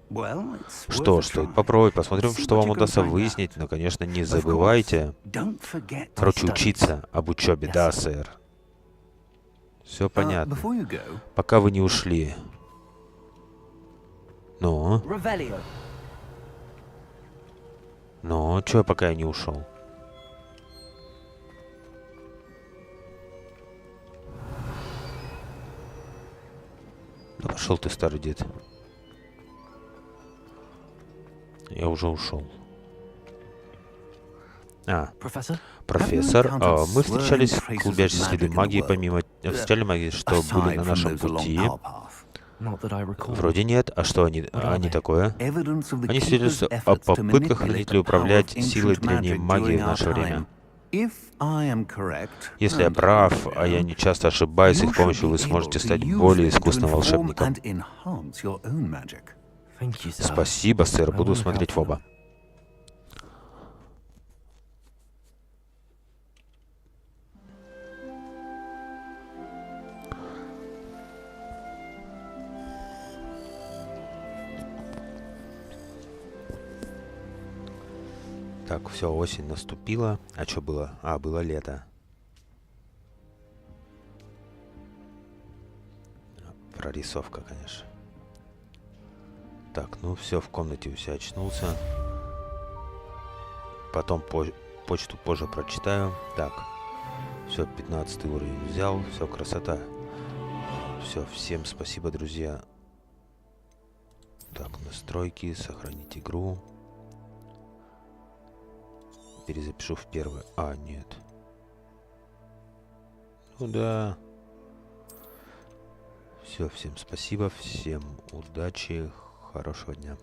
Что ж, стоит попробовать. Посмотрим, что вам удастся выяснить. Но, конечно, не забывайте. Короче, учиться об учебе, да, сэр. Все понятно. Пока вы не ушли. Ну? Ну, чё, пока я не ушел? Да пошел ты, старый дед. Я уже ушел. Профессор, мы встречались в клубящей следы магии, помимо... Встречали магии, что были на нашем пути? Вроде нет. А что они такое? Они свидетельствуют о попытках хранителей управлять силой древней магии в наше время. Если я прав, а я не часто ошибаюсь, их помощью вы сможете стать более искусным волшебником. Спасибо, сэр. Буду смотреть в оба. Так, все, осень наступила. А что было? Было лето. Прорисовка, конечно. Так, ну все, в комнате все очнулся. Потом почту позже прочитаю. Так, все, 15 уровень взял. Все, красота. Все, всем спасибо, друзья. Так, настройки, сохранить игру. Перезапишу в первый. Нет. Ну да. Все, всем спасибо, всем удачи, хорошего дня.